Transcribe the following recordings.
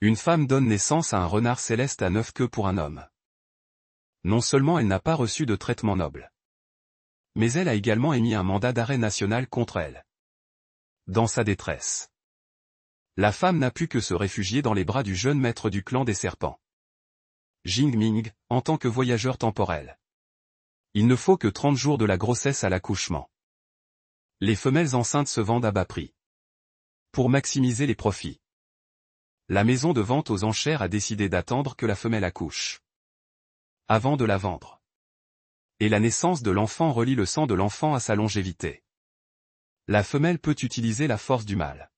Une femme donne naissance à un renard céleste à 9 queues pour un homme. Non seulement elle n'a pas reçu de traitement noble, mais elle a également émis un mandat d'arrêt national contre elle. Dans sa détresse, la femme n'a pu que se réfugier dans les bras du jeune maître du clan des serpents, Jing Ming, en tant que voyageur temporel. Il ne faut que 30 jours de la grossesse à l'accouchement. Les femelles enceintes se vendent à bas prix. Pour maximiser les profits, la maison de vente aux enchères a décidé d'attendre que la femelle accouche avant de la vendre. Et la naissance de l'enfant relie le sang de l'enfant à sa longévité. La femelle peut utiliser la force du mâle.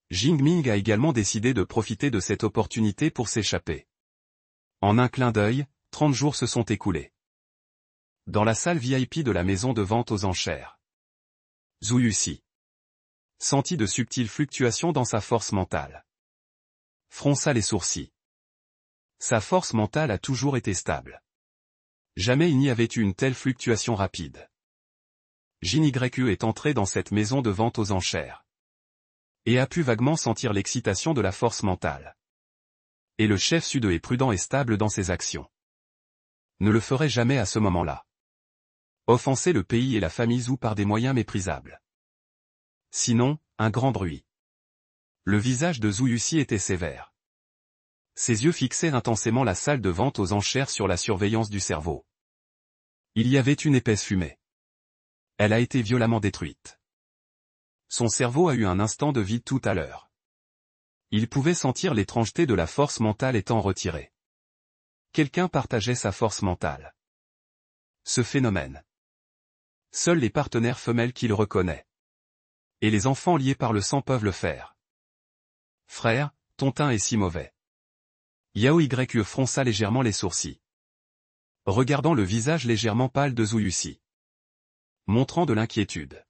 Jing Ming a également décidé de profiter de cette opportunité pour s'échapper. En un clin d'œil, 30 jours se sont écoulés. Dans la salle VIP de la maison de vente aux enchères, Zhu Yuxi sentit de subtiles fluctuations dans sa force mentale. Fronça les sourcils. Sa force mentale a toujours été stable. Jamais il n'y avait eu une telle fluctuation rapide. Jin Yu est entré dans cette maison de vente aux enchères et a pu vaguement sentir l'excitation de la force mentale. Et le chef Sud est prudent et stable dans ses actions. Ne le ferait jamais à ce moment-là. Offenser le pays et la famille Zhu par des moyens méprisables. Sinon, un grand bruit. Le visage de Zhu Yuxi était sévère. Ses yeux fixaient intensément la salle de vente aux enchères sur la surveillance du cerveau. Il y avait une épaisse fumée. Elle a été violemment détruite. Son cerveau a eu un instant de vide tout à l'heure. Il pouvait sentir l'étrangeté de la force mentale étant retirée. Quelqu'un partageait sa force mentale. Ce phénomène. Seuls les partenaires femelles qu'il reconnaît. Et les enfants liés par le sang peuvent le faire. Frère, ton teint est si mauvais. Yao Yu fronça légèrement les sourcils, regardant le visage légèrement pâle de Zhu Yuxi, montrant de l'inquiétude.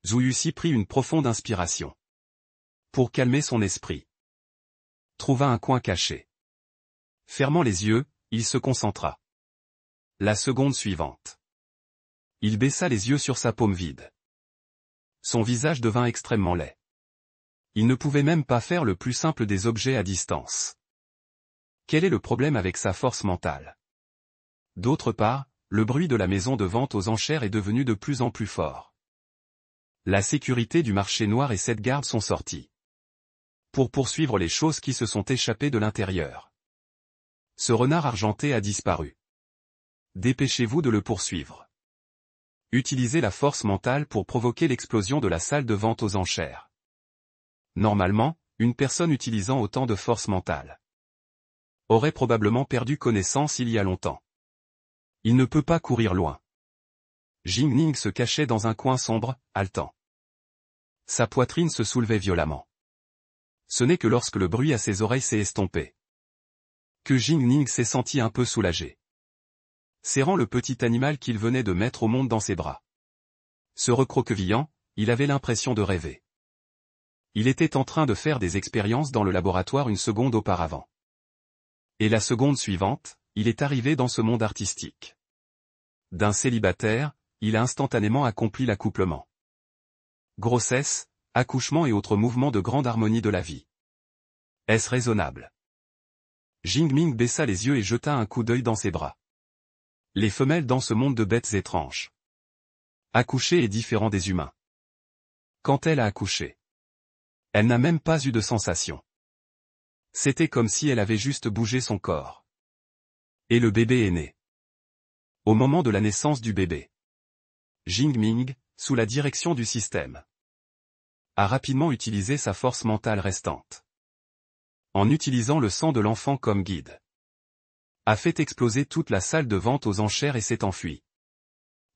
Zhu Yuxi prit une profonde inspiration. Pour calmer son esprit, trouva un coin caché. Fermant les yeux, il se concentra. La seconde suivante, il baissa les yeux sur sa paume vide. Son visage devint extrêmement laid. Il ne pouvait même pas faire le plus simple des objets à distance. Quel est le problème avec sa force mentale? D'autre part, le bruit de la maison de vente aux enchères est devenu de plus en plus fort. La sécurité du marché noir et 7 gardes sont sortis pour poursuivre les choses qui se sont échappées de l'intérieur. Ce renard argenté a disparu. Dépêchez-vous de le poursuivre. Utilisez la force mentale pour provoquer l'explosion de la salle de vente aux enchères. Normalement, une personne utilisant autant de force mentale aurait probablement perdu connaissance il y a longtemps. Il ne peut pas courir loin. Jing Ning se cachait dans un coin sombre, haletant. Sa poitrine se soulevait violemment. Ce n'est que lorsque le bruit à ses oreilles s'est estompé que Jing Ning s'est senti un peu soulagé. Serrant le petit animal qu'il venait de mettre au monde dans ses bras. Se recroquevillant, il avait l'impression de rêver. Il était en train de faire des expériences dans le laboratoire une seconde auparavant. Et la seconde suivante, il est arrivé dans ce monde artistique. D'un célibataire, il a instantanément accompli l'accouplement. Grossesse, accouchement et autres mouvements de grande harmonie de la vie. Est-ce raisonnable? Jing Ming baissa les yeux et jeta un coup d'œil dans ses bras. Les femelles dans ce monde de bêtes étranges. Accoucher est différent des humains. Quand elle a accouché, elle n'a même pas eu de sensation. C'était comme si elle avait juste bougé son corps. Et le bébé est né. Au moment de la naissance du bébé, Jing Ming, sous la direction du système, a rapidement utilisé sa force mentale restante. En utilisant le sang de l'enfant comme guide, a fait exploser toute la salle de vente aux enchères et s'est enfui.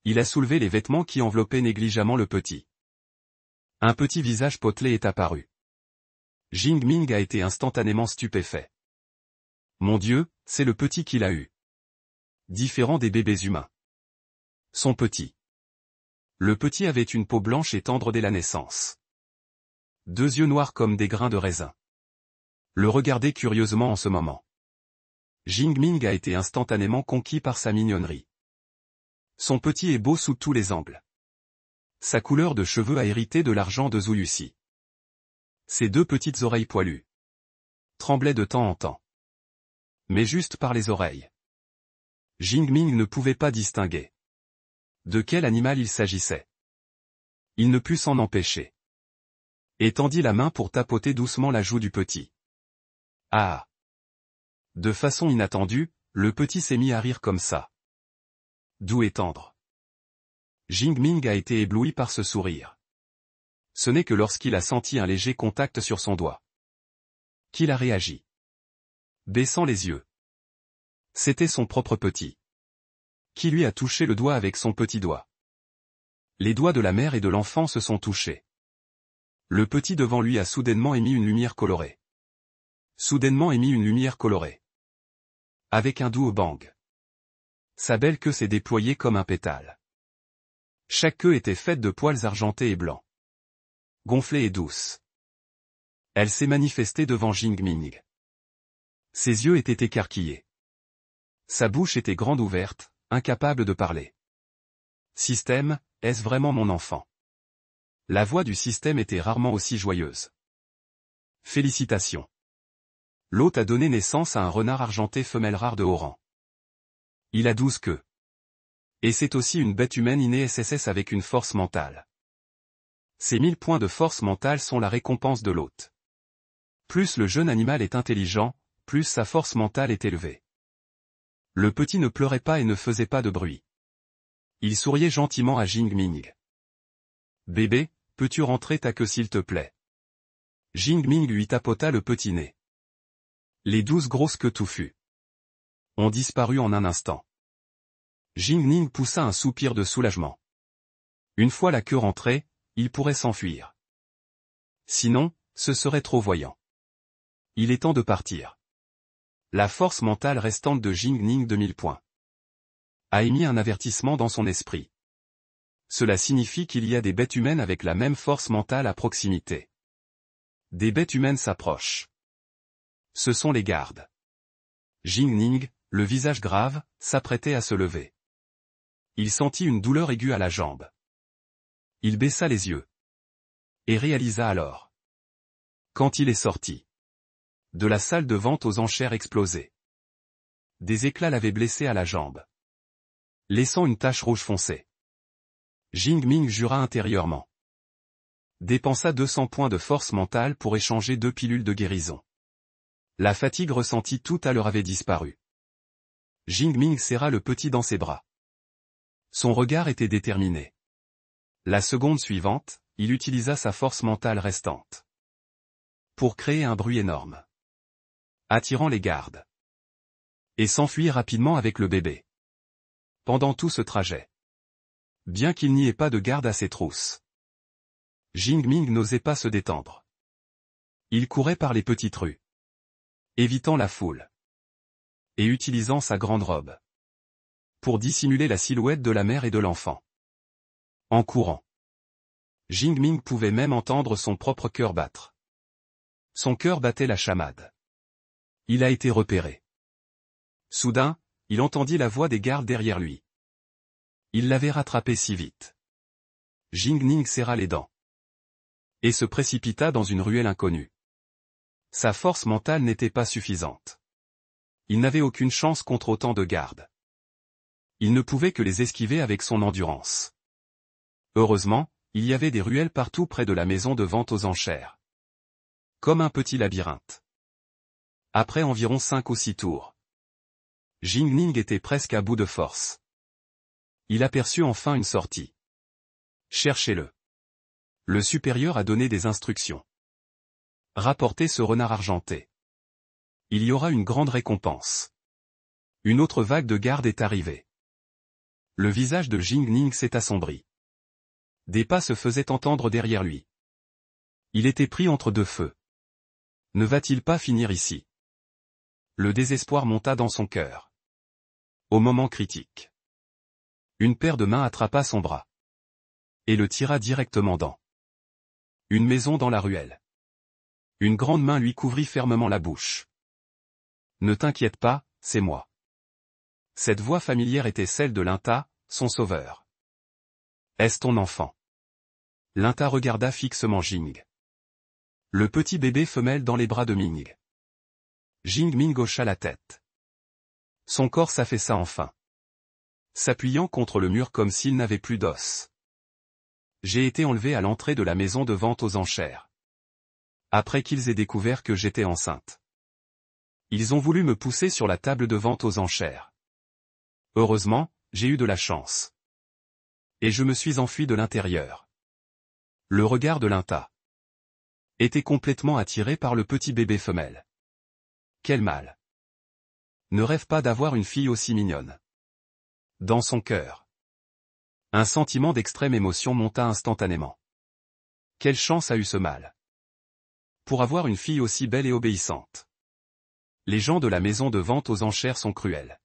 Il a soulevé les vêtements qui enveloppaient négligemment le petit. Un petit visage potelé est apparu. Jing Ming a été instantanément stupéfait. Mon Dieu, c'est le petit qu'il a eu. Différent des bébés humains. Son petit. Le petit avait une peau blanche et tendre dès la naissance. 2 yeux noirs comme des grains de raisin. Le regardait curieusement en ce moment. Jing Ming a été instantanément conquis par sa mignonnerie. Son petit est beau sous tous les angles. Sa couleur de cheveux a hérité de l'argent de Zhu Yuxi. Ses 2 petites oreilles poilues. tremblait de temps en temps. Mais juste par les oreilles. Jing-Ming ne pouvait pas distinguer de quel animal il s'agissait. Il ne put s'en empêcher. Et tendit la main pour tapoter doucement la joue du petit. Ah! De façon inattendue, le petit s'est mis à rire comme ça. Doux et tendre. Jing-Ming a été ébloui par ce sourire. Ce n'est que lorsqu'il a senti un léger contact sur son doigt qu'il a réagi. Baissant les yeux. C'était son propre petit. Qui lui a touché le doigt avec son petit doigt. Les doigts de la mère et de l'enfant se sont touchés. Le petit devant lui a soudainement émis une lumière colorée. Soudainement émis une lumière colorée. Avec un doux bang. Sa belle queue s'est déployée comme un pétale. Chaque queue était faite de poils argentés et blancs. Gonflée et douce. Elle s'est manifestée devant Jing-Ming. Ses yeux étaient écarquillés. Sa bouche était grande ouverte, incapable de parler. Système, est-ce vraiment mon enfant? La voix du système était rarement aussi joyeuse. Félicitations. L'hôte a donné naissance à un renard argenté femelle rare de haut rang. Il a 12 queues. Et c'est aussi une bête humaine innée SSS avec une force mentale. Ces 1000 points de force mentale sont la récompense de l'hôte. Plus le jeune animal est intelligent, plus sa force mentale est élevée. Le petit ne pleurait pas et ne faisait pas de bruit. Il souriait gentiment à Jing-Ming. Bébé, peux-tu rentrer ta queue s'il te plaît? Jing-Ming lui tapota le petit nez. Les 12 grosses queues touffues ont disparu en un instant. Jing-Ming poussa un soupir de soulagement. Une fois la queue rentrée, il pourrait s'enfuir. Sinon, ce serait trop voyant. Il est temps de partir. La force mentale restante de Jing-Ming de 1000 points a émis un avertissement dans son esprit. Cela signifie qu'il y a des bêtes humaines avec la même force mentale à proximité. Des bêtes humaines s'approchent. Ce sont les gardes. Jing-Ming, le visage grave, s'apprêtait à se lever. Il sentit une douleur aiguë à la jambe. Il baissa les yeux. Et réalisa alors. Quand il est sorti de la salle de vente aux enchères explosée. Des éclats l'avaient blessé à la jambe, laissant une tache rouge foncée. Jing-Ming jura intérieurement. Dépensa 200 points de force mentale pour échanger 2 pilules de guérison. La fatigue ressentie tout à l'heure avait disparu. Jing-Ming serra le petit dans ses bras. Son regard était déterminé. La seconde suivante, il utilisa sa force mentale restante pour créer un bruit énorme, attirant les gardes, et s'enfuir rapidement avec le bébé. Pendant tout ce trajet, bien qu'il n'y ait pas de garde à ses trousses, Jing-Ming n'osait pas se détendre. Il courait par les petites rues, évitant la foule, et utilisant sa grande robe pour dissimuler la silhouette de la mère et de l'enfant. En courant, Jing-Ming pouvait même entendre son propre cœur battre. Son cœur battait la chamade. Il a été repéré. Soudain, il entendit la voix des gardes derrière lui. Il l'avait rattrapé si vite. Jing-Ming serra les dents et se précipita dans une ruelle inconnue. Sa force mentale n'était pas suffisante. Il n'avait aucune chance contre autant de gardes. Il ne pouvait que les esquiver avec son endurance. Heureusement, il y avait des ruelles partout près de la maison de vente aux enchères. Comme un petit labyrinthe. Après environ 5 ou 6 tours, Jing-Ming était presque à bout de force. Il aperçut enfin une sortie. Cherchez-le. Le supérieur a donné des instructions. Rapportez ce renard argenté. Il y aura une grande récompense. Une autre vague de garde est arrivée. Le visage de Jing-Ming s'est assombri. Des pas se faisaient entendre derrière lui. Il était pris entre deux feux. Ne va-t-il pas finir ici? Le désespoir monta dans son cœur. Au moment critique, une paire de mains attrapa son bras et le tira directement dans une maison dans la ruelle. Une grande main lui couvrit fermement la bouche. Ne t'inquiète pas, c'est moi. Cette voix familière était celle de Linta, son sauveur. Est-ce ton enfant? Linta regarda fixement Jing. Le petit bébé femelle dans les bras de Ming. Jing-Ming hocha la tête. Son corps s'affaissa enfin, s'appuyant contre le mur comme s'il n'avait plus d'os. J'ai été enlevé à l'entrée de la maison de vente aux enchères. Après qu'ils aient découvert que j'étais enceinte. Ils ont voulu me pousser sur la table de vente aux enchères. Heureusement, j'ai eu de la chance. Et je me suis enfui de l'intérieur. Le regard de Linta était complètement attiré par le petit bébé femelle. Quel mal. Ne rêve pas d'avoir une fille aussi mignonne. Dans son cœur, un sentiment d'extrême émotion monta instantanément. Quelle chance a eu ce mâle pour avoir une fille aussi belle et obéissante. Les gens de la maison de vente aux enchères sont cruels.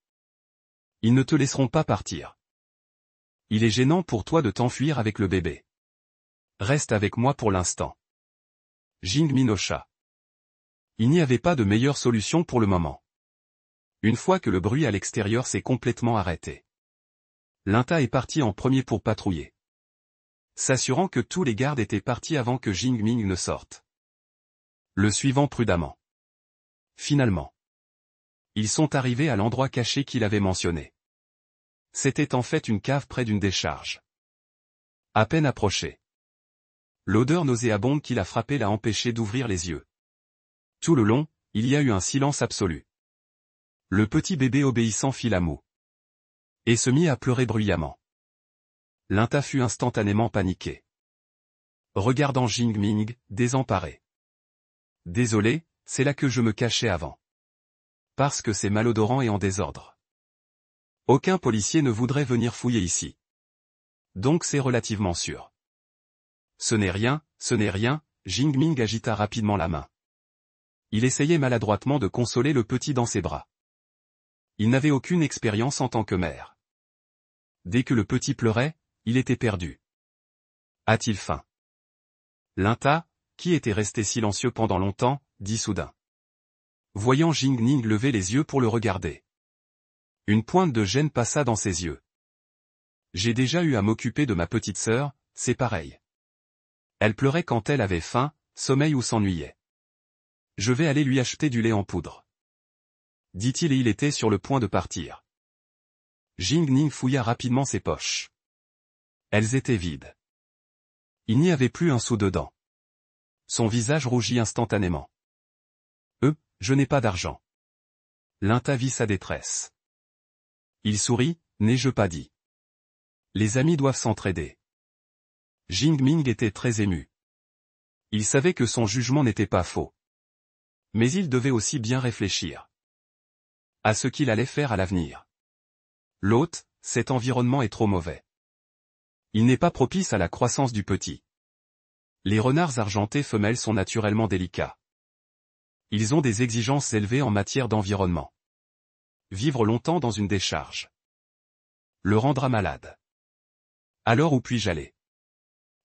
Ils ne te laisseront pas partir. Il est gênant pour toi de t'enfuir avec le bébé. Reste avec moi pour l'instant. Jing-Min hocha. Il n'y avait pas de meilleure solution pour le moment. Une fois que le bruit à l'extérieur s'est complètement arrêté, Linta est parti en premier pour patrouiller, s'assurant que tous les gardes étaient partis avant que Jing-Ming ne sorte. Le suivant prudemment. Finalement, ils sont arrivés à l'endroit caché qu'il avait mentionné. C'était en fait une cave près d'une décharge. À peine approché, l'odeur nauséabonde qui l'a frappé l'a empêché d'ouvrir les yeux. Tout le long, il y a eu un silence absolu. Le petit bébé obéissant fit la moue et se mit à pleurer bruyamment. Linta fut instantanément paniqué, regardant Jing-Ming, désemparé. Désolé, c'est là que je me cachais avant. Parce que c'est malodorant et en désordre. Aucun policier ne voudrait venir fouiller ici. Donc c'est relativement sûr. Ce n'est rien, Jing-Ming agita rapidement la main. Il essayait maladroitement de consoler le petit dans ses bras. Il n'avait aucune expérience en tant que mère. Dès que le petit pleurait, il était perdu. A-t-il faim? Linta, qui était resté silencieux pendant longtemps, dit soudain. Voyant Jing-Ming lever les yeux pour le regarder. Une pointe de gêne passa dans ses yeux. J'ai déjà eu à m'occuper de ma petite sœur, c'est pareil. Elle pleurait quand elle avait faim, sommeil ou s'ennuyait. Je vais aller lui acheter du lait en poudre. Dit-il et il était sur le point de partir. Jing-Ming fouilla rapidement ses poches. Elles étaient vides. Il n'y avait plus un sou dedans. Son visage rougit instantanément. Je n'ai pas d'argent. Linta vit sa détresse. Il sourit, n'ai-je pas dit. Les amis doivent s'entraider. Jing-Ming était très ému. Il savait que son jugement n'était pas faux. Mais il devait aussi bien réfléchir à ce qu'il allait faire à l'avenir. L'hôte, cet environnement est trop mauvais. Il n'est pas propice à la croissance du petit. Les renards argentés femelles sont naturellement délicats. Ils ont des exigences élevées en matière d'environnement. Vivre longtemps dans une décharge le rendra malade. Alors où puis-je aller?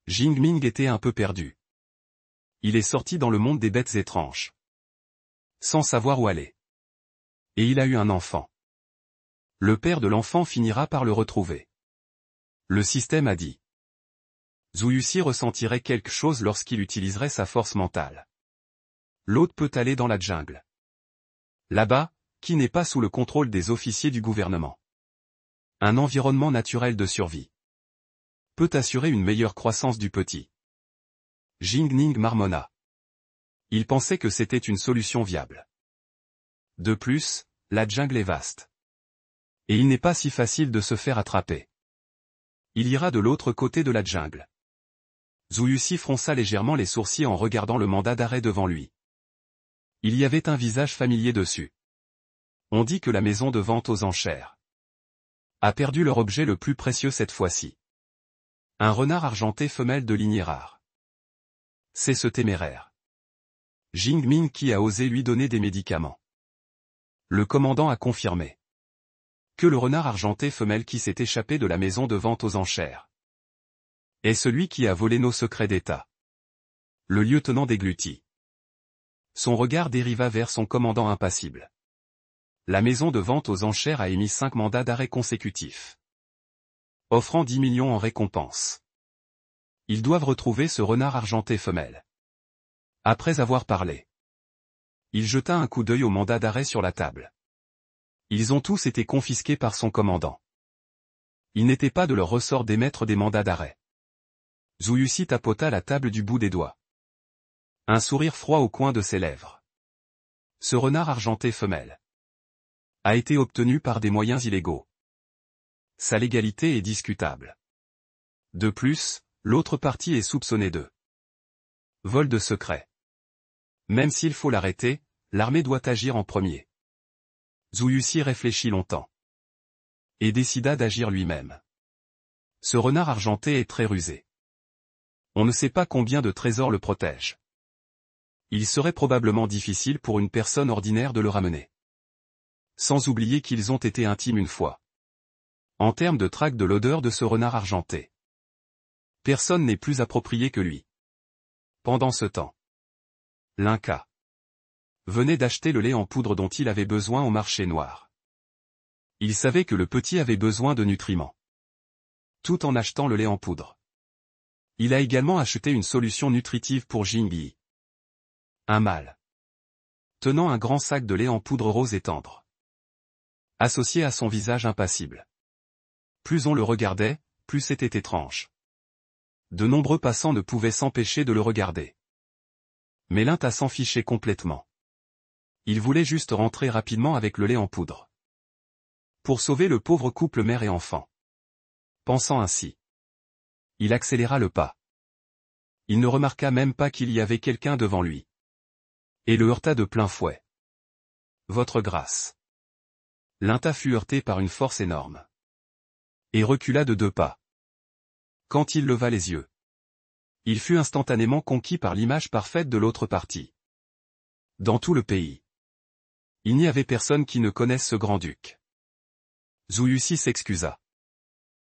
Jing-Ming était un peu perdu. Il est sorti dans le monde des bêtes étranges, sans savoir où aller. Et il a eu un enfant. Le père de l'enfant finira par le retrouver. Le système a dit. Zhu Yuxi ressentirait quelque chose lorsqu'il utiliserait sa force mentale. L'hôte peut aller dans la jungle. Là-bas, qui n'est pas sous le contrôle des officiers du gouvernement. Un environnement naturel de survie peut assurer une meilleure croissance du petit. Jing-Ming marmonna. Il pensait que c'était une solution viable. De plus, la jungle est vaste. Et il n'est pas si facile de se faire attraper. Il ira de l'autre côté de la jungle. Zhu Yuxi fronça légèrement les sourcils en regardant le mandat d'arrêt devant lui. Il y avait un visage familier dessus. On dit que la maison de vente aux enchères a perdu leur objet le plus précieux cette fois-ci. Un renard argenté femelle de lignée rare. C'est ce téméraire Jing-Ming qui a osé lui donner des médicaments. Le commandant a confirmé que le renard argenté femelle qui s'est échappé de la maison de vente aux enchères est celui qui a volé nos secrets d'État. Le lieutenant déglutit. Son regard dériva vers son commandant impassible. La maison de vente aux enchères a émis 5 mandats d'arrêt consécutifs, offrant 10 millions en récompense. Ils doivent retrouver ce renard argenté femelle. Après avoir parlé, Il jeta un coup d'œil au mandat d'arrêt sur la table. Ils ont tous été confisqués par son commandant. Il n'était pas de leur ressort d'émettre des mandats d'arrêt. Zhou Yuxi tapota la table du bout des doigts. Un sourire froid au coin de ses lèvres. Ce renard argenté femelle a été obtenu par des moyens illégaux. Sa légalité est discutable. De plus, l'autre partie est soupçonnée de vol de secret. Même s'il faut l'arrêter, l'armée doit agir en premier. Zhou Yuxi réfléchit longtemps. Et décida d'agir lui-même. Ce renard argenté est très rusé. On ne sait pas combien de trésors le protègent. Il serait probablement difficile pour une personne ordinaire de le ramener. Sans oublier qu'ils ont été intimes une fois. En termes de traque de l'odeur de ce renard argenté. Personne n'est plus approprié que lui. Pendant ce temps, l'Inca venait d'acheter le lait en poudre dont il avait besoin au marché noir. Il savait que le petit avait besoin de nutriments. Tout en achetant le lait en poudre. Il a également acheté une solution nutritive pour Jingyi. Un mâle. Tenant un grand sac de lait en poudre rose et tendre. Associé à son visage impassible. Plus on le regardait, plus c'était étrange. De nombreux passants ne pouvaient s'empêcher de le regarder. Mais l'Inca s'en fichait complètement. Il voulait juste rentrer rapidement avec le lait en poudre. Pour sauver le pauvre couple mère et enfant. Pensant ainsi, il accéléra le pas. Il ne remarqua même pas qu'il y avait quelqu'un devant lui. Et le heurta de plein fouet. Votre grâce. L'Inca fut heurté par une force énorme. Et recula de 2 pas. Quand il leva les yeux, il fut instantanément conquis par l'image parfaite de l'autre partie. Dans tout le pays, il n'y avait personne qui ne connaisse ce grand-duc. Zhou Yuxi s'excusa.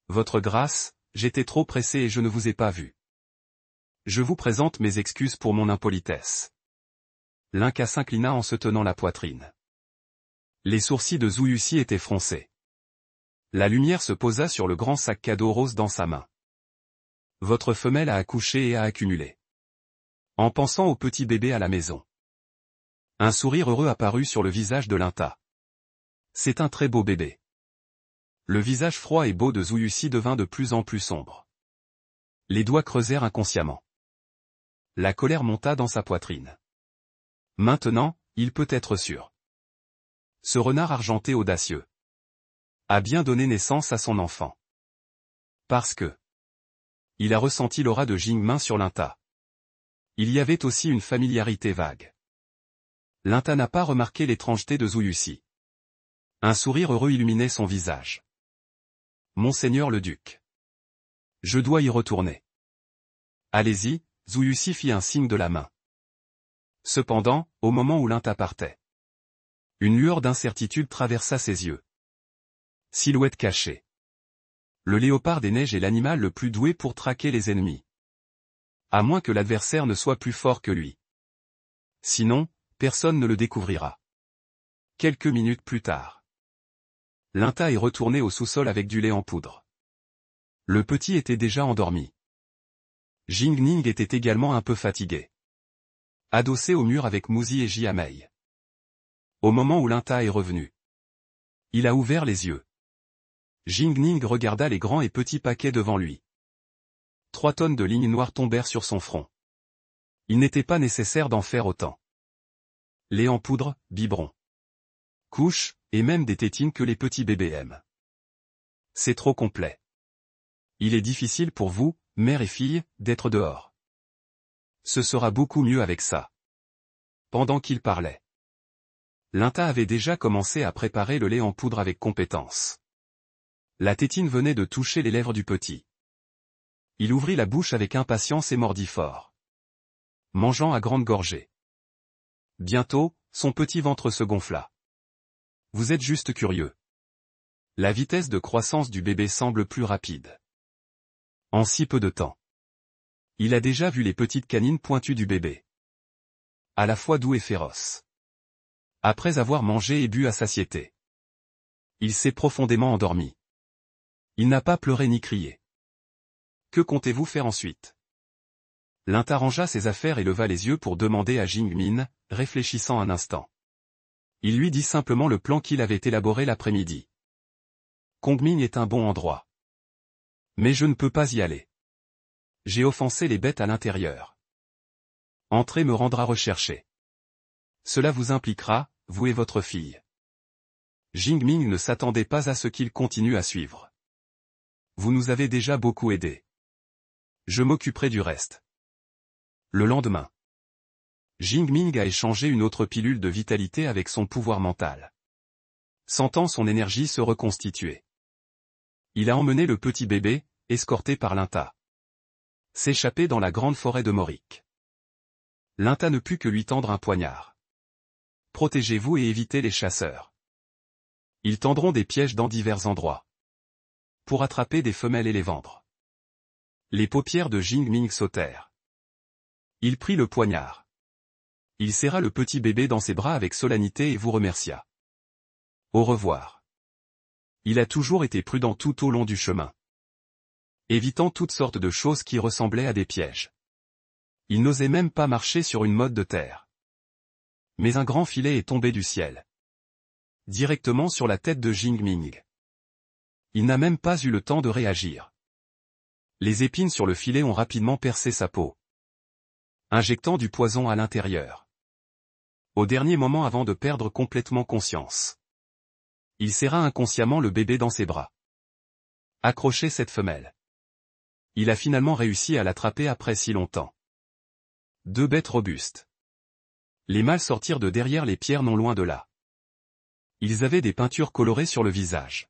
Votre grâce, j'étais trop pressé et je ne vous ai pas vu. Je vous présente mes excuses pour mon impolitesse. L'Inca s'inclina en se tenant la poitrine. Les sourcils de Zhou Yuxi étaient froncés. La lumière se posa sur le grand sac cadeau rose dans sa main. Votre femelle a accouché et a accumulé. En pensant au petit bébé à la maison. Un sourire heureux apparut sur le visage de l'Inca. C'est un très beau bébé. Le visage froid et beau de Zhou Yuxi devint de plus en plus sombre. Les doigts creusèrent inconsciemment. La colère monta dans sa poitrine. Maintenant, il peut être sûr. Ce renard argenté audacieux a bien donné naissance à son enfant. Parce que il a ressenti l'aura de Jingmin sur l'Inca. Il y avait aussi une familiarité vague. L'Inca n'a pas remarqué l'étrangeté de Zhou Yuxi. Un sourire heureux illuminait son visage. Monseigneur le duc. Je dois y retourner. Allez-y, Zhou Yuxi fit un signe de la main. Cependant, au moment où l'Inca partait, une lueur d'incertitude traversa ses yeux. Silhouette cachée. Le léopard des neiges est l'animal le plus doué pour traquer les ennemis. À moins que l'adversaire ne soit plus fort que lui. Sinon, personne ne le découvrira. Quelques minutes plus tard. L'Inca est retourné au sous-sol avec du lait en poudre. Le petit était déjà endormi. Jingning était également un peu fatigué. Adossé au mur avec Muzi et Jiamei. Au moment où l'Inca est revenu, il a ouvert les yeux. Jingning regarda les grands et petits paquets devant lui. 3 tonnes de lignes noires tombèrent sur son front. Il n'était pas nécessaire d'en faire autant. Lait en poudre, biberon, couches, et même des tétines que les petits bébés aiment. C'est trop complet. Il est difficile pour vous, mère et fille, d'être dehors. Ce sera beaucoup mieux avec ça. Pendant qu'il parlait, l'Inca avait déjà commencé à préparer le lait en poudre avec compétence. La tétine venait de toucher les lèvres du petit. Il ouvrit la bouche avec impatience et mordit fort. Mangeant à grandes gorgées. Bientôt, son petit ventre se gonfla. Vous êtes juste curieux. La vitesse de croissance du bébé semble plus rapide. En si peu de temps. Il a déjà vu les petites canines pointues du bébé. À la fois doux et féroce. Après avoir mangé et bu à satiété. Il s'est profondément endormi. Il n'a pas pleuré ni crié. Que comptez-vous faire ensuite? Linta rangea ses affaires et leva les yeux pour demander à Jingmin, réfléchissant un instant. Il lui dit simplement le plan qu'il avait élaboré l'après-midi. Kongming est un bon endroit. Mais je ne peux pas y aller. J'ai offensé les bêtes à l'intérieur. Entrer me rendra recherché. Cela vous impliquera, vous et votre fille. Jingming ne s'attendait pas à ce qu'il continue à suivre. Vous nous avez déjà beaucoup aidés. Je m'occuperai du reste. Le lendemain. Jingming a échangé une autre pilule de vitalité avec son pouvoir mental. Sentant son énergie se reconstituer. Il a emmené le petit bébé, escorté par Linta. S'échapper dans la grande forêt de Morik. Linta ne put que lui tendre un poignard. Protégez-vous et évitez les chasseurs. Ils tendront des pièges dans divers endroits. Pour attraper des femelles et les vendre. Les paupières de Jingming sautèrent. Il prit le poignard. Il serra le petit bébé dans ses bras avec solennité et vous remercia. Au revoir. Il a toujours été prudent tout au long du chemin. Évitant toutes sortes de choses qui ressemblaient à des pièges. Il n'osait même pas marcher sur une motte de terre. Mais un grand filet est tombé du ciel. Directement sur la tête de Jingming. Il n'a même pas eu le temps de réagir. Les épines sur le filet ont rapidement percé sa peau. Injectant du poison à l'intérieur. Au dernier moment avant de perdre complètement conscience. Il serra inconsciemment le bébé dans ses bras. Accrochez cette femelle. Il a finalement réussi à l'attraper après si longtemps. Deux bêtes robustes. Les mâles sortirent de derrière les pierres non loin de là. Ils avaient des peintures colorées sur le visage.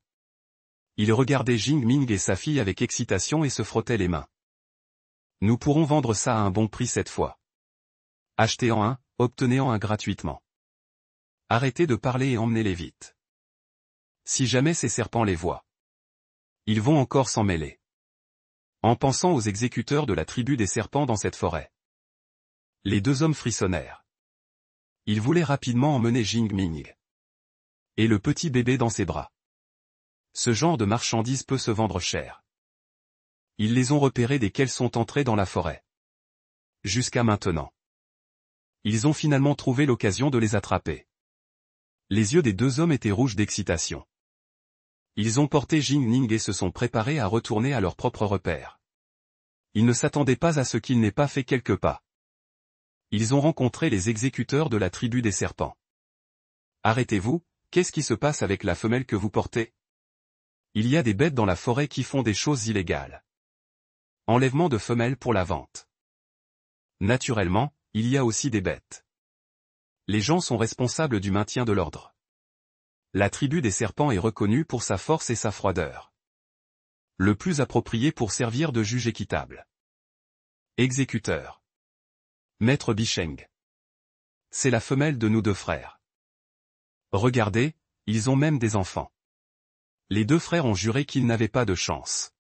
Ils regardaient Jingming et sa fille avec excitation et se frottaient les mains. Nous pourrons vendre ça à un bon prix cette fois. Achetez-en un, obtenez-en un gratuitement. Arrêtez de parler et emmenez-les vite. Si jamais ces serpents les voient. Ils vont encore s'en mêler. En pensant aux exécuteurs de la tribu des serpents dans cette forêt. Les deux hommes frissonnèrent. Ils voulaient rapidement emmener Jingming. Et le petit bébé dans ses bras. Ce genre de marchandises peut se vendre cher. Ils les ont repérés dès qu'elles sont entrées dans la forêt. Jusqu'à maintenant. Ils ont finalement trouvé l'occasion de les attraper. Les yeux des deux hommes étaient rouges d'excitation. Ils ont porté Jingming et se sont préparés à retourner à leur propre repère. Ils ne s'attendaient pas à ce qu'il n'ait pas fait quelques pas. Ils ont rencontré les exécuteurs de la tribu des serpents. Arrêtez-vous, qu'est-ce qui se passe avec la femelle que vous portez? Il y a des bêtes dans la forêt qui font des choses illégales. Enlèvement de femelles pour la vente. Naturellement, il y a aussi des bêtes. Les gens sont responsables du maintien de l'ordre. La tribu des serpents est reconnue pour sa force et sa froideur. Le plus approprié pour servir de juge équitable. Exécuteur. Maître Bicheng. C'est la femelle de nos deux frères. Regardez, ils ont même des enfants. Les deux frères ont juré qu'ils n'avaient pas de chance.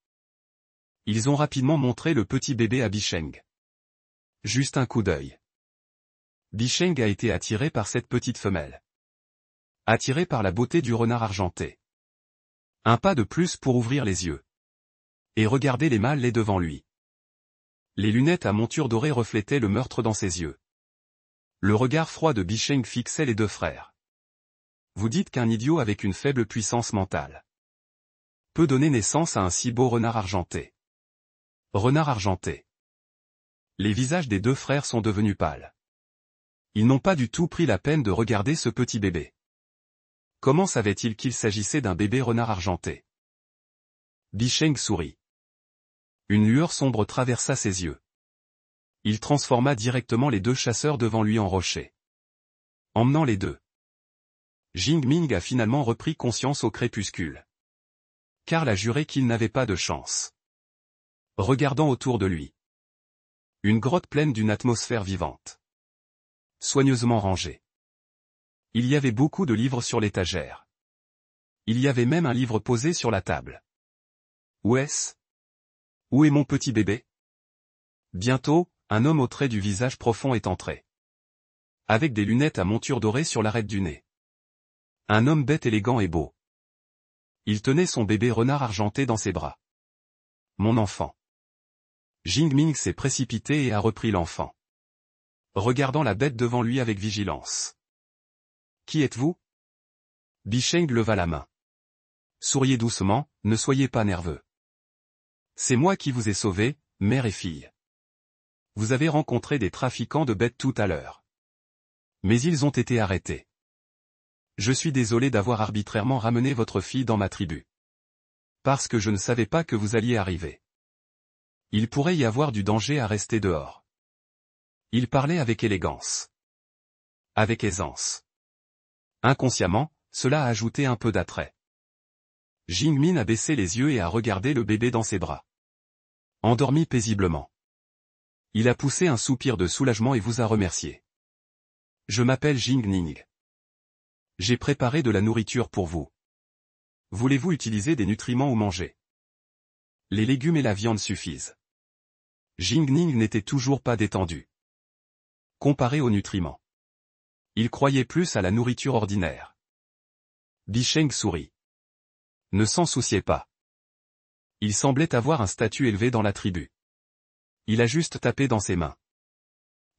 Ils ont rapidement montré le petit bébé à Bicheng. Juste un coup d'œil. Bicheng a été attiré par cette petite femelle. Attiré par la beauté du renard argenté. Un pas de plus pour ouvrir les yeux. Et regarder les mâles laits devant lui. Les lunettes à monture dorée reflétaient le meurtre dans ses yeux. Le regard froid de Bicheng fixait les deux frères. Vous dites qu'un idiot avec une faible puissance mentale peut donner naissance à un si beau renard argenté. Renard argenté. Les visages des deux frères sont devenus pâles. Ils n'ont pas du tout pris la peine de regarder ce petit bébé. Comment savait-il qu'il s'agissait d'un bébé renard argenté? Bicheng sourit. Une lueur sombre traversa ses yeux. Il transforma directement les deux chasseurs devant lui en rochers. Emmenant les deux. Jingming a finalement repris conscience au crépuscule. Karl a juré qu'il n'avait pas de chance. Regardant autour de lui. Une grotte pleine d'une atmosphère vivante. Soigneusement rangée. Il y avait beaucoup de livres sur l'étagère. Il y avait même un livre posé sur la table. Où est-ce? Où est mon petit bébé? Bientôt, un homme au trait du visage profond est entré. Avec des lunettes à monture dorée sur l'arête du nez. Un homme bête élégant et beau. Il tenait son bébé renard argenté dans ses bras. Mon enfant. Jingming s'est précipité et a repris l'enfant, regardant la bête devant lui avec vigilance. Qui êtes-vous? Bisheng leva la main. Souriez doucement, ne soyez pas nerveux. C'est moi qui vous ai sauvé, mère et fille. Vous avez rencontré des trafiquants de bêtes tout à l'heure. Mais ils ont été arrêtés. Je suis désolé d'avoir arbitrairement ramené votre fille dans ma tribu. Parce que je ne savais pas que vous alliez arriver. Il pourrait y avoir du danger à rester dehors. Il parlait avec élégance. Avec aisance. Inconsciemment, cela a ajouté un peu d'attrait. Jingmin a baissé les yeux et a regardé le bébé dans ses bras. Endormi paisiblement. Il a poussé un soupir de soulagement et vous a remercié. Je m'appelle Jingning. J'ai préparé de la nourriture pour vous. Voulez-vous utiliser des nutriments ou manger? Les légumes et la viande suffisent. Jingning n'était toujours pas détendu. Comparé aux nutriments. Il croyait plus à la nourriture ordinaire. Bisheng sourit. Ne s'en souciez pas. Il semblait avoir un statut élevé dans la tribu. Il a juste tapé dans ses mains.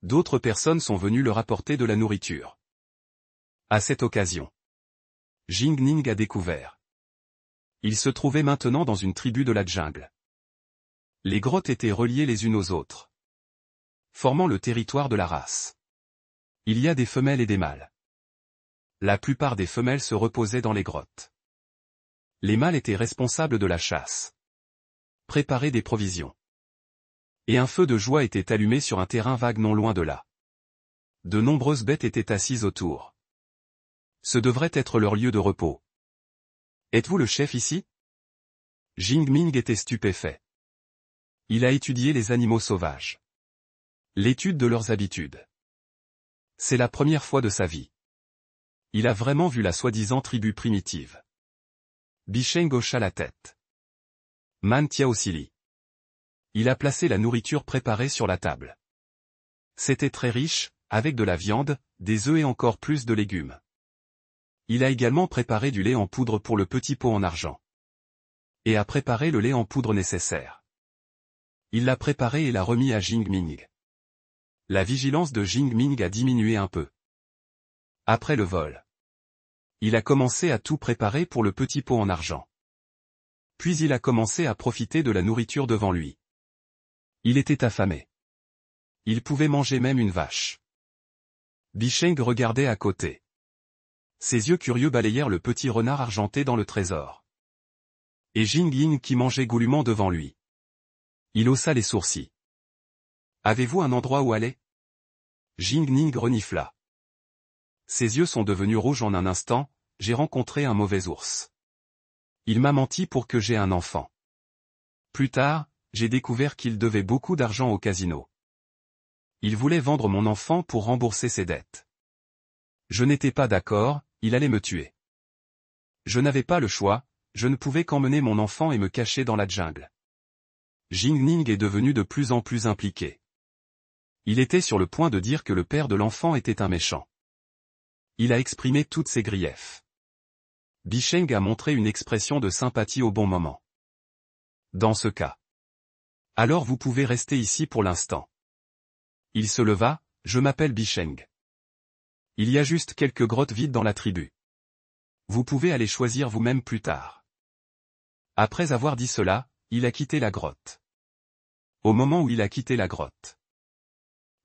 D'autres personnes sont venues leur apporter de la nourriture. À cette occasion, Jingning a découvert. Il se trouvait maintenant dans une tribu de la jungle. Les grottes étaient reliées les unes aux autres, formant le territoire de la race. Il y a des femelles et des mâles. La plupart des femelles se reposaient dans les grottes. Les mâles étaient responsables de la chasse. Préparaient des provisions. Et un feu de joie était allumé sur un terrain vague non loin de là. De nombreuses bêtes étaient assises autour. Ce devrait être leur lieu de repos. Êtes-vous le chef ici? Jingming était stupéfait. Il a étudié les animaux sauvages. L'étude de leurs habitudes. C'est la première fois de sa vie. Il a vraiment vu la soi-disant tribu primitive. Bisheng hocha la tête. Man Tiaosili. Il a placé la nourriture préparée sur la table. C'était très riche, avec de la viande, des œufs et encore plus de légumes. Il a également préparé du lait en poudre pour le petit pot en argent. Et a préparé le lait en poudre nécessaire. Il l'a préparé et l'a remis à Jingming. La vigilance de Jingming a diminué un peu. Après le vol, il a commencé à tout préparer pour le petit pot en argent. Puis il a commencé à profiter de la nourriture devant lui. Il était affamé. Il pouvait manger même une vache. Bisheng regardait à côté. Ses yeux curieux balayèrent le petit renard argenté dans le trésor. Et Jingling qui mangeait goulûment devant lui. Il haussa les sourcils. Avez-vous un endroit où aller? Jingning renifla. Ses yeux sont devenus rouges en un instant, j'ai rencontré un mauvais ours. Il m'a menti pour que j'aie un enfant. Plus tard, j'ai découvert qu'il devait beaucoup d'argent au casino. Il voulait vendre mon enfant pour rembourser ses dettes. Je n'étais pas d'accord, il allait me tuer. Je n'avais pas le choix, je ne pouvais qu'emmener mon enfant et me cacher dans la jungle. Jingning est devenu de plus en plus impliqué. Il était sur le point de dire que le père de l'enfant était un méchant. Il a exprimé toutes ses griefs. Bisheng a montré une expression de sympathie au bon moment. Dans ce cas. Alors vous pouvez rester ici pour l'instant. Il se leva, je m'appelle Bisheng. Il y a juste quelques grottes vides dans la tribu. Vous pouvez aller choisir vous-même plus tard. Après avoir dit cela, il a quitté la grotte. Au moment où il a quitté la grotte,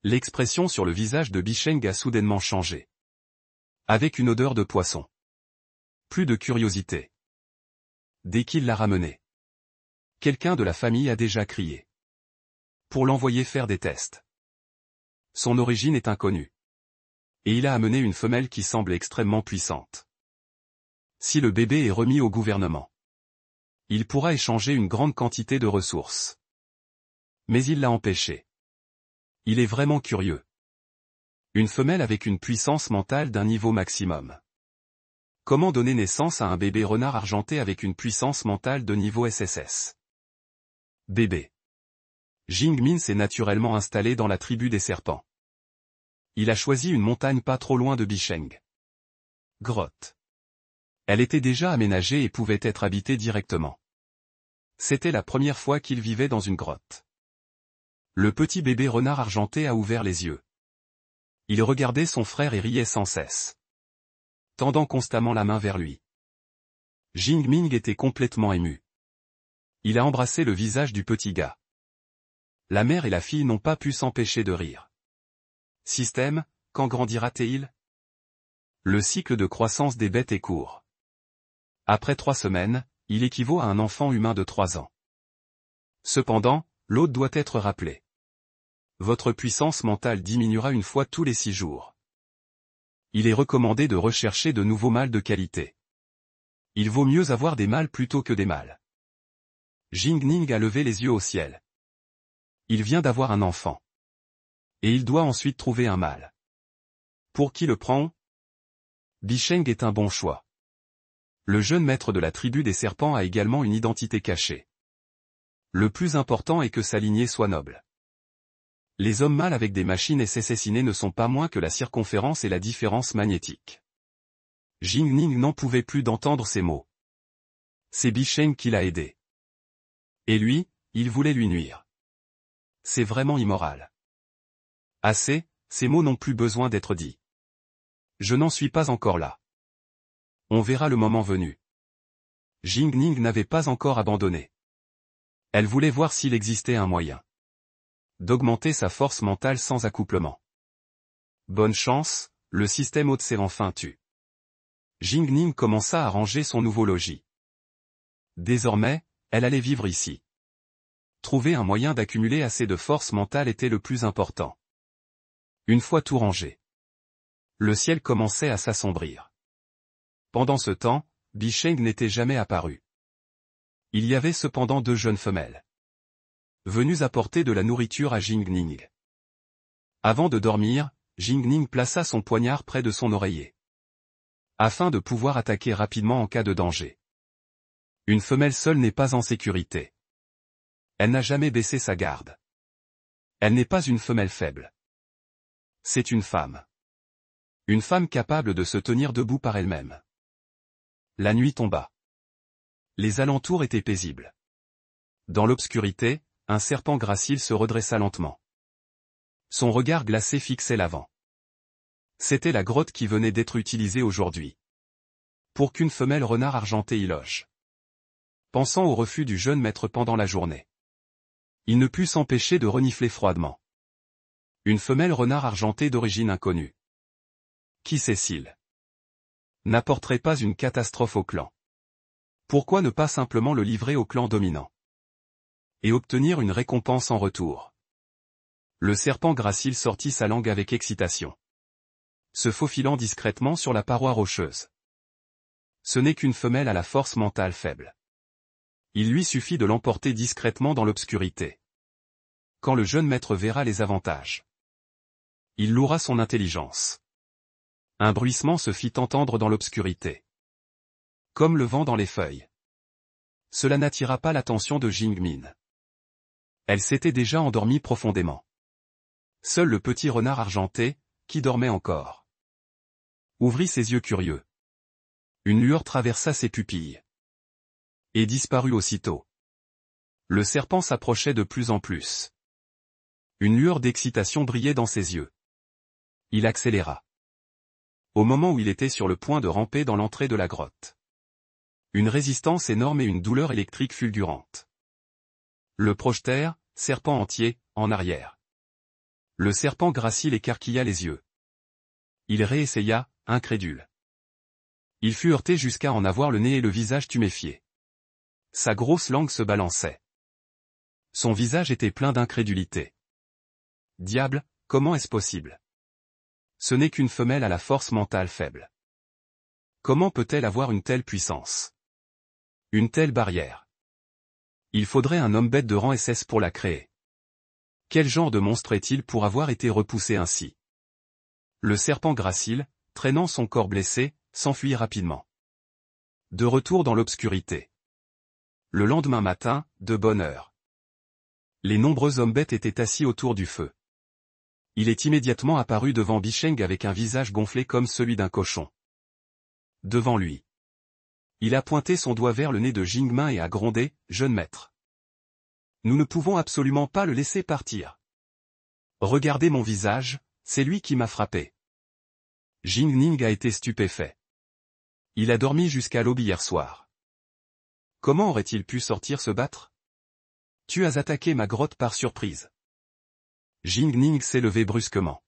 l'expression sur le visage de Bisheng a soudainement changé. Avec une odeur de poisson. Plus de curiosité. Dès qu'il l'a ramené, quelqu'un de la famille a déjà crié. Pour l'envoyer faire des tests. Son origine est inconnue. Et il a amené une femelle qui semble extrêmement puissante. Si le bébé est remis au gouvernement, il pourra échanger une grande quantité de ressources. Mais il l'a empêché. Il est vraiment curieux. Une femelle avec une puissance mentale d'un niveau maximum. Comment donner naissance à un bébé renard argenté avec une puissance mentale de niveau SSS? Bébé. Jingmin s'est naturellement installé dans la tribu des serpents. Il a choisi une montagne pas trop loin de Bisheng. Grotte. Elle était déjà aménagée et pouvait être habitée directement. C'était la première fois qu'il vivait dans une grotte. Le petit bébé renard argenté a ouvert les yeux. Il regardait son frère et riait sans cesse, tendant constamment la main vers lui. Jing-Ming était complètement ému. Il a embrassé le visage du petit gars. La mère et la fille n'ont pas pu s'empêcher de rire. Système, quand grandira-t-il? Le cycle de croissance des bêtes est court. Après 3 semaines, il équivaut à un enfant humain de 3 ans. Cependant, l'hôte doit être rappelé. Votre puissance mentale diminuera une fois tous les 6 jours. Il est recommandé de rechercher de nouveaux mâles de qualité. Il vaut mieux avoir des mâles plutôt que des mâles. Jing-Ning a levé les yeux au ciel. Il vient d'avoir un enfant. Et il doit ensuite trouver un mâle. Pour qui le prend? Bicheng est un bon choix. Le jeune maître de la tribu des serpents a également une identité cachée. Le plus important est que sa lignée soit noble. Les hommes mâles avec des machines SSSinées ne sont pas moins que la circonférence et la différence magnétique. Jing-Ning n'en pouvait plus d'entendre ces mots. C'est Bicheng qui l'a aidé. Et lui, il voulait lui nuire. C'est vraiment immoral. Assez, ces mots n'ont plus besoin d'être dits. Je n'en suis pas encore là. On verra le moment venu. Jing-Ning n'avait pas encore abandonné. Elle voulait voir s'il existait un moyen d'augmenter sa force mentale sans accouplement. Bonne chance, le système haute s'est enfin tu. Jing-Ning commença à ranger son nouveau logis. Désormais, elle allait vivre ici. Trouver un moyen d'accumuler assez de force mentale était le plus important. Une fois tout rangé, le ciel commençait à s'assombrir. Pendant ce temps, Bicheng n'était jamais apparu. Il y avait cependant 2 jeunes femelles venues apporter de la nourriture à Jing-Ning. Avant de dormir, Jing-Ning plaça son poignard près de son oreiller, afin de pouvoir attaquer rapidement en cas de danger. Une femelle seule n'est pas en sécurité. Elle n'a jamais baissé sa garde. Elle n'est pas une femelle faible. C'est une femme. Une femme capable de se tenir debout par elle-même. La nuit tomba. Les alentours étaient paisibles. Dans l'obscurité, un serpent gracile se redressa lentement. Son regard glacé fixait l'avant. C'était la grotte qui venait d'être utilisée aujourd'hui pour qu'une femelle renard argenté y loge. Pensant au refus du jeune maître pendant la journée, il ne put s'empêcher de renifler froidement. Une femelle renard argenté d'origine inconnue. Qui sait-il n'apporterait pas une catastrophe au clan? Pourquoi ne pas simplement le livrer au clan dominant et obtenir une récompense en retour? Le serpent gracile sortit sa langue avec excitation, se faufilant discrètement sur la paroi rocheuse. Ce n'est qu'une femelle à la force mentale faible. Il lui suffit de l'emporter discrètement dans l'obscurité. Quand le jeune maître verra les avantages, il louera son intelligence. Un bruissement se fit entendre dans l'obscurité, comme le vent dans les feuilles. Cela n'attira pas l'attention de Jing-Min. Elle s'était déjà endormie profondément. Seul le petit renard argenté, qui dormait encore, ouvrit ses yeux curieux. Une lueur traversa ses pupilles et disparut aussitôt. Le serpent s'approchait de plus en plus. Une lueur d'excitation brillait dans ses yeux. Il accéléra. Au moment où il était sur le point de ramper dans l'entrée de la grotte, une résistance énorme et une douleur électrique fulgurante le projetèrent, serpent entier, en arrière. Le serpent gracile écarquilla les yeux. Il réessaya, incrédule. Il fut heurté jusqu'à en avoir le nez et le visage tuméfié. Sa grosse langue se balançait. Son visage était plein d'incrédulité. Diable, comment est-ce possible? Ce n'est qu'une femelle à la force mentale faible. Comment peut-elle avoir une telle puissance? Une telle barrière? Il faudrait un homme bête de rang SS pour la créer. Quel genre de monstre est-il pour avoir été repoussé ainsi? Le serpent gracile, traînant son corps blessé, s'enfuit rapidement. De retour dans l'obscurité. Le lendemain matin, de bonne heure. Les nombreux hommes bêtes étaient assis autour du feu. Il est immédiatement apparu devant Bicheng avec un visage gonflé comme celui d'un cochon. Devant lui, il a pointé son doigt vers le nez de Jing-Min et a grondé, « Jeune maître. Nous ne pouvons absolument pas le laisser partir. Regardez mon visage, c'est lui qui m'a frappé. Jing Ning a été stupéfait. Il a dormi jusqu'à l'aube hier soir. Comment aurait-il pu sortir se battre? Tu as attaqué ma grotte par surprise. Jing Ning s'est levé brusquement.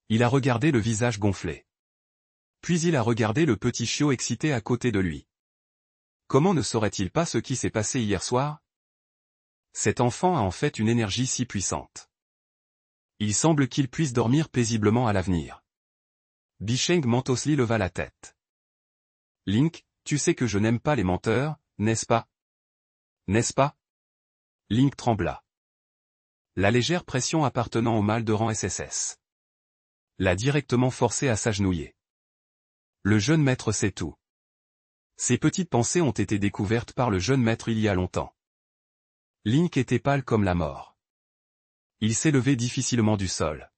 Il a regardé le visage gonflé. Puis il a regardé le petit chiot excité à côté de lui. Comment ne saurait-il pas ce qui s'est passé hier soir? Cet enfant a en fait une énergie si puissante. Il semble qu'il puisse dormir paisiblement à l'avenir. Bicheng Mentosli leva la tête. Link, tu sais que je n'aime pas les menteurs, n'est-ce pas? N'est-ce pas? Link trembla. La légère pression appartenant au mâle de rang SSS l'a directement forcé à s'agenouiller. Le jeune maître sait tout. Ces petites pensées ont été découvertes par le jeune maître il y a longtemps. Link était pâle comme la mort. Il s'est levé difficilement du sol.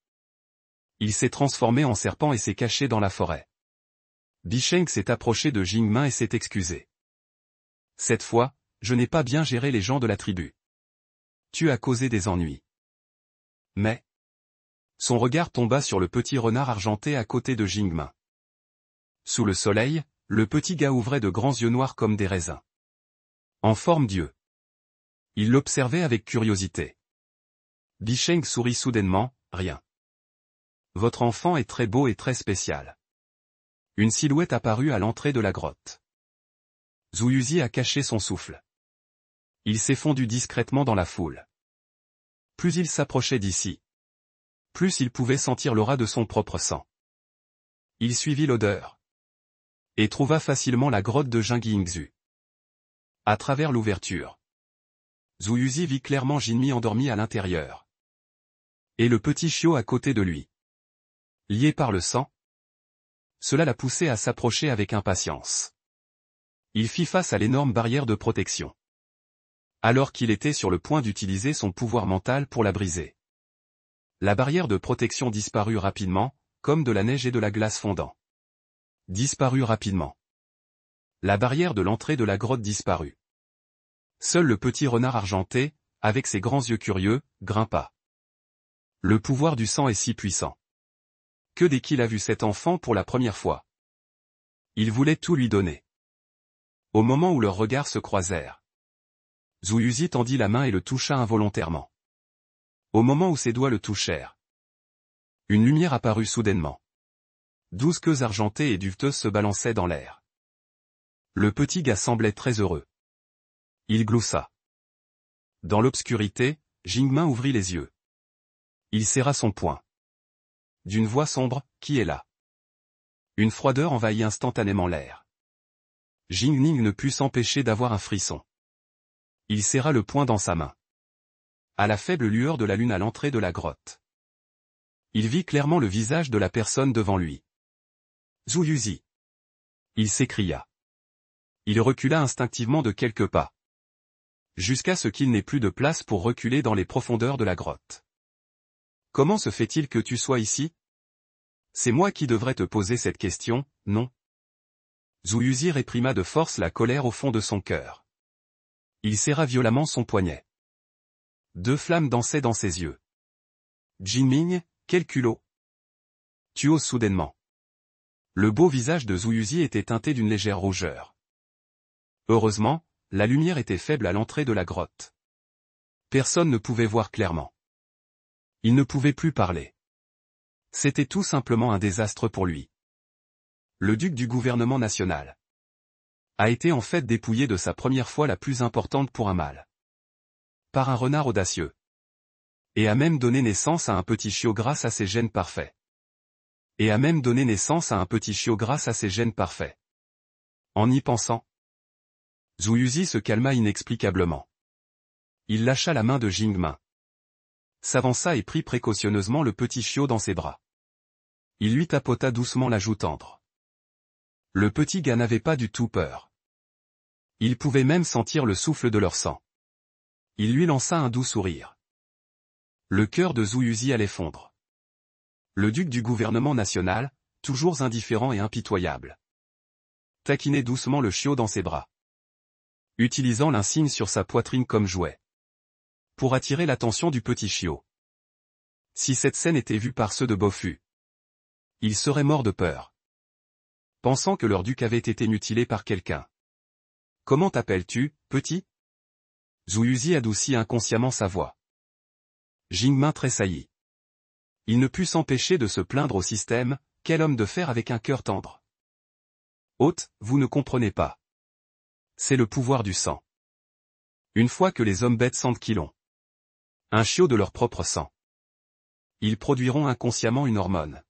Il s'est transformé en serpent et s'est caché dans la forêt. Bicheng s'est approché de Jingmin et s'est excusé. Cette fois, je n'ai pas bien géré les gens de la tribu. Tu as causé des ennuis. Mais... Son regard tomba sur le petit renard argenté à côté de Jingmin. Sous le soleil, le petit gars ouvrait de grands yeux noirs comme des raisins. En forme d'yeux. Il l'observait avec curiosité. Bicheng sourit soudainement, rien. Votre enfant est très beau et très spécial. Une silhouette apparut à l'entrée de la grotte. Zhu Yuzi a caché son souffle. Il s'est fondu discrètement dans la foule. Plus il s'approchait d'ici, plus il pouvait sentir l'aura de son propre sang. Il suivit l'odeur. Et trouva facilement la grotte de Jingyingzhu. À travers l'ouverture, Zhu Yuzi vit clairement Jinmi endormi à l'intérieur. Et le petit chiot à côté de lui. Lié par le sang, cela l'a poussé à s'approcher avec impatience. Il fit face à l'énorme barrière de protection. Alors qu'il était sur le point d'utiliser son pouvoir mental pour la briser. La barrière de protection disparut rapidement, comme de la neige et de la glace fondant. Disparut rapidement. La barrière de l'entrée de la grotte disparut. Seul le petit renard argenté, avec ses grands yeux curieux, grimpa. Le pouvoir du sang est si puissant. Que dès qu'il a vu cet enfant pour la première fois, il voulait tout lui donner. Au moment où leurs regards se croisèrent, Zhu Yuzi tendit la main et le toucha involontairement. Au moment où ses doigts le touchèrent, une lumière apparut soudainement. 12 queues argentées et duveteuses se balançaient dans l'air. Le petit gars semblait très heureux. Il gloussa. Dans l'obscurité, Jingmin ouvrit les yeux. Il serra son poing. D'une voix sombre, qui est là? Une froideur envahit instantanément l'air. Jingning ne put s'empêcher d'avoir un frisson. Il serra le poing dans sa main. À la faible lueur de la lune à l'entrée de la grotte, il vit clairement le visage de la personne devant lui. Zhu Yuzi. Il s'écria. Il recula instinctivement de quelques pas. Jusqu'à ce qu'il n'ait plus de place pour reculer dans les profondeurs de la grotte. Comment se fait-il que tu sois ici? C'est moi qui devrais te poser cette question, non? Zhu Yuzi réprima de force la colère au fond de son cœur. Il serra violemment son poignet. 2 flammes dansaient dans ses yeux. Jinming, quel culot! Tu oses soudainement. Le beau visage de Zhu Yuzi était teinté d'une légère rougeur. Heureusement, la lumière était faible à l'entrée de la grotte. Personne ne pouvait voir clairement. Il ne pouvait plus parler. C'était tout simplement un désastre pour lui. Le duc du gouvernement national a été en fait dépouillé de sa première fois la plus importante pour un mâle. Par un renard audacieux. Et a même donné naissance à un petit chiot grâce à ses gènes parfaits. En y pensant, Zhu Yuzi se calma inexplicablement. Il lâcha la main de Jingmin. S'avança et prit précautionneusement le petit chiot dans ses bras. Il lui tapota doucement la joue tendre. Le petit gars n'avait pas du tout peur. Il pouvait même sentir le souffle de leur sang. Il lui lança un doux sourire. Le cœur de Zhu Yuzi allait fondre. Le duc du gouvernement national, toujours indifférent et impitoyable, taquinait doucement le chiot dans ses bras, utilisant l'insigne sur sa poitrine comme jouet, pour attirer l'attention du petit chiot. Si cette scène était vue par ceux de Bofu, ils seraient morts de peur, pensant que leur duc avait été mutilé par quelqu'un. Comment t'appelles-tu, petit? Zhu Yuzi adoucit inconsciemment sa voix. Jingmin tressaillit. Il ne put s'empêcher de se plaindre au système, quel homme de fer avec un cœur tendre. Hôte, vous ne comprenez pas. C'est le pouvoir du sang. Une fois que les hommes bêtes sentent qu'ils ont un chiot de leur propre sang, ils produiront inconsciemment une hormone.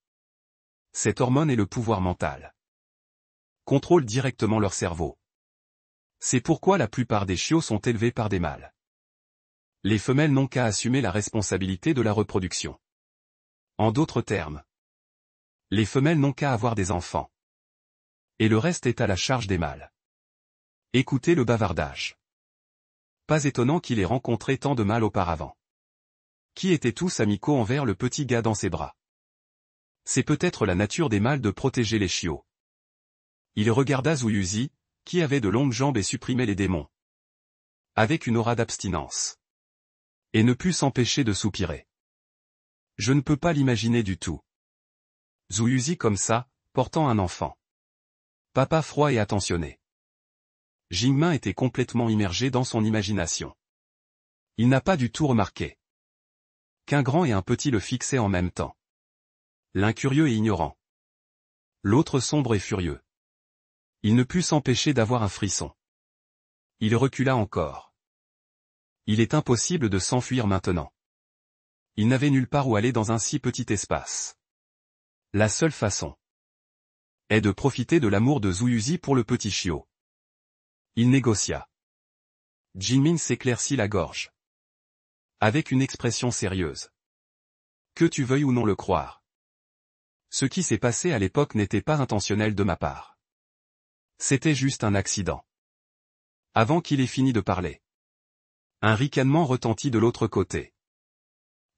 Cette hormone est le pouvoir mental. Contrôle directement leur cerveau. C'est pourquoi la plupart des chiots sont élevés par des mâles. Les femelles n'ont qu'à assumer la responsabilité de la reproduction. En d'autres termes, les femelles n'ont qu'à avoir des enfants. Et le reste est à la charge des mâles. Écoutez le bavardage. Pas étonnant qu'il ait rencontré tant de mâles auparavant, qui étaient tous amicaux envers le petit gars dans ses bras. C'est peut-être la nature des mâles de protéger les chiots. Il regarda Zhu Yuzi, qui avait de longues jambes et supprimait les démons, avec une aura d'abstinence, et ne put s'empêcher de soupirer. Je ne peux pas l'imaginer du tout. Zhu Yuzi comme ça, portant un enfant. Papa froid et attentionné. Jingmin était complètement immergé dans son imagination. Il n'a pas du tout remarqué qu'un grand et un petit le fixaient en même temps. L'un curieux et ignorant, l'autre sombre et furieux. Il ne put s'empêcher d'avoir un frisson. Il recula encore. Il est impossible de s'enfuir maintenant. Il n'avait nulle part où aller dans un si petit espace. La seule façon est de profiter de l'amour de Zhu Yuzi pour le petit chiot. Il négocia. Jinmin s'éclaircit la gorge, avec une expression sérieuse. Que tu veuilles ou non le croire, ce qui s'est passé à l'époque n'était pas intentionnel de ma part. C'était juste un accident. Avant qu'il ait fini de parler, un ricanement retentit de l'autre côté.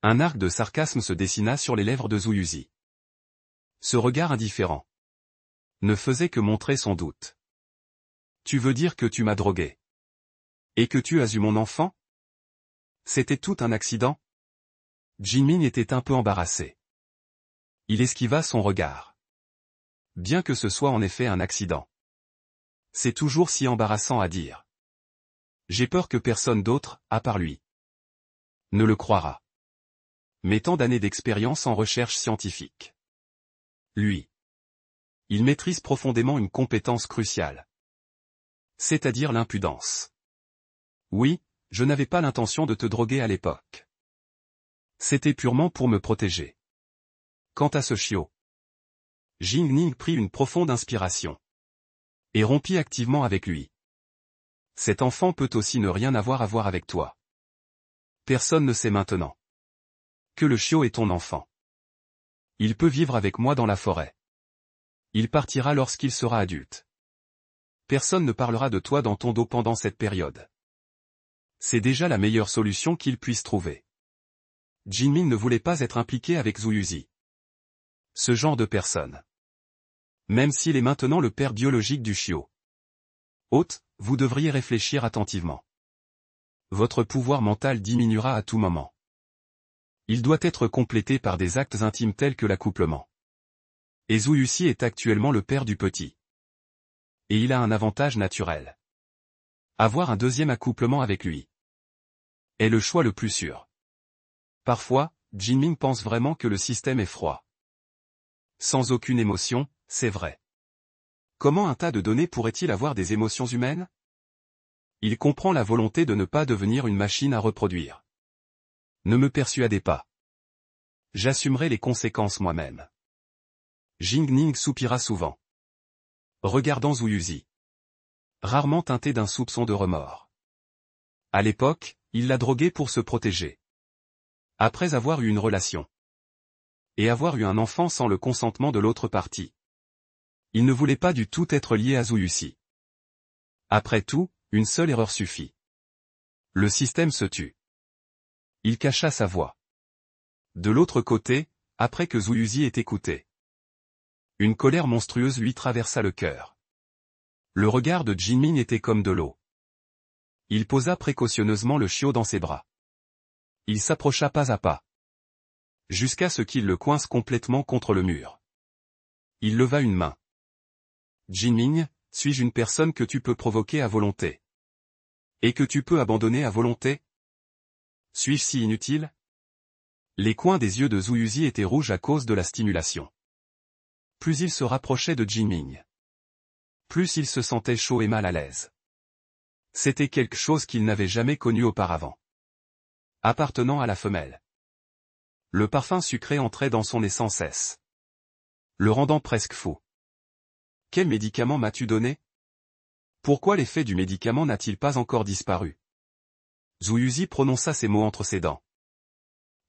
Un arc de sarcasme se dessina sur les lèvres de Zhu Yuzi. Ce regard indifférent ne faisait que montrer son doute. Tu veux dire que tu m'as drogué? Et que tu as eu mon enfant? C'était tout un accident? Jinmin était un peu embarrassé. Il esquiva son regard. Bien que ce soit en effet un accident, c'est toujours si embarrassant à dire. J'ai peur que personne d'autre, à part lui, ne le croira. Mais tant d'années d'expérience en recherche scientifique. Lui, il maîtrise profondément une compétence cruciale. C'est-à-dire l'impudence. Oui, je n'avais pas l'intention de te droguer à l'époque. C'était purement pour me protéger. Quant à ce chiot, Jing Ning prit une profonde inspiration et rompit activement avec lui. Cet enfant peut aussi ne rien avoir à voir avec toi. Personne ne sait maintenant que le chiot est ton enfant. Il peut vivre avec moi dans la forêt. Il partira lorsqu'il sera adulte. Personne ne parlera de toi dans ton dos pendant cette période. C'est déjà la meilleure solution qu'il puisse trouver. Jinmin ne voulait pas être impliqué avec Zhu Yuzi. Ce genre de personne. Même s'il est maintenant le père biologique du chiot. Hôte, vous devriez réfléchir attentivement. Votre pouvoir mental diminuera à tout moment. Il doit être complété par des actes intimes tels que l'accouplement. Et Zhu Yuzi est actuellement le père du petit. Et il a un avantage naturel. Avoir un deuxième accouplement avec lui est le choix le plus sûr. Parfois, Jinmin pense vraiment que le système est froid. Sans aucune émotion, c'est vrai. Comment un tas de données pourrait-il avoir des émotions humaines? Il comprend la volonté de ne pas devenir une machine à reproduire. Ne me persuadez pas. J'assumerai les conséquences moi-même. Jing Ning soupira souvent, regardant Zhu Yuzi, rarement teinté d'un soupçon de remords. À l'époque, il l'a drogué pour se protéger. Après avoir eu une relation et avoir eu un enfant sans le consentement de l'autre partie. Il ne voulait pas du tout être lié à Zhu Yuzi. Après tout, une seule erreur suffit. Le système se tue. Il cacha sa voix. De l'autre côté, après que Zhu Yuzi ait écouté, une colère monstrueuse lui traversa le cœur. Le regard de Jinmin était comme de l'eau. Il posa précautionneusement le chiot dans ses bras. Il s'approcha pas à pas. Jusqu'à ce qu'il le coince complètement contre le mur. Il leva une main. Jinming, suis-je une personne que tu peux provoquer à volonté? Et que tu peux abandonner à volonté? Suis-je si inutile? Les coins des yeux de Zhu Yuzi étaient rouges à cause de la stimulation. Plus il se rapprochait de Jinming, plus il se sentait chaud et mal à l'aise. C'était quelque chose qu'il n'avait jamais connu auparavant. Appartenant à la femelle. Le parfum sucré entrait dans son nez sans cesse, le rendant presque fou. Quel médicament m'as-tu donné? Pourquoi l'effet du médicament n'a-t-il pas encore disparu? Zhu Yuzi prononça ces mots entre ses dents,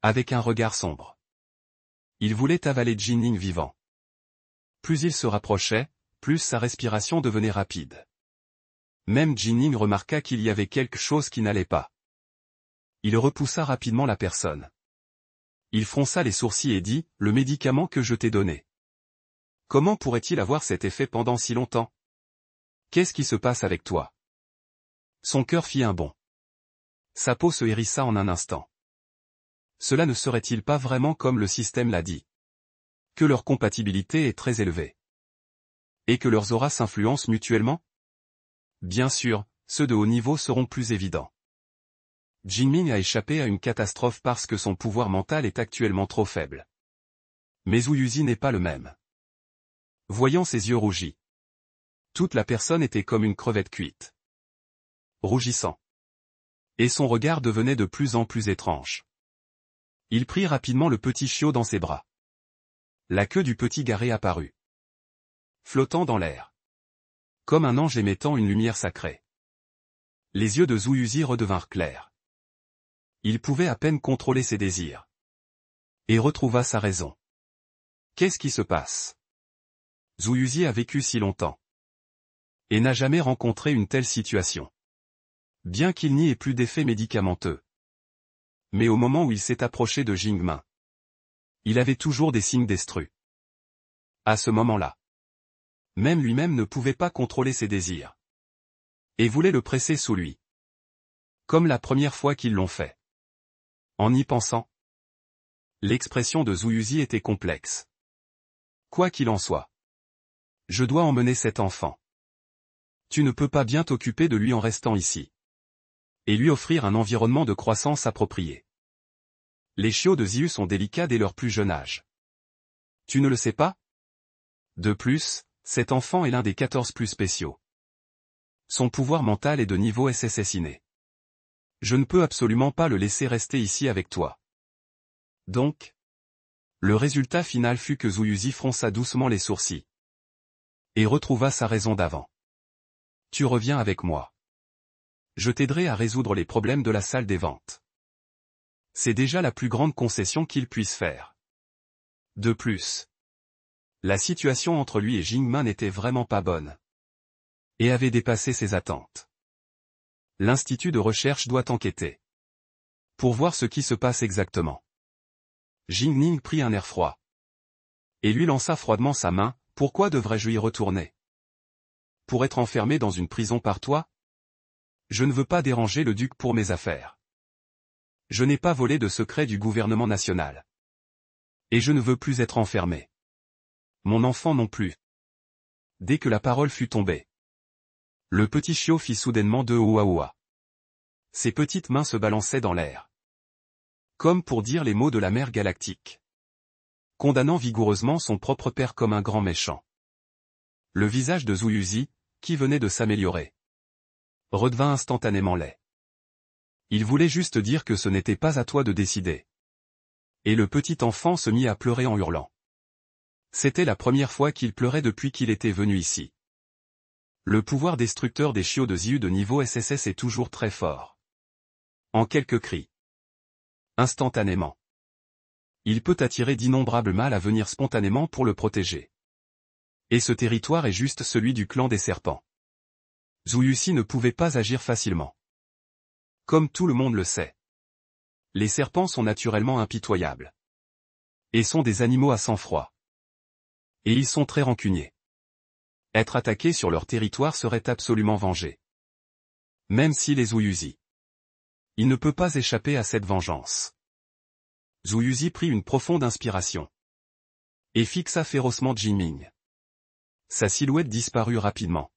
avec un regard sombre. Il voulait avaler Jinming vivant. Plus il se rapprochait, plus sa respiration devenait rapide. Même Jinming remarqua qu'il y avait quelque chose qui n'allait pas. Il repoussa rapidement la personne. Il fronça les sourcils et dit, « Le médicament que je t'ai donné. Comment pourrait-il avoir cet effet pendant si longtemps? Qu'est-ce qui se passe avec toi? » Son cœur fit un bond. Sa peau se hérissa en un instant. Cela ne serait-il pas vraiment comme le système l'a dit? Que leur compatibilité est très élevée. Et que leurs auras s'influencent mutuellement? Bien sûr, ceux de haut niveau seront plus évidents. Jinming a échappé à une catastrophe parce que son pouvoir mental est actuellement trop faible. Mais Zhu Yuzi n'est pas le même. Voyant ses yeux rougis. Toute la personne était comme une crevette cuite. Rougissant. Et son regard devenait de plus en plus étrange. Il prit rapidement le petit chiot dans ses bras. La queue du petit garé apparut, flottant dans l'air, comme un ange émettant une lumière sacrée. Les yeux de Zhu Yuzi redevinrent clairs. Il pouvait à peine contrôler ses désirs. Et retrouva sa raison. Qu'est-ce qui se passe? Zhu Yuzi a vécu si longtemps. Et n'a jamais rencontré une telle situation. Bien qu'il n'y ait plus d'effet médicamenteux. Mais au moment où il s'est approché de Jinming, il avait toujours des signes d'estrus. À ce moment-là, même lui-même ne pouvait pas contrôler ses désirs. Et voulait le presser sous lui. Comme la première fois qu'ils l'ont fait. En y pensant, l'expression de Zhu Yuzi était complexe. Quoi qu'il en soit, je dois emmener cet enfant. Tu ne peux pas bien t'occuper de lui en restant ici. Et lui offrir un environnement de croissance approprié. Les chiots de Ziyu sont délicats dès leur plus jeune âge. Tu ne le sais pas? De plus, cet enfant est l'un des 14 plus spéciaux. Son pouvoir mental est de niveau SSS inné. Je ne peux absolument pas le laisser rester ici avec toi. Donc, le résultat final fut que Zhu Yuzi fronça doucement les sourcils. Et retrouva sa raison d'avant. Tu reviens avec moi. Je t'aiderai à résoudre les problèmes de la salle des ventes. C'est déjà la plus grande concession qu'il puisse faire. De plus, la situation entre lui et Jinming n'était vraiment pas bonne. Et avait dépassé ses attentes. L'institut de recherche doit enquêter. Pour voir ce qui se passe exactement. Jinming prit un air froid. Et lui lança froidement sa main, pourquoi devrais-je y retourner? Pour être enfermé dans une prison par toi? Je ne veux pas déranger le duc pour mes affaires. Je n'ai pas volé de secret du gouvernement national. Et je ne veux plus être enfermé. Mon enfant non plus. Dès que la parole fut tombée, le petit chiot fit soudainement deux ouah-ouah. Ses petites mains se balançaient dans l'air. Comme pour dire les mots de la mère galactique. Condamnant vigoureusement son propre père comme un grand méchant. Le visage de Zhu Yuzi, qui venait de s'améliorer, redevint instantanément laid. Il voulait juste dire que ce n'était pas à toi de décider. Et le petit enfant se mit à pleurer en hurlant. C'était la première fois qu'il pleurait depuis qu'il était venu ici. Le pouvoir destructeur des chiots de Ziyu de niveau SSS est toujours très fort. En quelques cris. Instantanément. Il peut attirer d'innombrables mâles à venir spontanément pour le protéger. Et ce territoire est juste celui du clan des serpents. Zhu Yuzi ne pouvait pas agir facilement. Comme tout le monde le sait. Les serpents sont naturellement impitoyables. Et sont des animaux à sang-froid. Et ils sont très rancuniers. Être attaqué sur leur territoire serait absolument vengé. Même s'il est Zhu Yuzi. Il ne peut pas échapper à cette vengeance. Zhu Yuzi prit une profonde inspiration. Et fixa férocement Jinming. Sa silhouette disparut rapidement.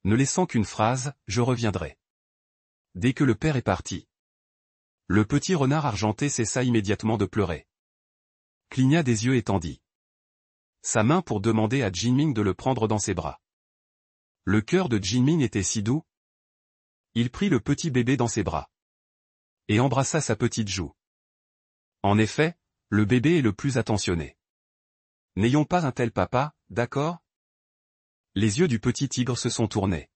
Ne laissant qu'une phrase, je reviendrai. Dès que le père est parti. Le petit renard argenté cessa immédiatement de pleurer. Cligna des yeux et tendit sa main pour demander à Jinming de le prendre dans ses bras. Le cœur de Jinming était si doux. Il prit le petit bébé dans ses bras. Et embrassa sa petite joue. En effet, le bébé est le plus attentionné. N'ayons pas un tel papa, d'accord? Les yeux du petit tigre se sont tournés.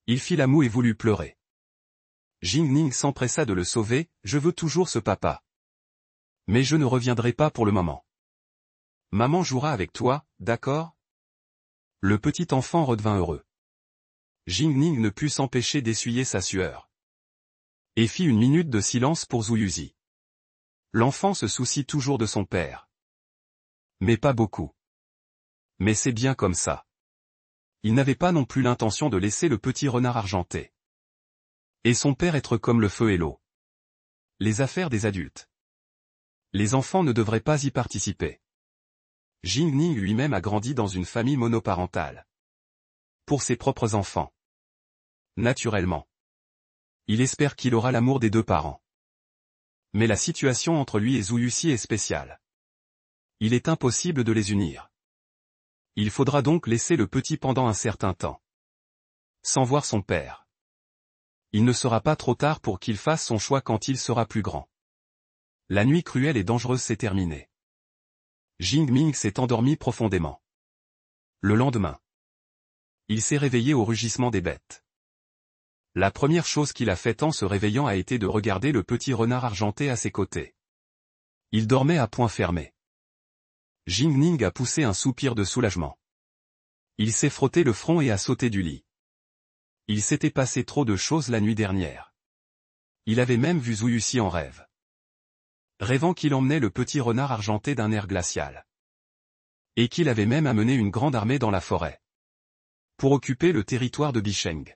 Il fit la moue et voulut pleurer. Jinming s'empressa de le sauver, je veux toujours ce papa. Mais je ne reviendrai pas pour le moment. Maman jouera avec toi, d'accord? Le petit enfant redevint heureux. Jinming ne put s'empêcher d'essuyer sa sueur. Et fit une minute de silence pour Zhu Yuzi. L'enfant se soucie toujours de son père. Mais pas beaucoup. Mais c'est bien comme ça. Il n'avait pas non plus l'intention de laisser le petit renard argenté. Et son père être comme le feu et l'eau. Les affaires des adultes. Les enfants ne devraient pas y participer. Jinming lui-même a grandi dans une famille monoparentale. Pour ses propres enfants. Naturellement. Il espère qu'il aura l'amour des deux parents. Mais la situation entre lui et Zhu Yuzi est spéciale. Il est impossible de les unir. Il faudra donc laisser le petit pendant un certain temps. Sans voir son père. Il ne sera pas trop tard pour qu'il fasse son choix quand il sera plus grand. La nuit cruelle et dangereuse s'est terminée. Jinming s'est endormi profondément. Le lendemain. Il s'est réveillé au rugissement des bêtes. La première chose qu'il a faite en se réveillant a été de regarder le petit renard argenté à ses côtés. Il dormait à poings fermés. Jinming a poussé un soupir de soulagement. Il s'est frotté le front et a sauté du lit. Il s'était passé trop de choses la nuit dernière. Il avait même vu Zhu Yuzi en rêve. Rêvant qu'il emmenait le petit renard argenté d'un air glacial. Et qu'il avait même amené une grande armée dans la forêt. Pour occuper le territoire de Bisheng.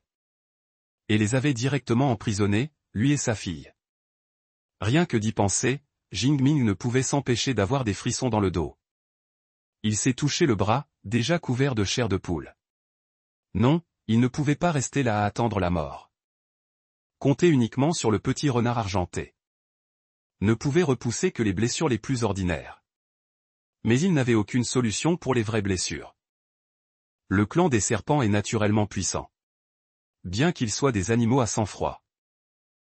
Et les avait directement emprisonnés, lui et sa fille. Rien que d'y penser, Jinming ne pouvait s'empêcher d'avoir des frissons dans le dos. Il s'est touché le bras, déjà couvert de chair de poule. Non, il ne pouvait pas rester là à attendre la mort. Compter uniquement sur le petit renard argenté. Ne pouvait repousser que les blessures les plus ordinaires. Mais il n'avait aucune solution pour les vraies blessures. Le clan des serpents est naturellement puissant. Bien qu'ils soient des animaux à sang-froid.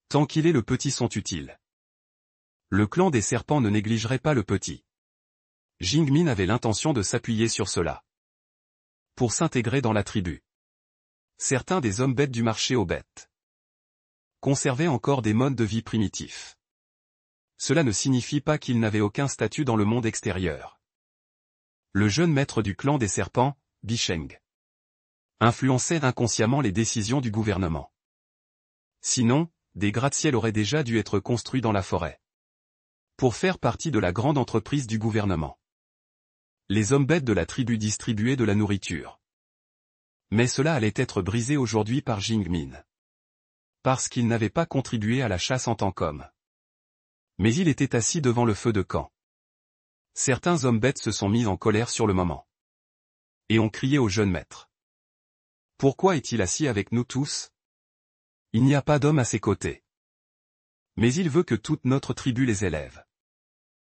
Tant qu'il est le petit sont utiles. Le clan des serpents ne négligerait pas le petit. Jinming avait l'intention de s'appuyer sur cela. Pour s'intégrer dans la tribu. Certains des hommes bêtes du marché aux bêtes. Conservaient encore des modes de vie primitifs. Cela ne signifie pas qu'il n'avait aucun statut dans le monde extérieur. Le jeune maître du clan des serpents, Bisheng, influençait inconsciemment les décisions du gouvernement. Sinon, des gratte-ciel auraient déjà dû être construits dans la forêt. Pour faire partie de la grande entreprise du gouvernement. Les hommes bêtes de la tribu distribuaient de la nourriture. Mais cela allait être brisé aujourd'hui par Jinming. Parce qu'il n'avait pas contribué à la chasse en tant qu'homme. Mais il était assis devant le feu de camp. Certains hommes bêtes se sont mis en colère sur le moment. Et ont crié au jeune maître. Pourquoi est-il assis avec nous tous? Il n'y a pas d'homme à ses côtés. Mais il veut que toute notre tribu les élève.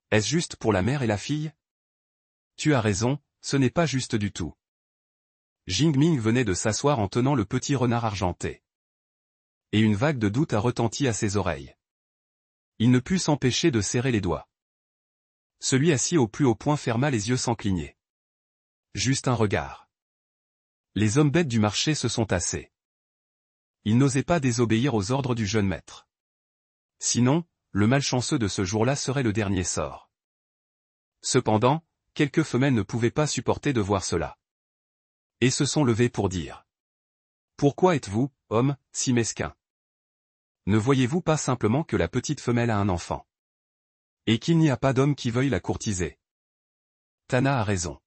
Est-ce juste pour la mère et la fille? Tu as raison, ce n'est pas juste du tout. Jinming venait de s'asseoir en tenant le petit renard argenté. Et une vague de doute a retenti à ses oreilles. Il ne put s'empêcher de serrer les doigts. Celui assis au plus haut point ferma les yeux sans cligner. Juste un regard. Les hommes bêtes du marché se sont tassés. Ils n'osaient pas désobéir aux ordres du jeune maître. Sinon, le malchanceux de ce jour-là serait le dernier sort. Cependant, quelques femelles ne pouvaient pas supporter de voir cela. Et se sont levées pour dire. Pourquoi êtes-vous, homme, si mesquin? Ne voyez-vous pas simplement que la petite femelle a un enfant? Et qu'il n'y a pas d'homme qui veuille la courtiser? Tana a raison.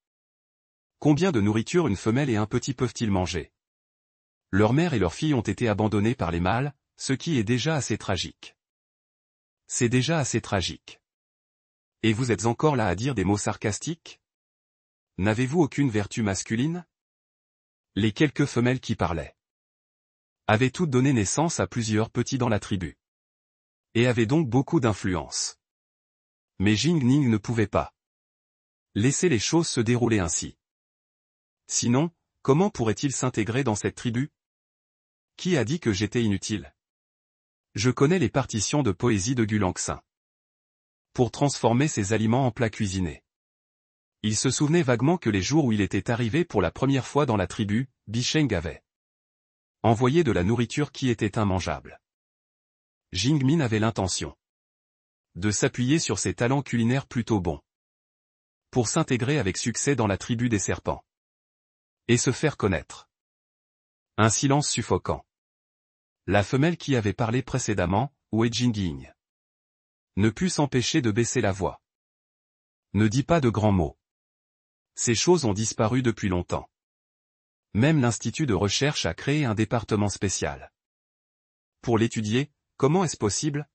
Combien de nourriture une femelle et un petit peuvent-ils manger? Leur mère et leur fille ont été abandonnées par les mâles, ce qui est déjà assez tragique. C'est déjà assez tragique. Et vous êtes encore là à dire des mots sarcastiques? N'avez-vous aucune vertu masculine? Les quelques femelles qui parlaient avaient toutes donné naissance à plusieurs petits dans la tribu. Et avaient donc beaucoup d'influence. Mais Jing Ning ne pouvait pas laisser les choses se dérouler ainsi. Sinon, comment pourrait-il s'intégrer dans cette tribu? Qui a dit que j'étais inutile? Je connais les partitions de poésie de Gulanksin. Pour transformer ses aliments en plats cuisinés. Il se souvenait vaguement que les jours où il était arrivé pour la première fois dans la tribu, Bicheng avait envoyé de la nourriture qui était immangeable. Jingmin avait l'intention de s'appuyer sur ses talents culinaires plutôt bons pour s'intégrer avec succès dans la tribu des serpents et se faire connaître. Un silence suffocant. La femelle qui avait parlé précédemment, Wei Jingying, ne put s'empêcher de baisser la voix. Ne dis pas de grands mots. Ces choses ont disparu depuis longtemps. Même l'Institut de recherche a créé un département spécial. Pour l'étudier, comment est-ce possible?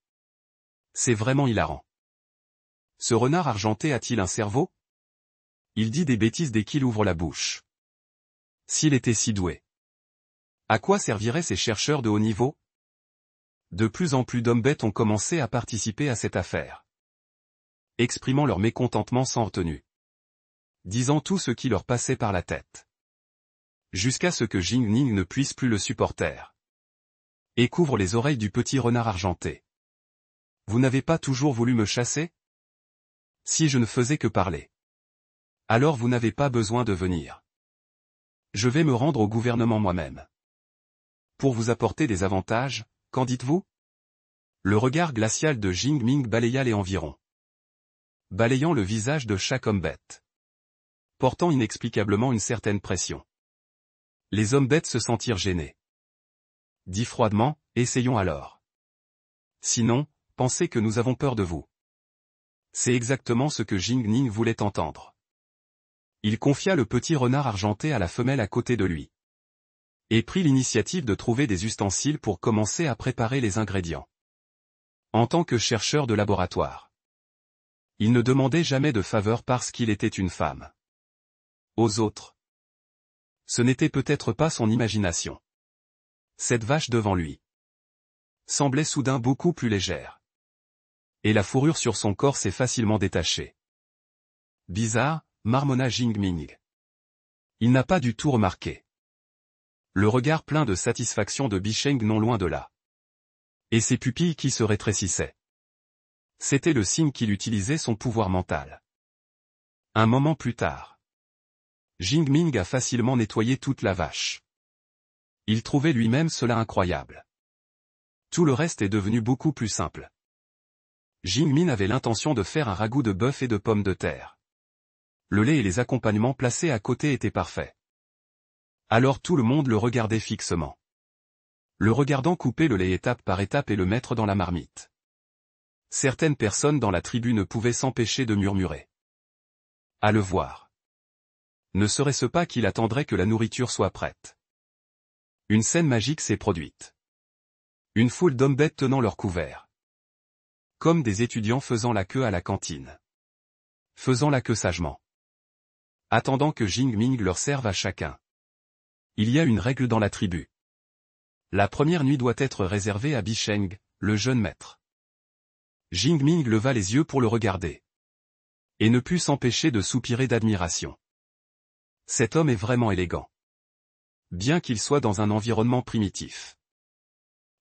C'est vraiment hilarant. Ce renard argenté a-t-il un cerveau? Il dit des bêtises dès qu'il ouvre la bouche. S'il était si doué. À quoi serviraient ces chercheurs de haut niveau? De plus en plus d'hommes bêtes ont commencé à participer à cette affaire, exprimant leur mécontentement sans retenue, disant tout ce qui leur passait par la tête. Jusqu'à ce que Jing Ning ne puisse plus le supporter. Et couvre les oreilles du petit renard argenté. Vous n'avez pas toujours voulu me chasser? Si je ne faisais que parler. Alors vous n'avez pas besoin de venir. Je vais me rendre au gouvernement moi-même. Pour vous apporter des avantages, qu'en dites-vous? Le regard glacial de Jing Ming balaya les environs, balayant le visage de chaque homme bête, portant inexplicablement une certaine pression. Les hommes bêtes se sentirent gênés. Dit froidement, essayons alors. Sinon, pensez que nous avons peur de vous. C'est exactement ce que Jing Ning voulait entendre. Il confia le petit renard argenté à la femelle à côté de lui. Et prit l'initiative de trouver des ustensiles pour commencer à préparer les ingrédients. En tant que chercheur de laboratoire, il ne demandait jamais de faveur parce qu'il était une femme. Aux autres, ce n'était peut-être pas son imagination. Cette vache devant lui semblait soudain beaucoup plus légère. Et la fourrure sur son corps s'est facilement détachée. Bizarre, marmonna Jing Ming. Il n'a pas du tout remarqué. Le regard plein de satisfaction de Bicheng non loin de là. Et ses pupilles qui se rétrécissaient. C'était le signe qu'il utilisait son pouvoir mental. Un moment plus tard, Jing Ming a facilement nettoyé toute la vache. Il trouvait lui-même cela incroyable. Tout le reste est devenu beaucoup plus simple. Jing Min avait l'intention de faire un ragoût de bœuf et de pommes de terre. Le lait et les accompagnements placés à côté étaient parfaits. Alors tout le monde le regardait fixement. Le regardant couper le lait étape par étape et le mettre dans la marmite. Certaines personnes dans la tribu ne pouvaient s'empêcher de murmurer. À le voir. Ne serait-ce pas qu'il attendrait que la nourriture soit prête? Une scène magique s'est produite. Une foule d'hommes bêtes tenant leur couvert. Comme des étudiants faisant la queue à la cantine. Faisant la queue sagement. Attendant que Jing Ming leur serve à chacun. Il y a une règle dans la tribu. La première nuit doit être réservée à Bicheng, le jeune maître. Jing Ming leva les yeux pour le regarder. Et ne put s'empêcher de soupirer d'admiration. Cet homme est vraiment élégant. Bien qu'il soit dans un environnement primitif.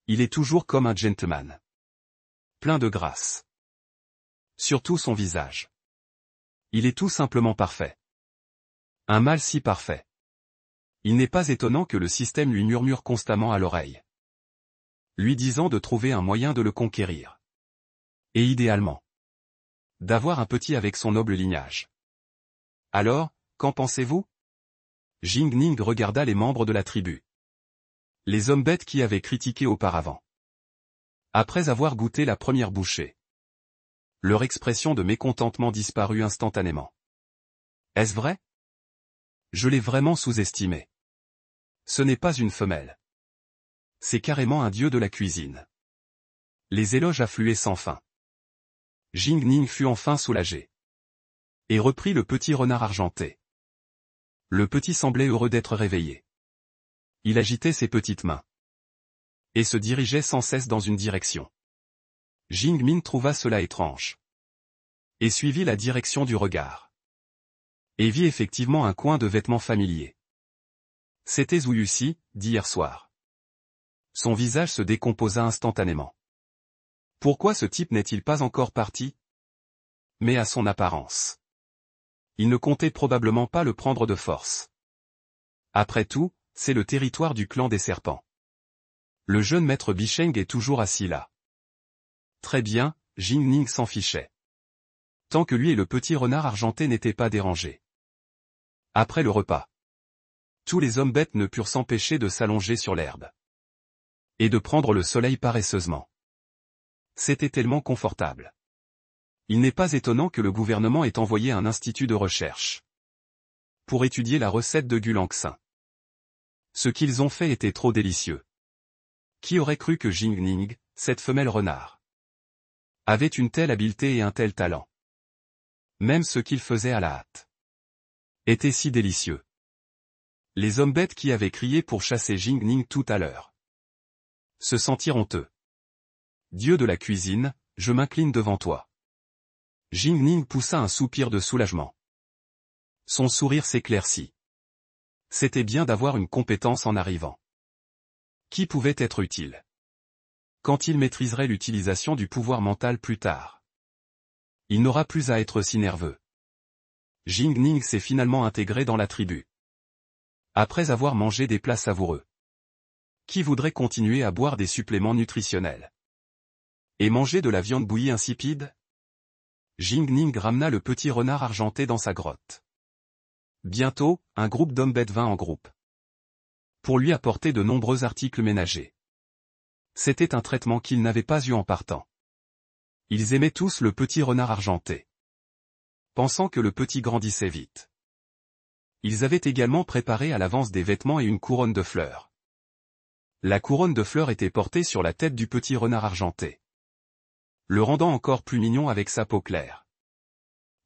Il est toujours comme un gentleman. Plein de grâce. Surtout son visage. Il est tout simplement parfait. Un mâle si parfait. Il n'est pas étonnant que le système lui murmure constamment à l'oreille. Lui disant de trouver un moyen de le conquérir. Et idéalement. D'avoir un petit avec son noble lignage. Alors, qu'en pensez-vous? Jing Ning regarda les membres de la tribu. Les hommes bêtes qui avaient critiqué auparavant. Après avoir goûté la première bouchée. Leur expression de mécontentement disparut instantanément. Est-ce vrai? Je l'ai vraiment sous-estimé. Ce n'est pas une femelle. C'est carrément un dieu de la cuisine. Les éloges affluaient sans fin. Jing Ning fut enfin soulagé. Et reprit le petit renard argenté. Le petit semblait heureux d'être réveillé. Il agitait ses petites mains. Et se dirigeait sans cesse dans une direction. Jing Ming trouva cela étrange. Et suivit la direction du regard. Et vit effectivement un coin de vêtements familiers. C'était Zhu Yuxi, d'hier soir. Son visage se décomposa instantanément. Pourquoi ce type n'est-il pas encore parti? Mais à son apparence. Il ne comptait probablement pas le prendre de force. Après tout, c'est le territoire du clan des serpents. Le jeune maître Bicheng est toujours assis là. Très bien, Jing Ning s'en fichait. Tant que lui et le petit renard argenté n'étaient pas dérangés. Après le repas. Tous les hommes bêtes ne purent s'empêcher de s'allonger sur l'herbe. Et de prendre le soleil paresseusement. C'était tellement confortable. Il n'est pas étonnant que le gouvernement ait envoyé un institut de recherche. Pour étudier la recette de Gulangsing. Ce qu'ils ont fait était trop délicieux. Qui aurait cru que Jing Ning, cette femelle renard, avait une telle habileté et un tel talent. Même ce qu'il faisait à la hâte était si délicieux. Les hommes bêtes qui avaient crié pour chasser Jing Ning tout à l'heure se sentirent honteux. Dieu de la cuisine, je m'incline devant toi. Jing Ning poussa un soupir de soulagement. Son sourire s'éclaircit. C'était bien d'avoir une compétence en arrivant. Qui pouvait être utile? Quand il maîtriserait l'utilisation du pouvoir mental plus tard. Il n'aura plus à être si nerveux. Jing Ning s'est finalement intégré dans la tribu. Après avoir mangé des plats savoureux. Qui voudrait continuer à boire des suppléments nutritionnels? Et manger de la viande bouillie insipide? Jing Ning ramena le petit renard argenté dans sa grotte. Bientôt, un groupe d'hommes bêtes vint en groupe. Pour lui apporter de nombreux articles ménagers. C'était un traitement qu'ils n'avaient pas eu en partant. Ils aimaient tous le petit renard argenté. Pensant que le petit grandissait vite. Ils avaient également préparé à l'avance des vêtements et une couronne de fleurs. La couronne de fleurs était portée sur la tête du petit renard argenté. Le rendant encore plus mignon avec sa peau claire.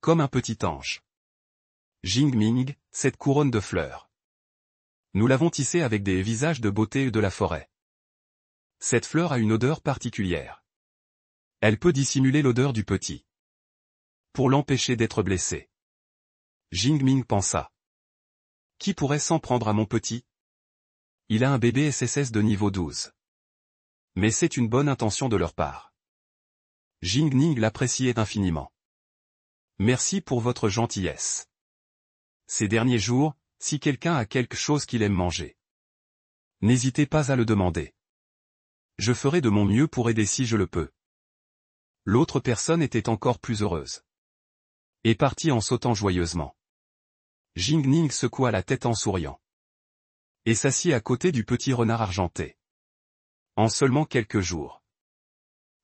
Comme un petit ange. Jing Ming, cette couronne de fleurs. Nous l'avons tissée avec des visages de beauté de la forêt. Cette fleur a une odeur particulière. Elle peut dissimuler l'odeur du petit. Pour l'empêcher d'être blessé. Jing Ming pensa. Qui pourrait s'en prendre à mon petit? Il a un bébé SSS de niveau 12. Mais c'est une bonne intention de leur part. Jing Ning l'appréciait infiniment. Merci pour votre gentillesse. Ces derniers jours, si quelqu'un a quelque chose qu'il aime manger, n'hésitez pas à le demander. Je ferai de mon mieux pour aider si je le peux. L'autre personne était encore plus heureuse. Et partit en sautant joyeusement. Jing Ning secoua la tête en souriant. Et s'assit à côté du petit renard argenté. En seulement quelques jours.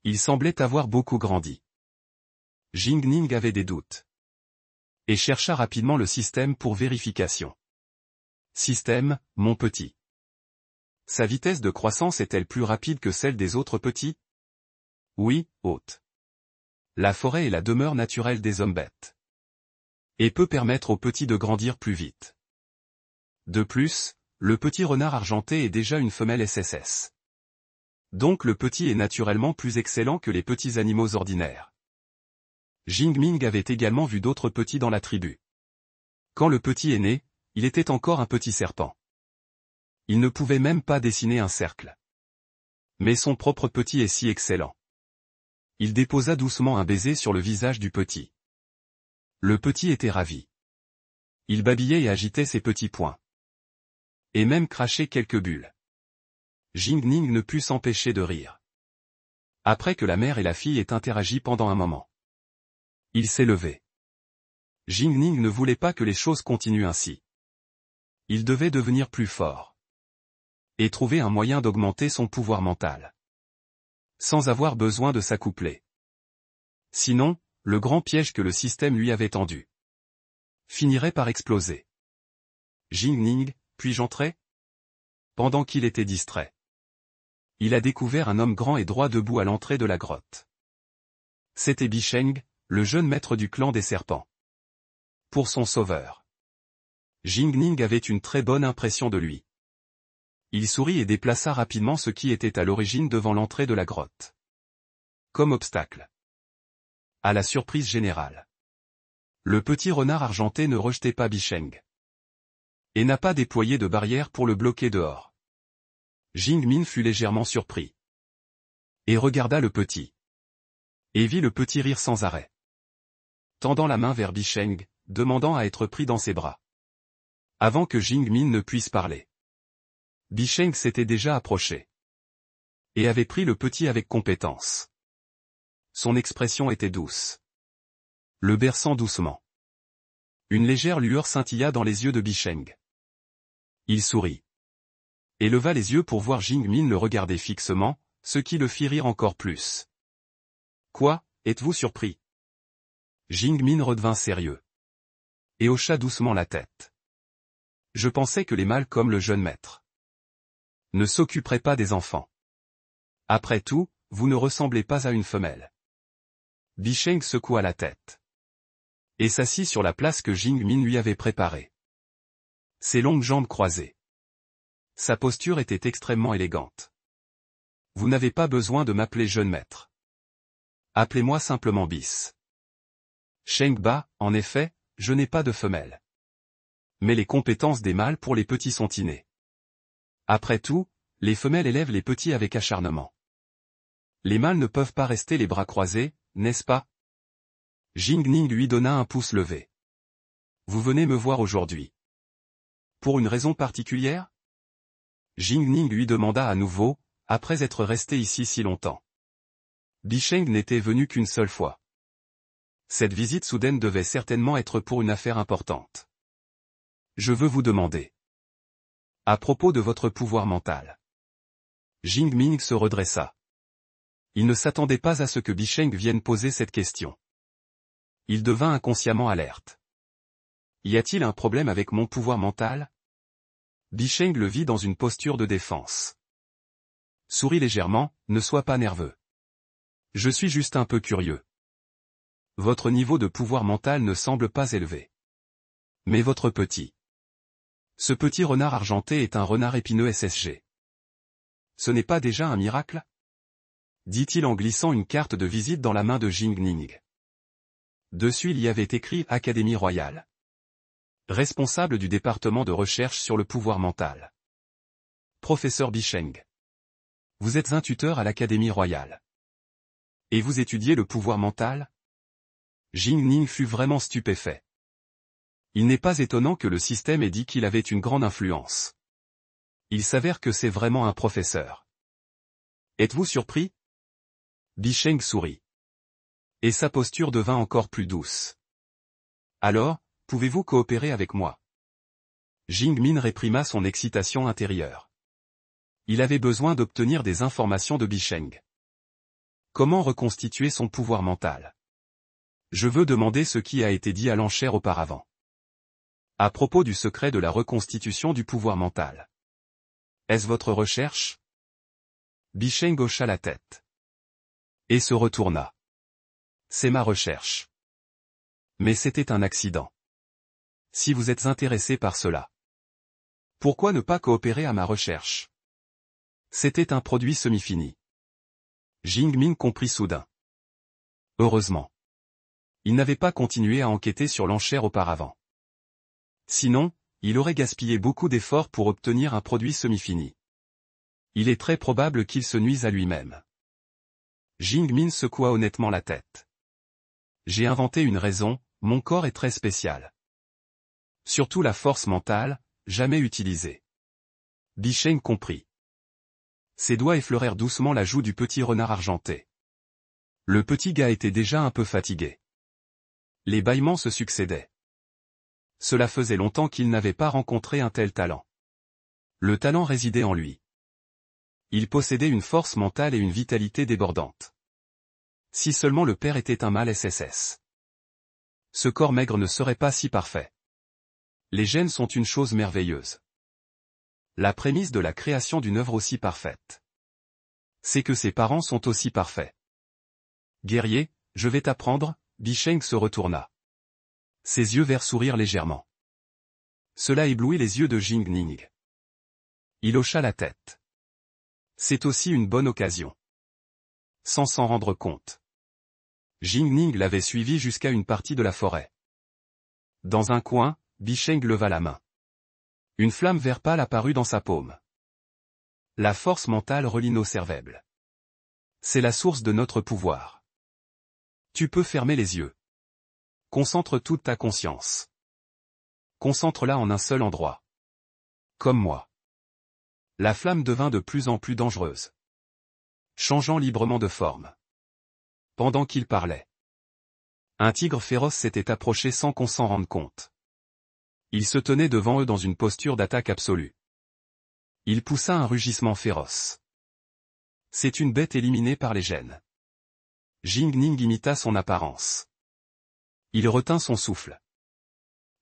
Il semblait avoir beaucoup grandi. Jing Ning avait des doutes. Et chercha rapidement le système pour vérification. Système, mon petit. Sa vitesse de croissance est-elle plus rapide que celle des autres petits? Oui, hôte. La forêt est la demeure naturelle des hommes bêtes. Et peut permettre aux petits de grandir plus vite. De plus, le petit renard argenté est déjà une femelle SSS. Donc le petit est naturellement plus excellent que les petits animaux ordinaires. Jing Ming avait également vu d'autres petits dans la tribu. Quand le petit est né, il était encore un petit serpent. Il ne pouvait même pas dessiner un cercle. Mais son propre petit est si excellent. Il déposa doucement un baiser sur le visage du petit. Le petit était ravi. Il babillait et agitait ses petits poings. Et même crachait quelques bulles. Jing Ning ne put s'empêcher de rire. Après que la mère et la fille aient interagi pendant un moment. Il s'est levé. Jing Ning ne voulait pas que les choses continuent ainsi. Il devait devenir plus fort. Et trouver un moyen d'augmenter son pouvoir mental. Sans avoir besoin de s'accoupler. Sinon, le grand piège que le système lui avait tendu finirait par exploser. Jing Ning, puis-je entrer? Pendant qu'il était distrait. Il a découvert un homme grand et droit debout à l'entrée de la grotte. C'était Bicheng, le jeune maître du clan des serpents. Pour son sauveur. Jing Ning avait une très bonne impression de lui. Il sourit et déplaça rapidement ce qui était à l'origine devant l'entrée de la grotte. Comme obstacle. À la surprise générale. Le petit renard argenté ne rejetait pas Bicheng. Et n'a pas déployé de barrière pour le bloquer dehors. Jing Min fut légèrement surpris. Et regarda le petit. Et vit le petit rire sans arrêt. Tendant la main vers Bicheng, demandant à être pris dans ses bras. Avant que Jing Min ne puisse parler. Bicheng s'était déjà approché. Et avait pris le petit avec compétence. Son expression était douce. Le berçant doucement. Une légère lueur scintilla dans les yeux de Bicheng. Il sourit. Et leva les yeux pour voir Jing Min le regarder fixement, ce qui le fit rire encore plus. Quoi, êtes-vous surpris? Jing Min redevint sérieux. Et hocha doucement la tête. Je pensais que les mâles comme le jeune maître ne s'occuperaient pas des enfants. Après tout, vous ne ressemblez pas à une femelle. Bicheng secoua la tête. Et s'assit sur la place que Jing Min lui avait préparée. Ses longues jambes croisées. Sa posture était extrêmement élégante. Vous n'avez pas besoin de m'appeler jeune maître. Appelez-moi simplement Bis. Sheng Ba, en effet, je n'ai pas de femelle. Mais les compétences des mâles pour les petits sont innées. Après tout, les femelles élèvent les petits avec acharnement. Les mâles ne peuvent pas rester les bras croisés, n'est-ce pas? Jing Ning lui donna un pouce levé. Vous venez me voir aujourd'hui. Pour une raison particulière? Jing Ning lui demanda à nouveau, après être resté ici si longtemps. Bicheng n'était venu qu'une seule fois. Cette visite soudaine devait certainement être pour une affaire importante. Je veux vous demander. À propos de votre pouvoir mental. Jing Ming se redressa. Il ne s'attendait pas à ce que Bicheng vienne poser cette question. Il devint inconsciemment alerte. Y a-t-il un problème avec mon pouvoir mental? Bicheng le vit dans une posture de défense. Souris légèrement, ne sois pas nerveux. Je suis juste un peu curieux. Votre niveau de pouvoir mental ne semble pas élevé. Mais votre petit. Ce petit renard argenté est un renard épineux SSG. Ce n'est pas déjà un miracle? Dit-il en glissant une carte de visite dans la main de Jing Ning. Dessus il y avait écrit Académie Royale. Responsable du département de recherche sur le pouvoir mental. Professeur Bicheng. Vous êtes un tuteur à l'Académie Royale. Et vous étudiez le pouvoir mental? Jing Ning fut vraiment stupéfait. Il n'est pas étonnant que le système ait dit qu'il avait une grande influence. Il s'avère que c'est vraiment un professeur. Êtes-vous surpris? Bicheng sourit. Et sa posture devint encore plus douce. Alors, pouvez-vous coopérer avec moi? Jing Min réprima son excitation intérieure. Il avait besoin d'obtenir des informations de Bicheng. Comment reconstituer son pouvoir mental? Je veux demander ce qui a été dit à l'enchère auparavant. À propos du secret de la reconstitution du pouvoir mental. Est-ce votre recherche? Bicheng hocha la tête. Et se retourna. C'est ma recherche. Mais c'était un accident. Si vous êtes intéressé par cela. Pourquoi ne pas coopérer à ma recherche? C'était un produit semi-fini. Jing Min comprit soudain. Heureusement. Il n'avait pas continué à enquêter sur l'enchère auparavant. Sinon, il aurait gaspillé beaucoup d'efforts pour obtenir un produit semi-fini. Il est très probable qu'il se nuise à lui-même. Jing Min secoua honnêtement la tête. J'ai inventé une raison, mon corps est très spécial. Surtout la force mentale, jamais utilisée. Bicheng comprit. Ses doigts effleurèrent doucement la joue du petit renard argenté. Le petit gars était déjà un peu fatigué. Les bâillements se succédaient. Cela faisait longtemps qu'il n'avait pas rencontré un tel talent. Le talent résidait en lui. Il possédait une force mentale et une vitalité débordante. Si seulement le père était un mâle SSS. Ce corps maigre ne serait pas si parfait. Les gènes sont une chose merveilleuse. La prémisse de la création d'une œuvre aussi parfaite. C'est que ses parents sont aussi parfaits. Guerrier, Je vais t'apprendre, Bisheng se retourna. Ses yeux verts sourirent légèrement. Cela éblouit les yeux de Jing Ning. Il hocha la tête. C'est aussi une bonne occasion. Sans s'en rendre compte, Jing Ning l'avait suivi jusqu'à une partie de la forêt. Dans un coin, Bisheng leva la main. Une flamme vert pâle apparut dans sa paume. La force mentale relie nos cervelles. C'est la source de notre pouvoir. Tu peux fermer les yeux. Concentre toute ta conscience. Concentre-la en un seul endroit. Comme moi. La flamme devint de plus en plus dangereuse, changeant librement de forme. Pendant qu'il parlait, un tigre féroce s'était approché sans qu'on s'en rende compte. Il se tenait devant eux dans une posture d'attaque absolue. Il poussa un rugissement féroce. C'est une bête éliminée par les gènes. Jing Ning imita son apparence. Il retint son souffle.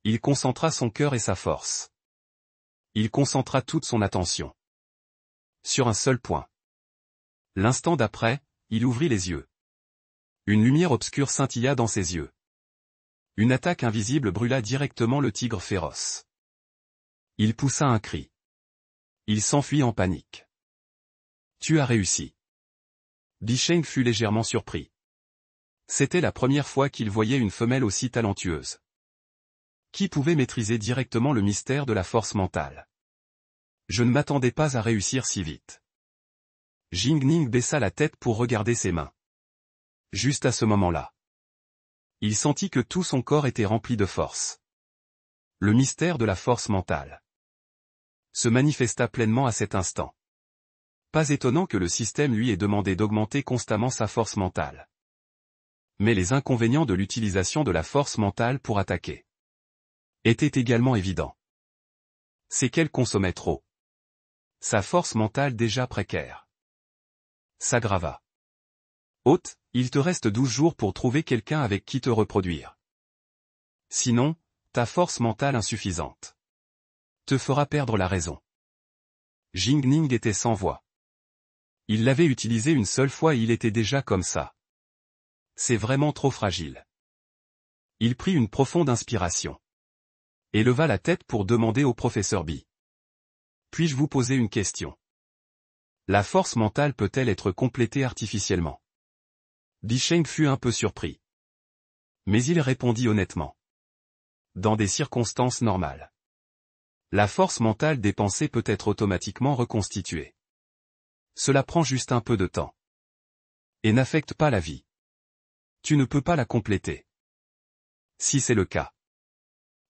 Il concentra son cœur et sa force. Il concentra toute son attention sur un seul point. L'instant d'après, il ouvrit les yeux. Une lumière obscure scintilla dans ses yeux. Une attaque invisible brûla directement le tigre féroce. Il poussa un cri. Il s'enfuit en panique. Tu as réussi. Bisheng fut légèrement surpris. C'était la première fois qu'il voyait une femelle aussi talentueuse. Qui pouvait maîtriser directement le mystère de la force mentale? Je ne m'attendais pas à réussir si vite. Jing Ning baissa la tête pour regarder ses mains. Juste à ce moment-là, il sentit que tout son corps était rempli de force. Le mystère de la force mentale se manifesta pleinement à cet instant. Pas étonnant que le système lui ait demandé d'augmenter constamment sa force mentale. Mais les inconvénients de l'utilisation de la force mentale pour attaquer étaient également évidents. C'est qu'elle consommait trop. Sa force mentale déjà précaire s'aggrava. Hôte, il te reste 12 jours pour trouver quelqu'un avec qui te reproduire. Sinon, ta force mentale insuffisante te fera perdre la raison. Jing Ning était sans voix. Il l'avait utilisé une seule fois et il était déjà comme ça. C'est vraiment trop fragile. Il prit une profonde inspiration et leva la tête pour demander au professeur B. Puis-je vous poser une question? La force mentale peut-elle être complétée artificiellement? Bisheng fut un peu surpris. Mais il répondit honnêtement. Dans des circonstances normales, la force mentale dépensée peut être automatiquement reconstituée. Cela prend juste un peu de temps. Et n'affecte pas la vie. Tu ne peux pas la compléter. Si c'est le cas,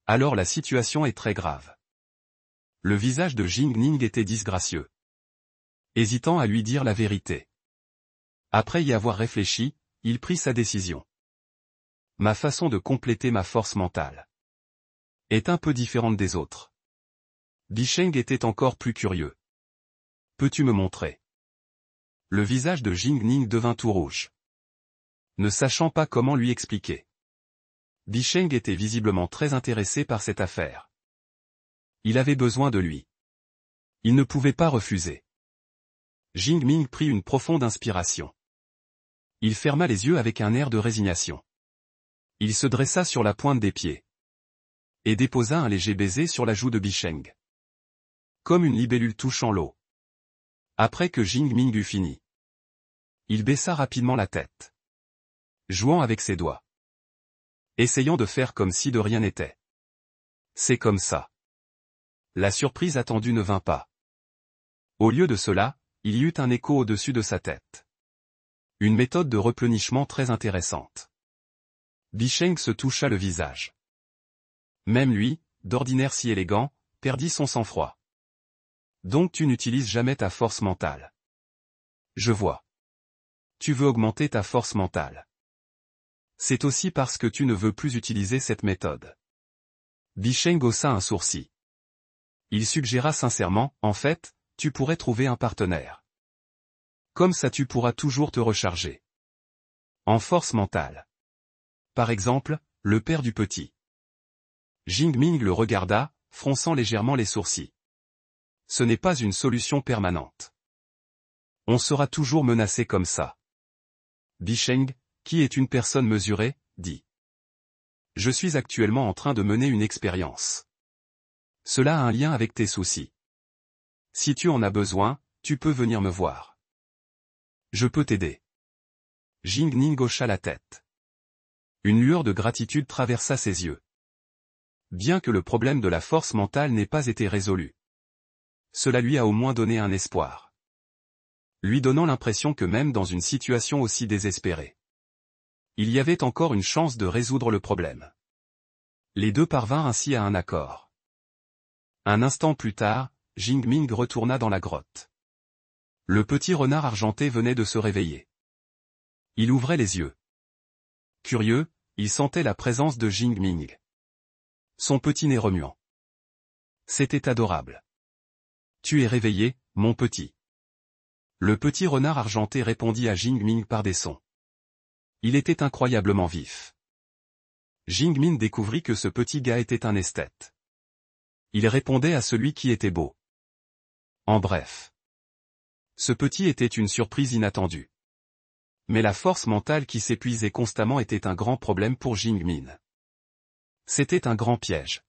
alors la situation est très grave. Le visage de Jing Ning était disgracieux, hésitant à lui dire la vérité. Après y avoir réfléchi, il prit sa décision. Ma façon de compléter ma force mentale est un peu différente des autres. Bisheng était encore plus curieux. Peux-tu me montrer? Le visage de Jing Ning devint tout rouge, ne sachant pas comment lui expliquer. Bisheng était visiblement très intéressé par cette affaire. Il avait besoin de lui. Il ne pouvait pas refuser. Jing Ming prit une profonde inspiration. Il ferma les yeux avec un air de résignation. Il se dressa sur la pointe des pieds et déposa un léger baiser sur la joue de Bisheng. Comme une libellule touchant l'eau. Après que Jing Ming eut fini, il baissa rapidement la tête, jouant avec ses doigts, essayant de faire comme si de rien n'était. C'est comme ça. La surprise attendue ne vint pas. Au lieu de cela, il y eut un écho au-dessus de sa tête. Une méthode de replenishment très intéressante. Bisheng se toucha le visage. Même lui, d'ordinaire si élégant, perdit son sang-froid. Donc tu n'utilises jamais ta force mentale. Je vois. Tu veux augmenter ta force mentale. C'est aussi parce que tu ne veux plus utiliser cette méthode. Bisheng haussa un sourcil. Il suggéra sincèrement, en fait, tu pourrais trouver un partenaire. Comme ça tu pourras toujours te recharger. En force mentale. Par exemple, le père du petit. Jing Ming le regarda, fronçant légèrement les sourcils. Ce n'est pas une solution permanente. On sera toujours menacé comme ça. Bisheng, qui est une personne mesurée, dit. Je suis actuellement en train de mener une expérience. Cela a un lien avec tes soucis. Si tu en as besoin, tu peux venir me voir. Je peux t'aider. Jing Ning hocha la tête. Une lueur de gratitude traversa ses yeux. Bien que le problème de la force mentale n'ait pas été résolu, cela lui a au moins donné un espoir. Lui donnant l'impression que même dans une situation aussi désespérée, il y avait encore une chance de résoudre le problème. Les deux parvinrent ainsi à un accord. Un instant plus tard, Jing Ming retourna dans la grotte. Le petit renard argenté venait de se réveiller. Il ouvrait les yeux. Curieux, il sentait la présence de Jing Ming. Son petit nez remuant. C'était adorable. Tu es réveillé, mon petit. Le petit renard argenté répondit à Jing Ming par des sons. Il était incroyablement vif. Jing Ming découvrit que ce petit gars était un esthète. Il répondait à celui qui était beau. En bref. Ce petit était une surprise inattendue. Mais la force mentale qui s'épuisait constamment était un grand problème pour Jing Ming. C'était un grand piège.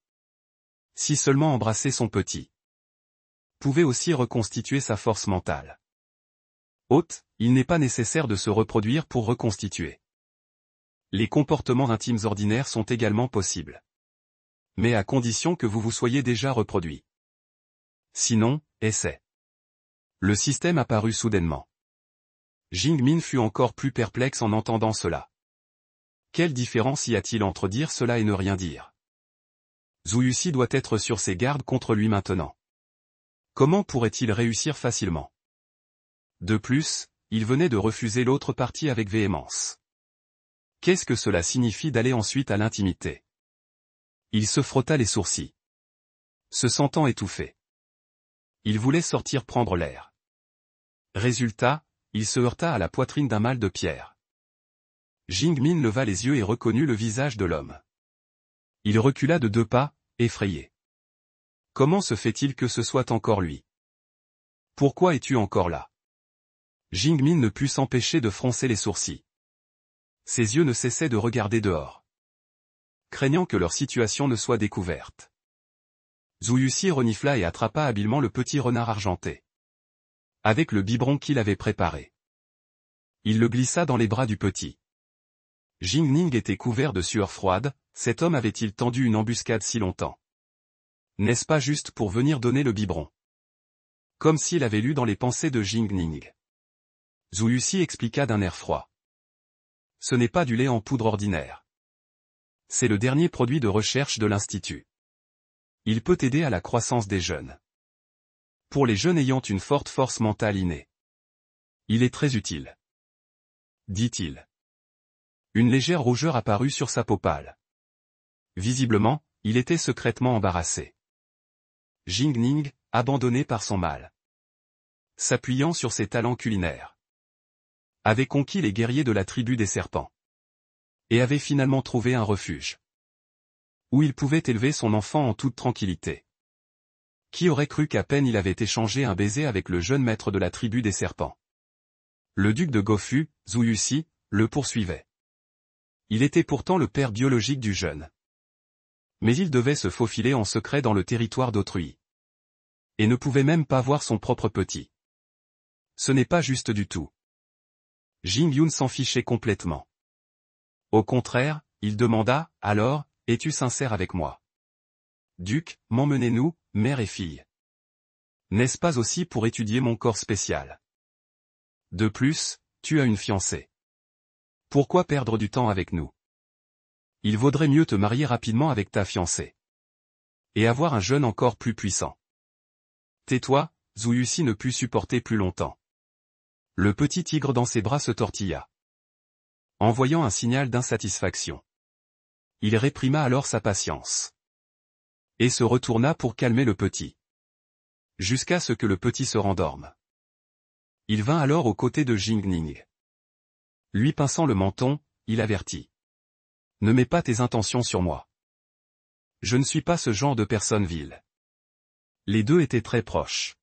Si seulement embrasser son petit pouvait aussi reconstituer sa force mentale. Haute, il n'est pas nécessaire de se reproduire pour reconstituer. Les comportements intimes ordinaires sont également possibles. Mais à condition que vous vous soyez déjà reproduit. Sinon, essaie. Le système apparut soudainement. Jing Min fut encore plus perplexe en entendant cela. Quelle différence y a-t-il entre dire cela et ne rien dire? Zhu Yuxi doit être sur ses gardes contre lui maintenant. Comment pourrait-il réussir facilement? De plus, il venait de refuser l'autre partie avec véhémence. Qu'est-ce que cela signifie d'aller ensuite à l'intimité? Il se frotta les sourcils. Se sentant étouffé. Il voulait sortir prendre l'air. Résultat, il se heurta à la poitrine d'un mal de pierre. Jing Min leva les yeux et reconnut le visage de l'homme. Il recula de 2 pas, effrayé. Comment se fait-il que ce soit encore lui? Pourquoi es-tu encore là? Jing Min ne put s'empêcher de froncer les sourcils. Ses yeux ne cessaient de regarder dehors, craignant que leur situation ne soit découverte. Zhu Yuxi renifla et attrapa habilement le petit renard argenté. Avec le biberon qu'il avait préparé. Il le glissa dans les bras du petit. Jing Ning était couvert de sueur froide, cet homme avait-il tendu une embuscade si longtemps? N'est-ce pas juste pour venir donner le biberon? Comme s'il avait lu dans les pensées de Jing Ning. Zhu Yuxi expliqua d'un air froid. Ce n'est pas du lait en poudre ordinaire. C'est le dernier produit de recherche de l'Institut. Il peut aider à la croissance des jeunes. Pour les jeunes ayant une forte force mentale innée. Il est très utile. Dit-il. Une légère rougeur apparut sur sa peau pâle. Visiblement, il était secrètement embarrassé. Jing Ning, abandonné par son mal. S'appuyant sur ses talents culinaires. Avait conquis les guerriers de la tribu des serpents. Et avait finalement trouvé un refuge. Où il pouvait élever son enfant en toute tranquillité. Qui aurait cru qu'à peine il avait échangé un baiser avec le jeune maître de la tribu des serpents? Le duc de Gofu, Zhu Yuxi, le poursuivait. Il était pourtant le père biologique du jeune. Mais il devait se faufiler en secret dans le territoire d'autrui. Et ne pouvait même pas voir son propre petit. Ce n'est pas juste du tout. Jing Yun s'en fichait complètement. Au contraire, il demanda, alors, es-tu sincère avec moi? Duc, m'emmenez-nous, mère et fille. N'est-ce pas aussi pour étudier mon corps spécial? De plus, tu as une fiancée. Pourquoi perdre du temps avec nous? Il vaudrait mieux te marier rapidement avec ta fiancée. Et avoir un jeune encore plus puissant. Tais-toi, Zhu Yuxi ne put supporter plus longtemps. Le petit tigre dans ses bras se tortilla. Envoyant un signal d'insatisfaction. Il réprima alors sa patience. Et se retourna pour calmer le petit. Jusqu'à ce que le petit se rendorme. Il vint alors aux côtés de Jing Ning. Lui pinçant le menton, il avertit. Ne mets pas tes intentions sur moi. Je ne suis pas ce genre de personne vile. Les deux étaient très proches.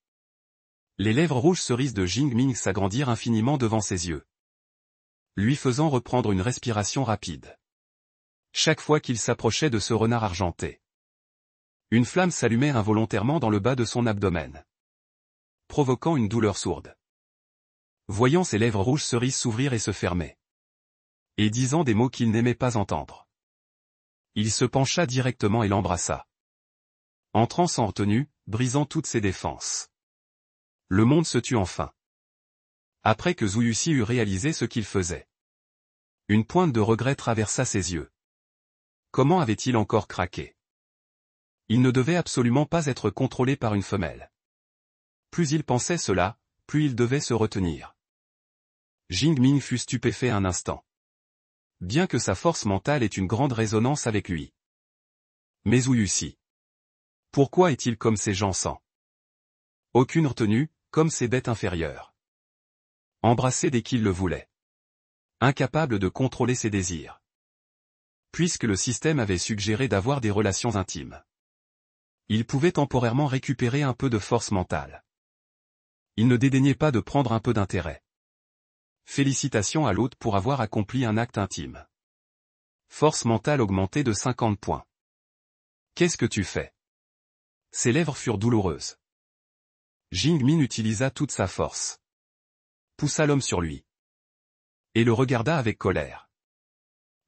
Les lèvres rouges cerises de Jing Ming s'agrandirent infiniment devant ses yeux. lui faisant reprendre une respiration rapide. Chaque fois qu'il s'approchait de ce renard argenté, une flamme s'allumait involontairement dans le bas de son abdomen, provoquant une douleur sourde. Voyant ses lèvres rouges cerises s'ouvrir et se fermer, et disant des mots qu'il n'aimait pas entendre, il se pencha directement et l'embrassa, entrant sans retenue, brisant toutes ses défenses. Le monde se tut enfin. Après que Zhu Yuxi eut réalisé ce qu'il faisait, une pointe de regret traversa ses yeux. Comment avait-il encore craqué? Il ne devait absolument pas être contrôlé par une femelle. Plus il pensait cela, plus il devait se retenir. Jingming fut stupéfait un instant. Bien que sa force mentale ait une grande résonance avec lui. Mais Zhu Yuxi, pourquoi est-il comme ces gens sans aucune retenue, comme ces bêtes inférieures? Embrassé dès qu'il le voulait. Incapable de contrôler ses désirs. Puisque le système avait suggéré d'avoir des relations intimes, il pouvait temporairement récupérer un peu de force mentale. Il ne dédaignait pas de prendre un peu d'intérêt. Félicitations à l'autre pour avoir accompli un acte intime. Force mentale augmentée de 50 points. Qu'est-ce que tu fais? Ses lèvres furent douloureuses. Jingmin utilisa toute sa force. Poussa l'homme sur lui. Et le regarda avec colère.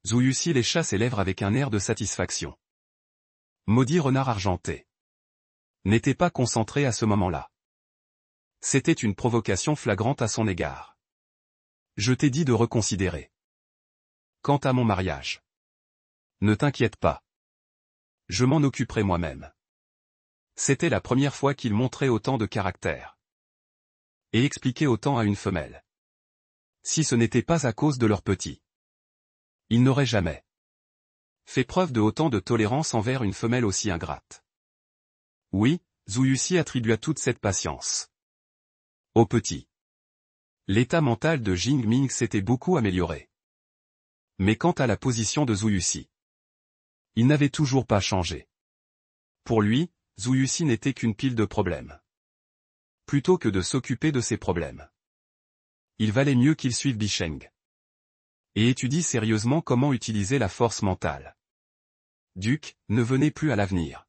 Zhu Yuxi lécha ses lèvres avec un air de satisfaction. Maudit renard argenté. N'était pas concentré à ce moment-là. C'était une provocation flagrante à son égard. Je t'ai dit de reconsidérer. Quant à mon mariage, ne t'inquiète pas. Je m'en occuperai moi-même. C'était la première fois qu'il montrait autant de caractère. Et expliquait autant à une femelle. Si ce n'était pas à cause de leur petit, il n'aurait jamais fait preuve de autant de tolérance envers une femelle aussi ingrate. Oui, Zhu Yuxi attribua toute cette patience au petit. L'état mental de Jingming s'était beaucoup amélioré. Mais quant à la position de Zhu Yuxi, il n'avait toujours pas changé. Pour lui, Zhu Yuxi n'était qu'une pile de problèmes. Plutôt que de s'occuper de ses problèmes, il valait mieux qu'il suive Bisheng et étudie sérieusement comment utiliser la force mentale. Duc, ne venez plus à l'avenir.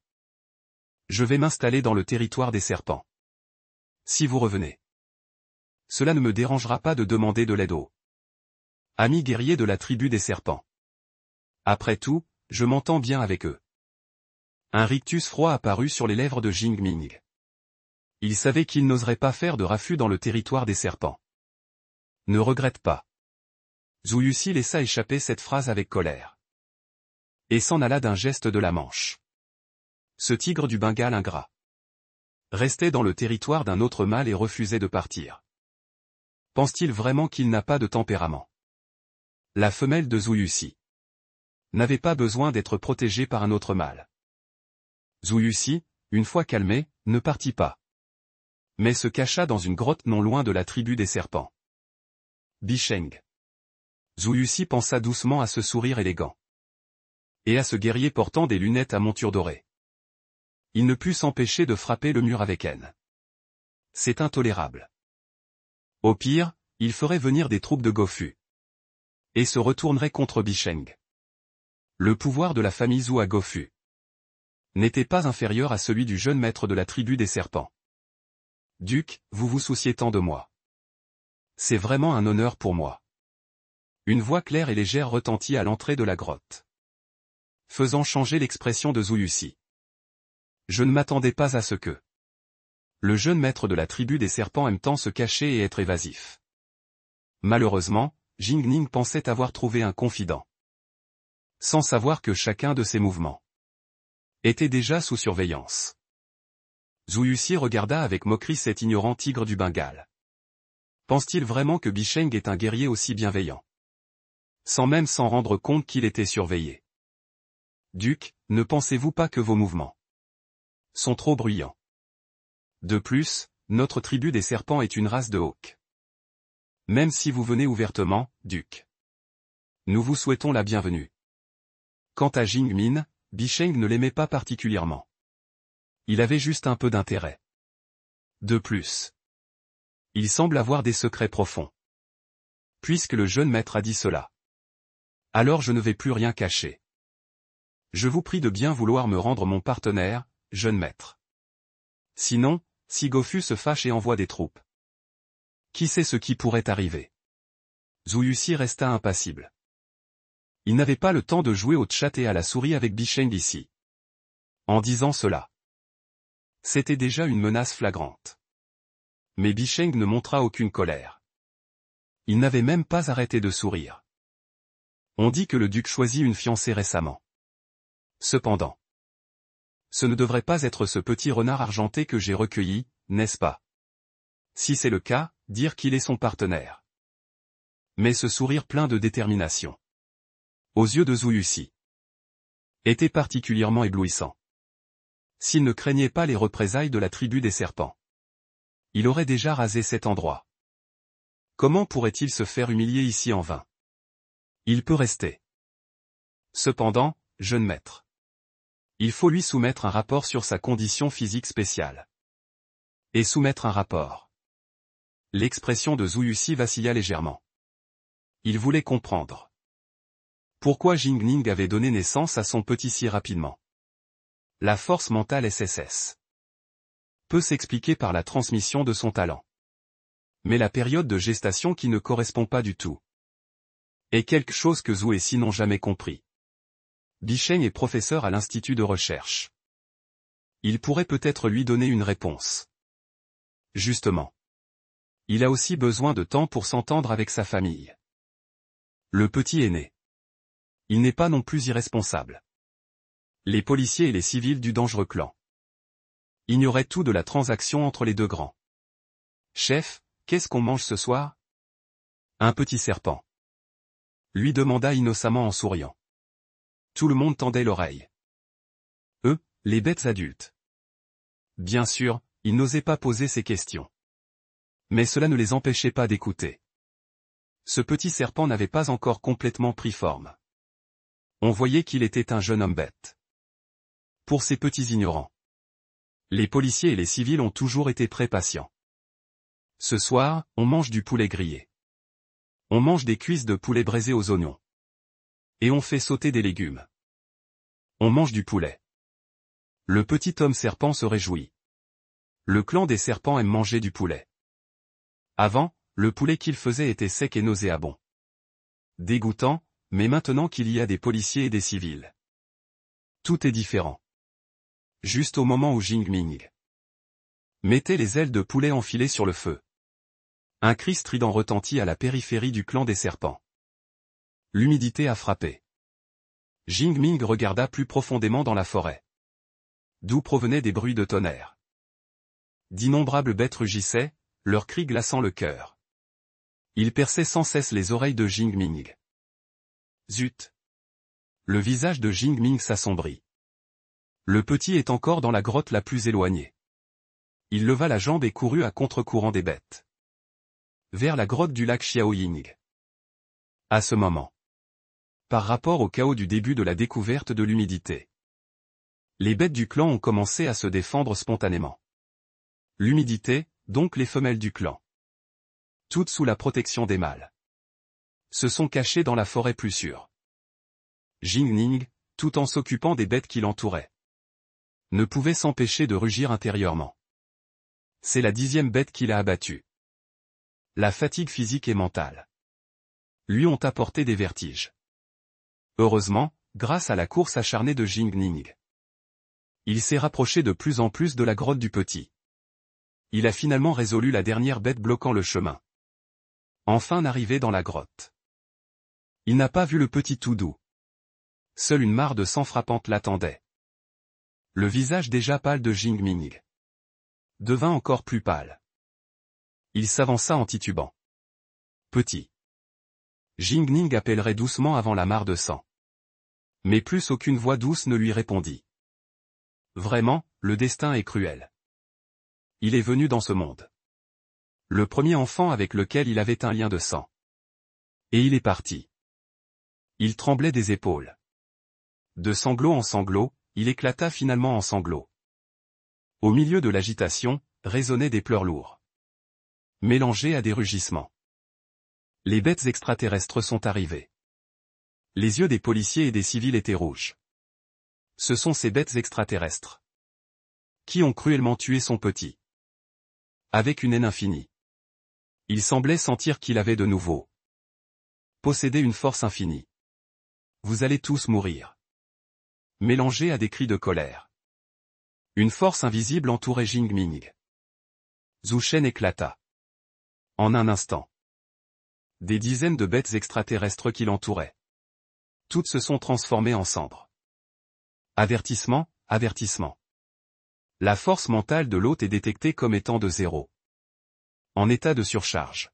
Je vais m'installer dans le territoire des serpents. Si vous revenez, cela ne me dérangera pas de demander de l'aide aux amis guerriers de la tribu des serpents. Après tout, je m'entends bien avec eux. Un rictus froid apparut sur les lèvres de Jingming. Il savait qu'il n'oserait pas faire de raffut dans le territoire des serpents. Ne regrette pas. Zhu Yuxi laissa échapper cette phrase avec colère. Et s'en alla d'un geste de la manche. Ce tigre du Bengale ingrat restait dans le territoire d'un autre mâle et refusait de partir. Pense-t-il vraiment qu'il n'a pas de tempérament? La femelle de Zhu Yuxi n'avait pas besoin d'être protégée par un autre mâle. Zhu Yuxi, une fois calmé, ne partit pas, mais se cacha dans une grotte non loin de la tribu des serpents. Bisheng. Zhu Yuxi pensa doucement à ce sourire élégant. Et à ce guerrier portant des lunettes à monture dorée. Il ne put s'empêcher de frapper le mur avec haine. C'est intolérable. Au pire, il ferait venir des troupes de Gofu. Et se retournerait contre Bisheng. Le pouvoir de la famille Zhu à Gofu n'était pas inférieur à celui du jeune maître de la tribu des serpents. Duc, vous vous souciez tant de moi. C'est vraiment un honneur pour moi. Une voix claire et légère retentit à l'entrée de la grotte, faisant changer l'expression de Zhu Yuxi. Je ne m'attendais pas à ce que le jeune maître de la tribu des serpents aime tant se cacher et être évasif. Malheureusement, Jingming pensait avoir trouvé un confident, sans savoir que chacun de ses mouvements était déjà sous surveillance. Zhu Yuxi regarda avec moquerie cet ignorant tigre du Bengale. Pense-t-il vraiment que Bisheng est un guerrier aussi bienveillant? Sans même s'en rendre compte qu'il était surveillé. Duc, ne pensez-vous pas que vos mouvements sont trop bruyants? De plus, notre tribu des serpents est une race de hawks. Même si vous venez ouvertement, Duc, nous vous souhaitons la bienvenue. Quant à Jingmin, Bisheng ne l'aimait pas particulièrement. Il avait juste un peu d'intérêt. De plus, il semble avoir des secrets profonds. puisque le jeune maître a dit cela. Alors je ne vais plus rien cacher. Je vous prie de bien vouloir me rendre mon partenaire, jeune maître. Sinon, si Gofu se fâche et envoie des troupes. Qui sait ce qui pourrait arriver? Zhu Yuxi resta impassible. Il n'avait pas le temps de jouer au chat et à la souris avec Bicheng ici. En disant cela, c'était déjà une menace flagrante. Mais Bicheng ne montra aucune colère. Il n'avait même pas arrêté de sourire. On dit que le duc choisit une fiancée récemment. Cependant, ce ne devrait pas être ce petit renard argenté que j'ai recueilli, n'est-ce pas? Si c'est le cas, dire qu'il est son partenaire. Mais ce sourire plein de détermination, aux yeux de Zhu Yuxi, était particulièrement éblouissant. S'il ne craignait pas les représailles de la tribu des serpents, il aurait déjà rasé cet endroit. Comment pourrait-il se faire humilier ici en vain? Il peut rester. Cependant, jeune maître, il faut lui soumettre un rapport sur sa condition physique spéciale. Et soumettre un rapport. L'expression de Zhu Yuxi vacilla légèrement. Il voulait comprendre pourquoi Jing Ning avait donné naissance à son petit si rapidement. La force mentale SSS peut s'expliquer par la transmission de son talent. Mais la période de gestation qui ne correspond pas du tout est quelque chose que Zhu et Si n'ont jamais compris. Bicheng est professeur à l'institut de recherche. Il pourrait peut-être lui donner une réponse. Justement. Il a aussi besoin de temps pour s'entendre avec sa famille. Le petit aîné. Il n'est pas non plus irresponsable. Les policiers et les civils du dangereux clan ignoraient tout de la transaction entre les deux grands. Chef, qu'est-ce qu'on mange ce soir? Un petit serpent lui demanda innocemment en souriant. Tout le monde tendait l'oreille. Eux, les bêtes adultes. Bien sûr, ils n'osaient pas poser ces questions. Mais cela ne les empêchait pas d'écouter. Ce petit serpent n'avait pas encore complètement pris forme. On voyait qu'il était un jeune homme bête. Pour ces petits ignorants, les policiers et les civils ont toujours été très patients. Ce soir, on mange du poulet grillé. On mange des cuisses de poulet braisées aux oignons. Et on fait sauter des légumes. On mange du poulet. Le petit homme serpent se réjouit. Le clan des serpents aime manger du poulet. Avant, le poulet qu'il faisait était sec et nauséabond. Dégoûtant, mais maintenant qu'il y a des policiers et des civils, tout est différent. Juste au moment où Jing Ming mettait les ailes de poulet enfilées sur le feu, un cri strident retentit à la périphérie du clan des serpents. L'humidité a frappé. Jing Ming regarda plus profondément dans la forêt, d'où provenaient des bruits de tonnerre. D'innombrables bêtes rugissaient, leurs cris glaçant le cœur. Ils perçaient sans cesse les oreilles de Jing Ming. Zut! Le visage de Jing Ming s'assombrit. Le petit est encore dans la grotte la plus éloignée. Il leva la jambe et courut à contre-courant des bêtes, vers la grotte du lac Xiaoying. À ce moment, par rapport au chaos du début de la découverte de l'humidité, les bêtes du clan ont commencé à se défendre spontanément. L'humidité, donc les femelles du clan, toutes sous la protection des mâles, se sont cachées dans la forêt plus sûre. Jing Ning, tout en s'occupant des bêtes qui l'entouraient, ne pouvait s'empêcher de rugir intérieurement. C'est la 10e bête qu'il a abattue. La fatigue physique et mentale lui ont apporté des vertiges. Heureusement, grâce à la course acharnée de Jing Ning, il s'est rapproché de plus en plus de la grotte du petit. Il a finalement résolu la dernière bête bloquant le chemin. Enfin arrivé dans la grotte, il n'a pas vu le petit tout doux. Seule une mare de sang frappante l'attendait. Le visage déjà pâle de Jing Ming devint encore plus pâle. Il s'avança en titubant. Petit. Jing Ning appellerait doucement avant la mare de sang. Mais plus aucune voix douce ne lui répondit. Vraiment, le destin est cruel. Il est venu dans ce monde. Le premier enfant avec lequel il avait un lien de sang. Et il est parti. Il tremblait des épaules. De sanglot en sanglot, il éclata finalement en sanglots. Au milieu de l'agitation, résonnaient des pleurs lourds, mélangés à des rugissements. Les bêtes extraterrestres sont arrivées. Les yeux des policiers et des civils étaient rouges. Ce sont ces bêtes extraterrestres qui ont cruellement tué son petit. Avec une haine infinie. Il semblait sentir qu'il avait de nouveau possédé une force infinie. Vous allez tous mourir. Mélangé à des cris de colère. Une force invisible entourait Jing-Ming. Zhu Shen éclata. En un instant. Des dizaines de bêtes extraterrestres qui l'entouraient. Toutes se sont transformées en cendres. Avertissement, avertissement. La force mentale de l'hôte est détectée comme étant de 0. En état de surcharge.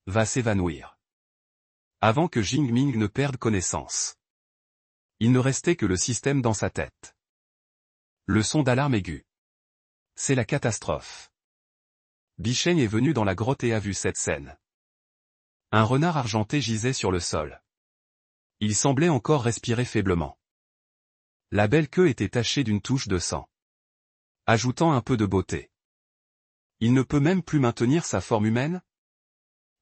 Va s'évanouir. Avant que Jing-Ming ne perde connaissance. Il ne restait que le système dans sa tête. Le son d'alarme aigu. C'est la catastrophe. Bicheng est venu dans la grotte et a vu cette scène. Un renard argenté gisait sur le sol. Il semblait encore respirer faiblement. La belle queue était tachée d'une touche de sang. Ajoutant un peu de beauté. Il ne peut même plus maintenir sa forme humaine?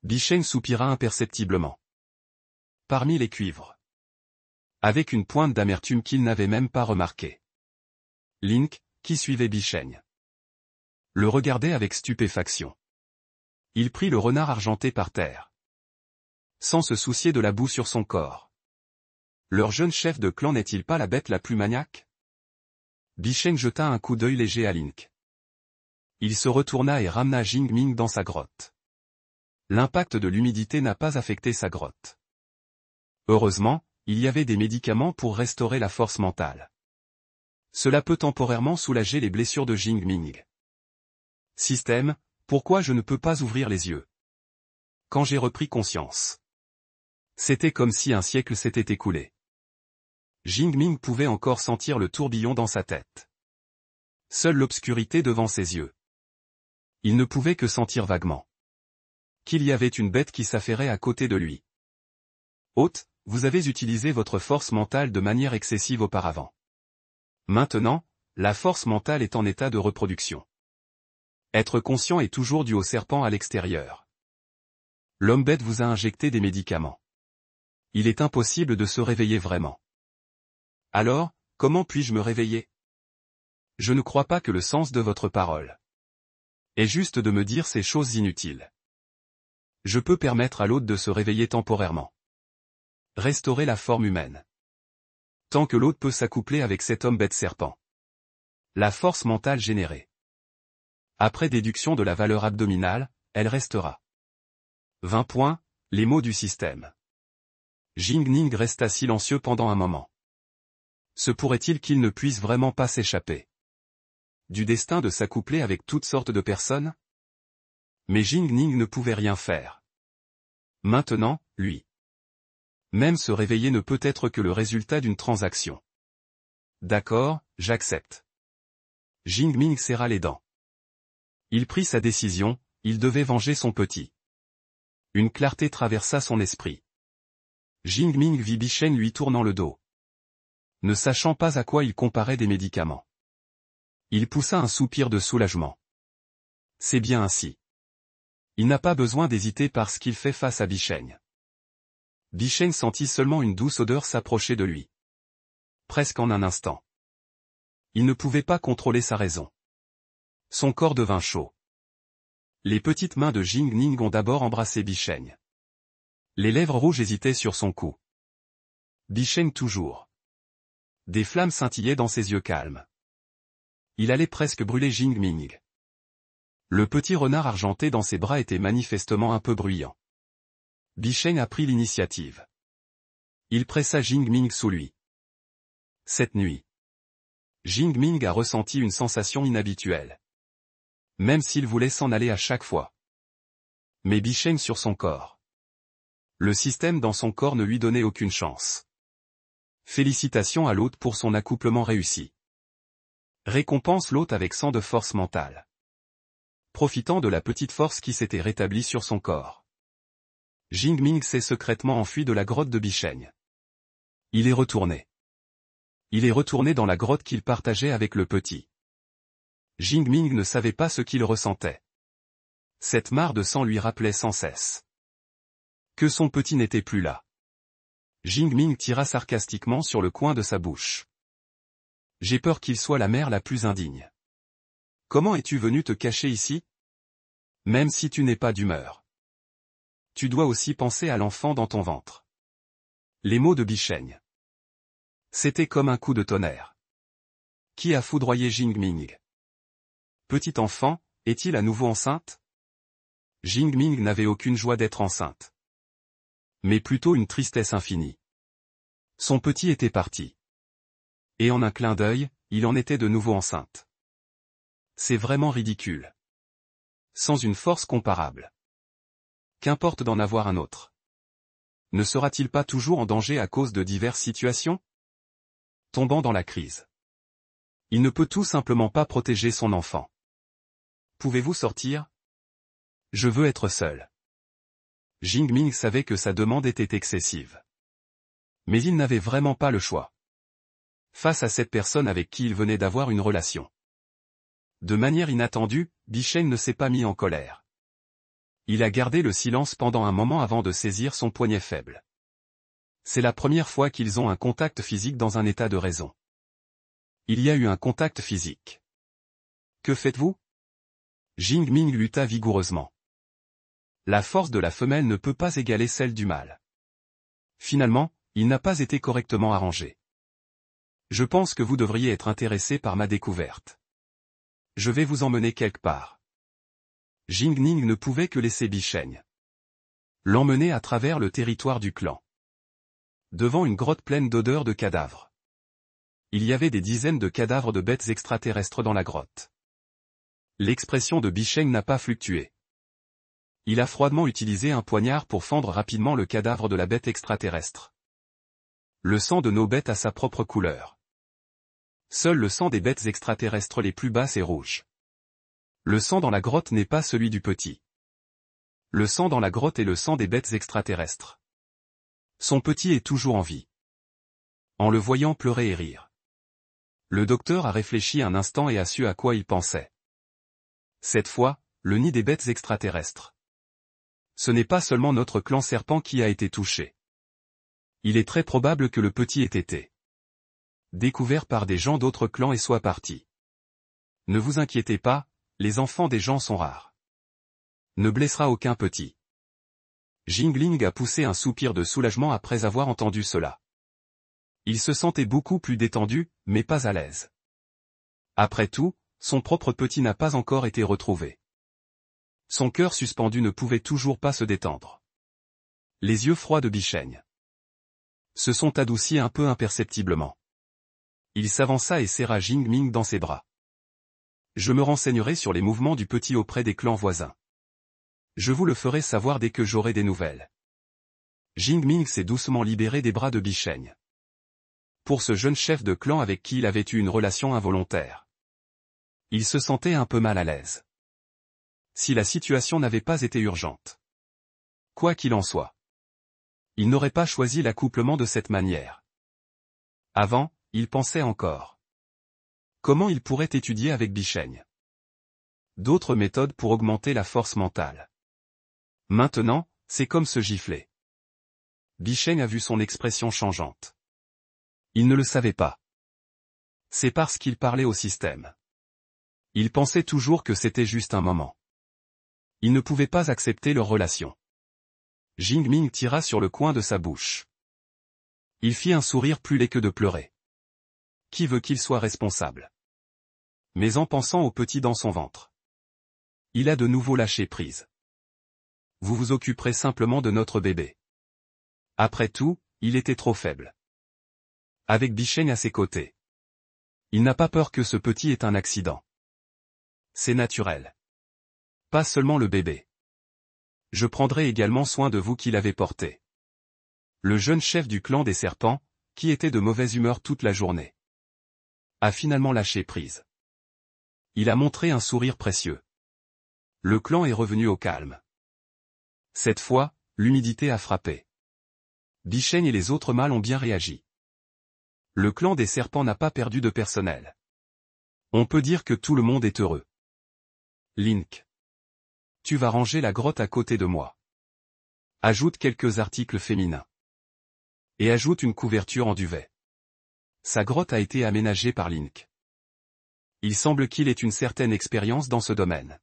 Bicheng soupira imperceptiblement. Parmi les cuivres. Avec une pointe d'amertume qu'il n'avait même pas remarquée. Link, qui suivait Bicheng, le regardait avec stupéfaction. Il prit le renard argenté par terre. Sans se soucier de la boue sur son corps. Leur jeune chef de clan n'est-il pas la bête la plus maniaque? Bicheng jeta un coup d'œil léger à Link. Il se retourna et ramena Jing-Ming dans sa grotte. L'impact de l'humidité n'a pas affecté sa grotte. Heureusement, il y avait des médicaments pour restaurer la force mentale. Cela peut temporairement soulager les blessures de Jing-Ming. Système, pourquoi je ne peux pas ouvrir les yeux? Quand j'ai repris conscience. C'était comme si un siècle s'était écoulé. Jing-Ming pouvait encore sentir le tourbillon dans sa tête. Seule l'obscurité devant ses yeux. Il ne pouvait que sentir vaguement qu'il y avait une bête qui s'affairait à côté de lui. Hôte, vous avez utilisé votre force mentale de manière excessive auparavant. Maintenant, la force mentale est en état de reproduction. Être conscient est toujours dû au serpent à l'extérieur. L'homme bête vous a injecté des médicaments. Il est impossible de se réveiller vraiment. Alors, comment puis-je me réveiller? Je ne crois pas que le sens de votre parole est juste de me dire ces choses inutiles. Je peux permettre à l'hôte de se réveiller temporairement. Restaurer la forme humaine. Tant que l'hôte peut s'accoupler avec cet homme bête serpent. La force mentale générée. Après déduction de la valeur abdominale, elle restera. 20 points, les mots du système. Jing-Ming resta silencieux pendant un moment. Se pourrait-il qu'il ne puisse vraiment pas s'échapper du destin de s'accoupler avec toutes sortes de personnes? Mais Jing-Ming ne pouvait rien faire. Maintenant, lui. Même se réveiller ne peut être que le résultat d'une transaction. D'accord, j'accepte. Jing-Ming serra les dents. Il prit sa décision, il devait venger son petit. Une clarté traversa son esprit. Jing-Ming vit Bicheng lui tournant le dos. Ne sachant pas à quoi il comparait des médicaments. Il poussa un soupir de soulagement. C'est bien ainsi. Il n'a pas besoin d'hésiter parce qu'il fait face à Bicheng. Bicheng sentit seulement une douce odeur s'approcher de lui. Presque en un instant. Il ne pouvait pas contrôler sa raison. Son corps devint chaud. Les petites mains de Jing-Ming ont d'abord embrassé Bicheng. Les lèvres rouges hésitaient sur son cou. Bicheng toujours. Des flammes scintillaient dans ses yeux calmes. Il allait presque brûler Jing-Ming. Le petit renard argenté dans ses bras était manifestement un peu bruyant. Bicheng a pris l'initiative. Il pressa Jing-Ming sous lui. Cette nuit. Jing-Ming a ressenti une sensation inhabituelle. Même s'il voulait s'en aller à chaque fois. Mais Bicheng sur son corps. Le système dans son corps ne lui donnait aucune chance. Félicitations à l'hôte pour son accouplement réussi. Récompense l'hôte avec 100 de force mentale. Profitant de la petite force qui s'était rétablie sur son corps. Jing-Ming s'est secrètement enfui de la grotte de Bicheng. Il est retourné. Il est retourné dans la grotte qu'il partageait avec le petit. Jing-Ming ne savait pas ce qu'il ressentait. Cette mare de sang lui rappelait sans cesse Que son petit n'était plus là. Jingming tira sarcastiquement sur le coin de sa bouche. J'ai peur qu'il soit la mère la plus indigne. Comment es-tu venu te cacher ici? Même si tu n'es pas d'humeur. Tu dois aussi penser à l'enfant dans ton ventre. Les mots de Bicheng. C'était comme un coup de tonnerre. Qui a foudroyé Jingming? Petit enfant, est-il à nouveau enceinte? Jingming n'avait aucune joie d'être enceinte. Mais plutôt une tristesse infinie. Son petit était parti. Et en un clin d'œil, il en était de nouveau enceinte. C'est vraiment ridicule. Sans une force comparable. Qu'importe d'en avoir un autre. Ne sera-t-il pas toujours en danger à cause de diverses situations? Tombant dans la crise. Il ne peut tout simplement pas protéger son enfant. Pouvez-vous sortir? Je veux être seul. Jingming savait que sa demande était excessive. Mais il n'avait vraiment pas le choix. Face à cette personne avec qui il venait d'avoir une relation. De manière inattendue, Bicheng ne s'est pas mis en colère. Il a gardé le silence pendant un moment avant de saisir son poignet faible. C'est la première fois qu'ils ont un contact physique dans un état de raison. Il y a eu un contact physique. Que faites-vous? Jingming lutta vigoureusement. La force de la femelle ne peut pas égaler celle du mâle. Finalement, il n'a pas été correctement arrangé. Je pense que vous devriez être intéressé par ma découverte. Je vais vous emmener quelque part. Jingming ne pouvait que laisser Bicheng l'emmener à travers le territoire du clan. Devant une grotte pleine d'odeurs de cadavres. Il y avait des dizaines de cadavres de bêtes extraterrestres dans la grotte. L'expression de Bicheng n'a pas fluctué. Il a froidement utilisé un poignard pour fendre rapidement le cadavre de la bête extraterrestre. Le sang de nos bêtes a sa propre couleur. Seul le sang des bêtes extraterrestres les plus basses est rouge. Le sang dans la grotte n'est pas celui du petit. Le sang dans la grotte est le sang des bêtes extraterrestres. Son petit est toujours en vie. En le voyant pleurer et rire. Le docteur a réfléchi un instant et a su à quoi il pensait. Cette fois, le nid des bêtes extraterrestres. Ce n'est pas seulement notre clan serpent qui a été touché. Il est très probable que le petit ait été découvert par des gens d'autres clans et soit parti. Ne vous inquiétez pas, les enfants des gens sont rares. Ne blessera aucun petit. Jingling a poussé un soupir de soulagement après avoir entendu cela. Il se sentait beaucoup plus détendu, mais pas à l'aise. Après tout, son propre petit n'a pas encore été retrouvé. Son cœur suspendu ne pouvait toujours pas se détendre. Les yeux froids de Bicheng se sont adoucis un peu imperceptiblement. Il s'avança et serra Jingming dans ses bras. Je me renseignerai sur les mouvements du petit auprès des clans voisins. Je vous le ferai savoir dès que j'aurai des nouvelles. Jingming s'est doucement libéré des bras de Bicheng. Pour ce jeune chef de clan avec qui il avait eu une relation involontaire. Il se sentait un peu mal à l'aise. Si la situation n'avait pas été urgente. Quoi qu'il en soit. Il n'aurait pas choisi l'accouplement de cette manière. Avant, il pensait encore. Comment il pourrait étudier avec Bicheng? D'autres méthodes pour augmenter la force mentale. Maintenant, c'est comme se gifler. Bicheng a vu son expression changeante. Il ne le savait pas. C'est parce qu'il parlait au système. Il pensait toujours que c'était juste un moment. Il ne pouvait pas accepter leur relation. Jingming tira sur le coin de sa bouche. Il fit un sourire plus laid que de pleurer. Qui veut qu'il soit responsable? Mais en pensant au petit dans son ventre. Il a de nouveau lâché prise. Vous vous occuperez simplement de notre bébé. Après tout, il était trop faible. Avec Bicheng à ses côtés. Il n'a pas peur que ce petit ait un accident. C'est naturel. Pas seulement le bébé. Je prendrai également soin de vous qui l'avez porté. Le jeune chef du clan des serpents, qui était de mauvaise humeur toute la journée, a finalement lâché prise. Il a montré un sourire précieux. Le clan est revenu au calme. Cette fois, l'humidité a frappé. Bicheng et les autres mâles ont bien réagi. Le clan des serpents n'a pas perdu de personnel. On peut dire que tout le monde est heureux. Link. Tu vas ranger la grotte à côté de moi. Ajoute quelques articles féminins. Et ajoute une couverture en duvet. Sa grotte a été aménagée par Link. Il semble qu'il ait une certaine expérience dans ce domaine.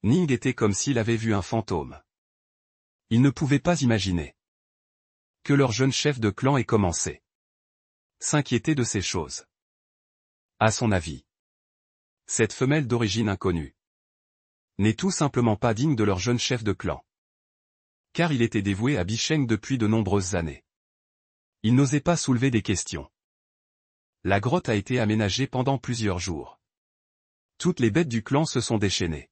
Ning était comme s'il avait vu un fantôme. Il ne pouvait pas imaginer que leur jeune chef de clan ait commencé s'inquiéter de ces choses. À son avis, cette femelle d'origine inconnue n'est tout simplement pas digne de leur jeune chef de clan. Car il était dévoué à Bicheng depuis de nombreuses années. Il n'osait pas soulever des questions. La grotte a été aménagée pendant plusieurs jours. Toutes les bêtes du clan se sont déchaînées.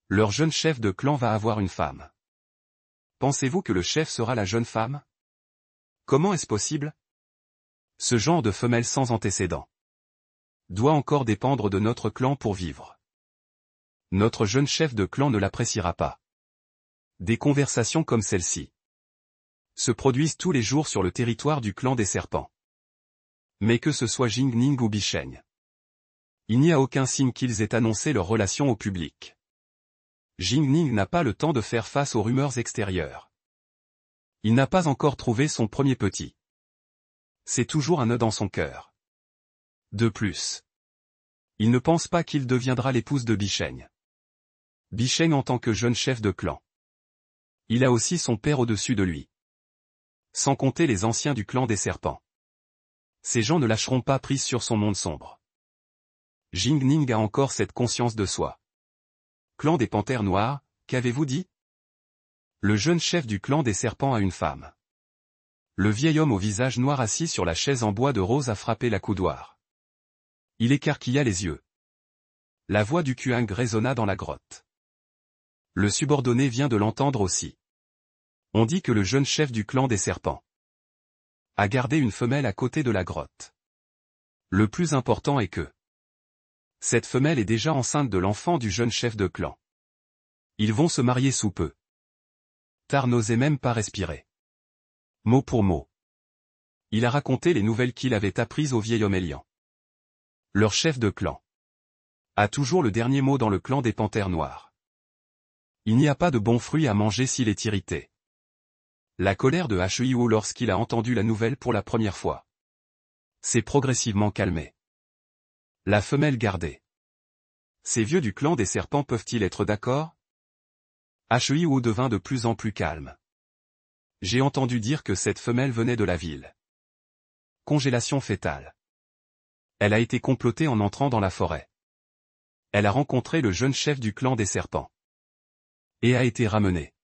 Leur jeune chef de clan va avoir une femme. Pensez-vous que le chef sera la jeune femme? Comment est-ce possible? Ce genre de femelle sans antécédent doit encore dépendre de notre clan pour vivre. Notre jeune chef de clan ne l'appréciera pas. Des conversations comme celle-ci se produisent tous les jours sur le territoire du clan des serpents. Mais que ce soit Jing Ning ou Bicheng, il n'y a aucun signe qu'ils aient annoncé leur relation au public. Jing Ning n'a pas le temps de faire face aux rumeurs extérieures. Il n'a pas encore trouvé son premier petit. C'est toujours un nœud dans son cœur. De plus, il ne pense pas qu'il deviendra l'épouse de Bicheng. Bicheng en tant que jeune chef de clan. Il a aussi son père au-dessus de lui. Sans compter les anciens du clan des serpents. Ces gens ne lâcheront pas prise sur son monde sombre. Jing Ning a encore cette conscience de soi. Clan des panthères noires, qu'avez-vous dit? Le jeune chef du clan des serpents a une femme. Le vieil homme au visage noir assis sur la chaise en bois de rose a frappé la coudoir. Il écarquilla les yeux. La voix du Kuang résonna dans la grotte. Le subordonné vient de l'entendre aussi. On dit que le jeune chef du clan des serpents a gardé une femelle à côté de la grotte. Le plus important est que cette femelle est déjà enceinte de l'enfant du jeune chef de clan. Ils vont se marier sous peu. Tar n'osait même pas respirer. Mot pour mot. Il a raconté les nouvelles qu'il avait apprises au vieil homme Elian. Leur chef de clan a toujours le dernier mot dans le clan des panthères noires. Il n'y a pas de bons fruits à manger s'il est irrité. La colère de Huiwo lorsqu'il a entendu la nouvelle pour la première fois s'est progressivement calmée. La femelle gardée. Ces vieux du clan des serpents peuvent-ils être d'accord? Huiwo devint de plus en plus calme. J'ai entendu dire que cette femelle venait de la ville. Congélation fœtale. Elle a été complotée en entrant dans la forêt. Elle a rencontré le jeune chef du clan des serpents. Et a été ramenée.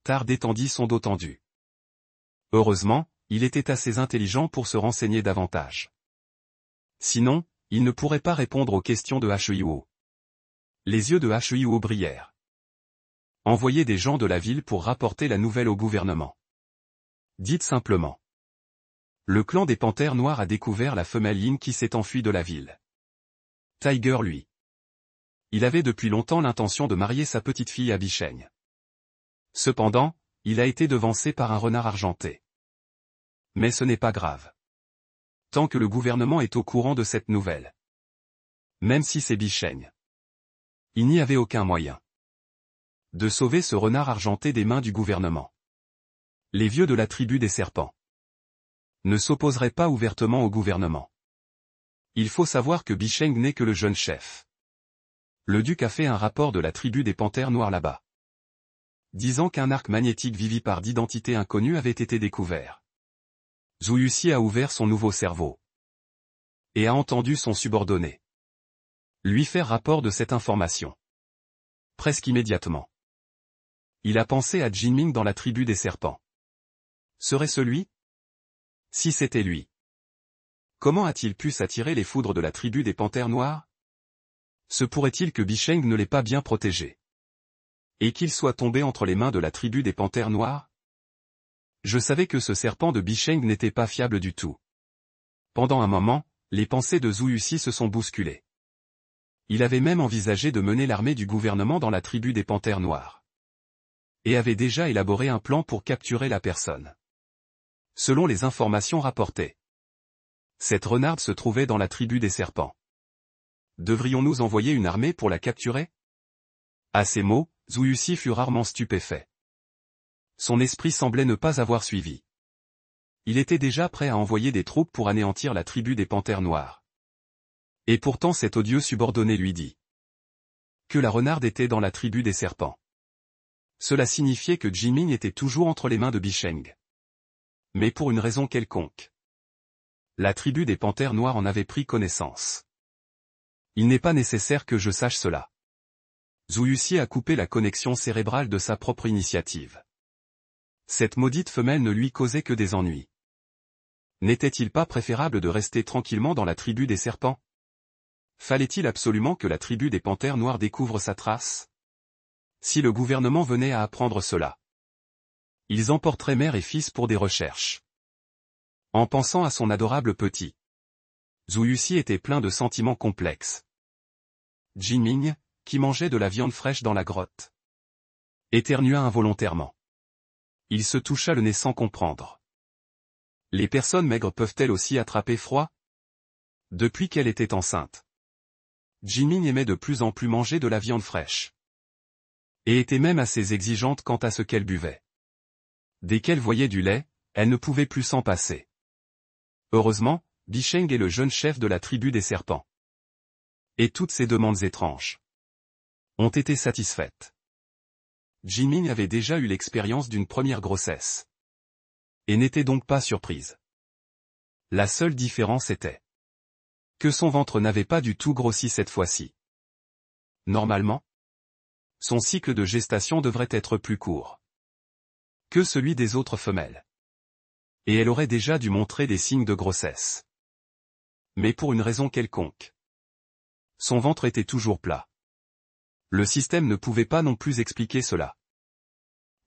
Tar détendit son dos tendu. Heureusement, il était assez intelligent pour se renseigner davantage. Sinon, il ne pourrait pas répondre aux questions de Huiwo. Les yeux de Huiwo brillèrent. Envoyez des gens de la ville pour rapporter la nouvelle au gouvernement. Dites simplement. Le clan des panthères noires a découvert la femelle Yin qui s'est enfuie de la ville. Tiger lui. Il avait depuis longtemps l'intention de marier sa petite fille à Bicheng. Cependant, il a été devancé par un renard argenté. Mais ce n'est pas grave. Tant que le gouvernement est au courant de cette nouvelle. Même si c'est Bicheng. Il n'y avait aucun moyen de sauver ce renard argenté des mains du gouvernement. Les vieux de la tribu des serpents ne s'opposeraient pas ouvertement au gouvernement. Il faut savoir que Bicheng n'est que le jeune chef. Le duc a fait un rapport de la tribu des panthères noires là-bas, disant qu'un arc magnétique vivipare d'identité inconnue avait été découvert. Zhu Yuxi a ouvert son nouveau cerveau et a entendu son subordonné lui faire rapport de cette information. Presque immédiatement. Il a pensé à Jinming dans la tribu des serpents. Serait-ce lui? Si c'était lui. Comment a-t-il pu s'attirer les foudres de la tribu des panthères noires? Se pourrait-il que Bicheng ne l'ait pas bien protégé? Et qu'il soit tombé entre les mains de la tribu des panthères noires? Je savais que ce serpent de Bicheng n'était pas fiable du tout. Pendant un moment, les pensées de Zhu Yuxi se sont bousculées. Il avait même envisagé de mener l'armée du gouvernement dans la tribu des panthères noires. Et avait déjà élaboré un plan pour capturer la personne. Selon les informations rapportées, cette renarde se trouvait dans la tribu des serpents. Devrions-nous envoyer une armée pour la capturer? À ces mots, Zhu Yuxi fut rarement stupéfait. Son esprit semblait ne pas avoir suivi. Il était déjà prêt à envoyer des troupes pour anéantir la tribu des Panthères Noires. Et pourtant cet odieux subordonné lui dit que la renarde était dans la tribu des serpents. Cela signifiait que Jinming était toujours entre les mains de Bicheng. Mais pour une raison quelconque. La tribu des Panthères Noires en avait pris connaissance. Il n'est pas nécessaire que je sache cela. Zhu Yuxi a coupé la connexion cérébrale de sa propre initiative. Cette maudite femelle ne lui causait que des ennuis. N'était-il pas préférable de rester tranquillement dans la tribu des serpents? Fallait-il absolument que la tribu des Panthères Noires découvre sa trace? Si le gouvernement venait à apprendre cela, ils emporteraient mère et fils pour des recherches. En pensant à son adorable petit, Zhu Yuxi était plein de sentiments complexes. Jinming, qui mangeait de la viande fraîche dans la grotte, éternua involontairement. Il se toucha le nez sans comprendre. Les personnes maigres peuvent-elles aussi attraper froid? Depuis qu'elle était enceinte, Jinming aimait de plus en plus manger de la viande fraîche. Et était même assez exigeante quant à ce qu'elle buvait. Dès qu'elle voyait du lait, elle ne pouvait plus s'en passer. Heureusement, Bicheng est le jeune chef de la tribu des serpents. Et toutes ces demandes étranges ont été satisfaites. Jinming avait déjà eu l'expérience d'une première grossesse. Et n'était donc pas surprise. La seule différence était que son ventre n'avait pas du tout grossi cette fois-ci. Normalement, son cycle de gestation devrait être plus court que celui des autres femelles. Et elle aurait déjà dû montrer des signes de grossesse. Mais pour une raison quelconque, son ventre était toujours plat. Le système ne pouvait pas non plus expliquer cela.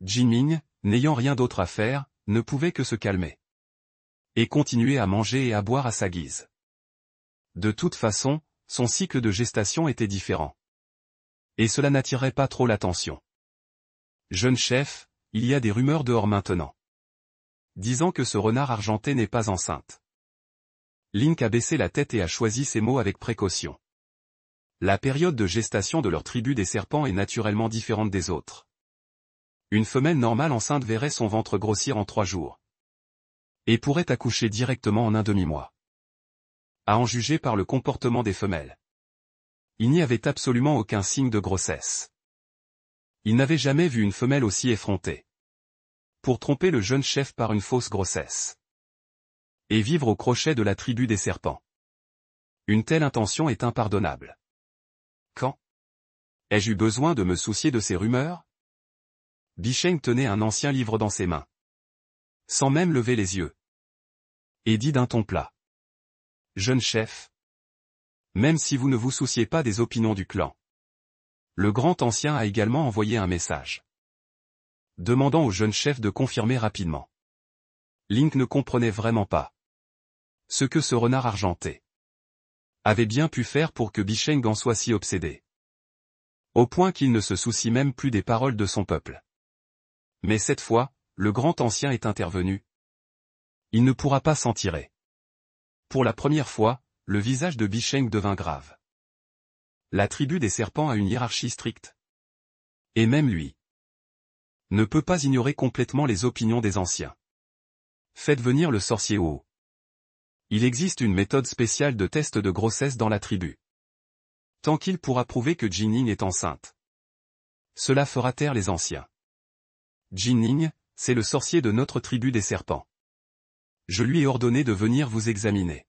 Jinming, n'ayant rien d'autre à faire, ne pouvait que se calmer. Et continuer à manger et à boire à sa guise. De toute façon, son cycle de gestation était différent. Et cela n'attirait pas trop l'attention. Jeune chef, il y a des rumeurs dehors maintenant, disant que ce renard argenté n'est pas enceinte. Link a baissé la tête et a choisi ses mots avec précaution. La période de gestation de leur tribu des serpents est naturellement différente des autres. Une femelle normale enceinte verrait son ventre grossir en 3 jours. Et pourrait accoucher directement en un demi-mois. À en juger par le comportement des femelles, il n'y avait absolument aucun signe de grossesse. Il n'avait jamais vu une femelle aussi effrontée. Pour tromper le jeune chef par une fausse grossesse. Et vivre au crochet de la tribu des serpents. Une telle intention est impardonnable. Quand ai-je eu besoin de me soucier de ces rumeurs? Bicheng tenait un ancien livre dans ses mains. Sans même lever les yeux. Et dit d'un ton plat. Jeune chef. Même si vous ne vous souciez pas des opinions du clan. Le grand ancien a également envoyé un message. Demandant au jeune chef de confirmer rapidement. Link ne comprenait vraiment pas ce que ce renard argenté avait bien pu faire pour que Bicheng en soit si obsédé. Au point qu'il ne se soucie même plus des paroles de son peuple. Mais cette fois, le grand ancien est intervenu. Il ne pourra pas s'en tirer. Pour la première fois, le visage de Bicheng devint grave. La tribu des serpents a une hiérarchie stricte. Et même lui ne peut pas ignorer complètement les opinions des anciens. Faites venir le sorcier haut. Il existe une méthode spéciale de test de grossesse dans la tribu. Tant qu'il pourra prouver que Jinming est enceinte. Cela fera taire les anciens. Jinming, c'est le sorcier de notre tribu des serpents. Je lui ai ordonné de venir vous examiner.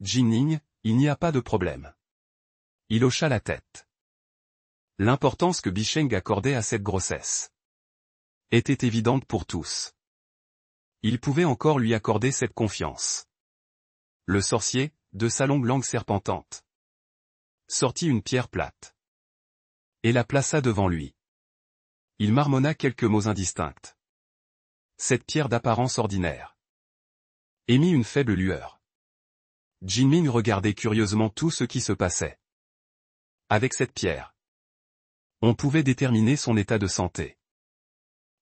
Jinming, il n'y a pas de problème. Il hocha la tête. L'importance que Bicheng accordait à cette grossesse était évidente pour tous. Il pouvait encore lui accorder cette confiance. Le sorcier, de sa longue langue serpentante, sortit une pierre plate et la plaça devant lui. Il marmonna quelques mots indistincts. Cette pierre d'apparence ordinaire émit une faible lueur. Jinming regardait curieusement tout ce qui se passait. Avec cette pierre, on pouvait déterminer son état de santé.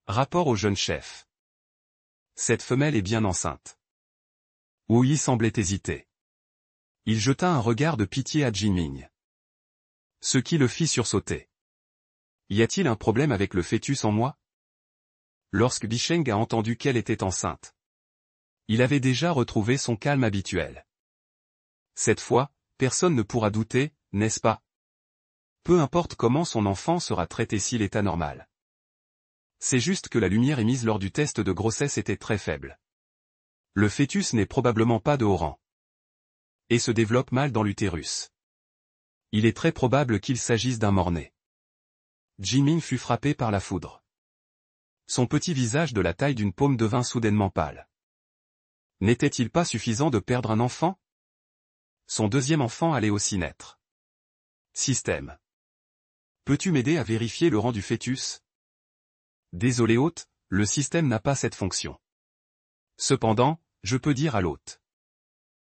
Rapport au jeune chef. Cette femelle est bien enceinte. Wu Yi semblait hésiter. Il jeta un regard de pitié à Jinming. Ce qui le fit sursauter. Y a-t-il un problème avec le fœtus en moi? lorsque Bicheng a entendu qu'elle était enceinte. Il avait déjà retrouvé son calme habituel. Cette fois, personne ne pourra douter, n'est-ce pas? Peu importe comment son enfant sera traité s'il est anormal. C'est juste que la lumière émise lors du test de grossesse était très faible. Le fœtus n'est probablement pas de haut rang. Et se développe mal dans l'utérus. Il est très probable qu'il s'agisse d'un mort-né. Jimin fut frappé par la foudre. Son petit visage de la taille d'une paume devint soudainement pâle. N'était-il pas suffisant de perdre un enfant? Son deuxième enfant allait aussi naître. Système. Peux-tu m'aider à vérifier le rang du fœtus? Désolé hôte, le système n'a pas cette fonction. Cependant, je peux dire à l'hôte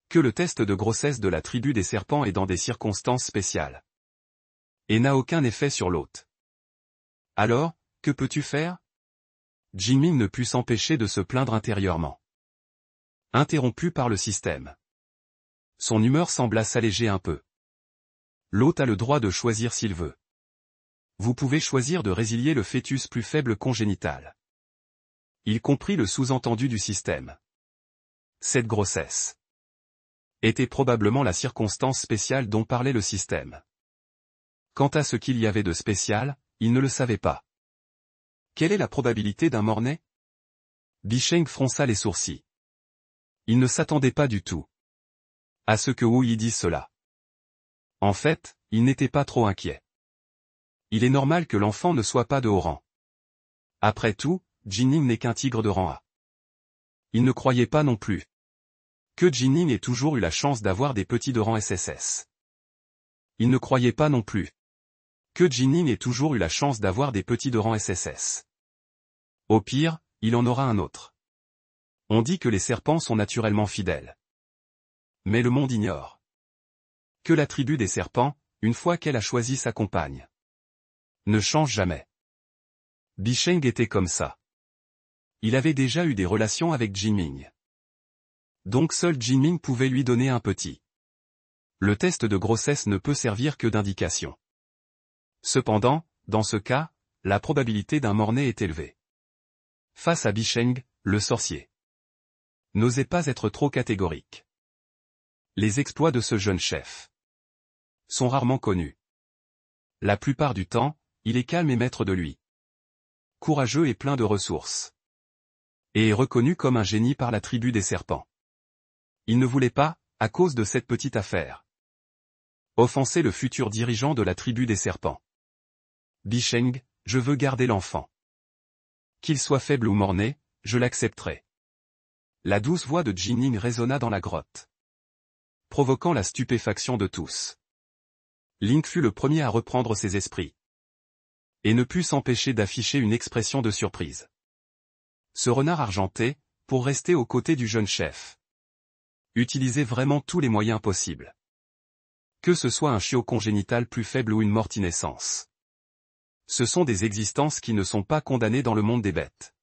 que le test de grossesse de la tribu des serpents est dans des circonstances spéciales. Et n'a aucun effet sur l'hôte. Alors, que peux-tu faire? Jimin ne put s'empêcher de se plaindre intérieurement. Interrompu par le système. Son humeur sembla s'alléger un peu. L'hôte a le droit de choisir s'il veut. Vous pouvez choisir de résilier le fœtus plus faible congénital. Il comprit le sous-entendu du système. Cette grossesse était probablement la circonstance spéciale dont parlait le système. Quant à ce qu'il y avait de spécial, il ne le savait pas. Quelle est la probabilité d'un mort-né? Bicheng fronça les sourcils. Il ne s'attendait pas du tout à ce que Wu Yi dise cela. En fait, il n'était pas trop inquiet. Il est normal que l'enfant ne soit pas de haut rang. Après tout, Jining n'est qu'un tigre de rang A. Il ne croyait pas non plus que Jining ait toujours eu la chance d'avoir des petits de rang SSS. Il ne croyait pas non plus que Jining ait toujours eu la chance d'avoir des petits de rang SSS. Au pire, il en aura un autre. On dit que les serpents sont naturellement fidèles. Mais le monde ignore que la tribu des serpents, une fois qu'elle a choisi sa compagne, ne change jamais. Bicheng était comme ça. Il avait déjà eu des relations avec Jinming. Donc seul Jinming pouvait lui donner un petit. Le test de grossesse ne peut servir que d'indication. Cependant, dans ce cas, la probabilité d'un mort-né est élevée. Face à Bicheng, le sorcier n'osait pas être trop catégorique. Les exploits de ce jeune chef sont rarement connus. La plupart du temps, il est calme et maître de lui. Courageux et plein de ressources. Et est reconnu comme un génie par la tribu des serpents. Il ne voulait pas, à cause de cette petite affaire, offenser le futur dirigeant de la tribu des serpents. Bicheng, je veux garder l'enfant. Qu'il soit faible ou mort-né, je l'accepterai. La douce voix de Jining résonna dans la grotte, provoquant la stupéfaction de tous. Link fut le premier à reprendre ses esprits. Et ne put s'empêcher d'afficher une expression de surprise. Ce renard argenté, pour rester aux côtés du jeune chef, utilisait vraiment tous les moyens possibles. Que ce soit un chiot congénital plus faible ou une morte naissance. Ce sont des existences qui ne sont pas condamnées dans le monde des bêtes.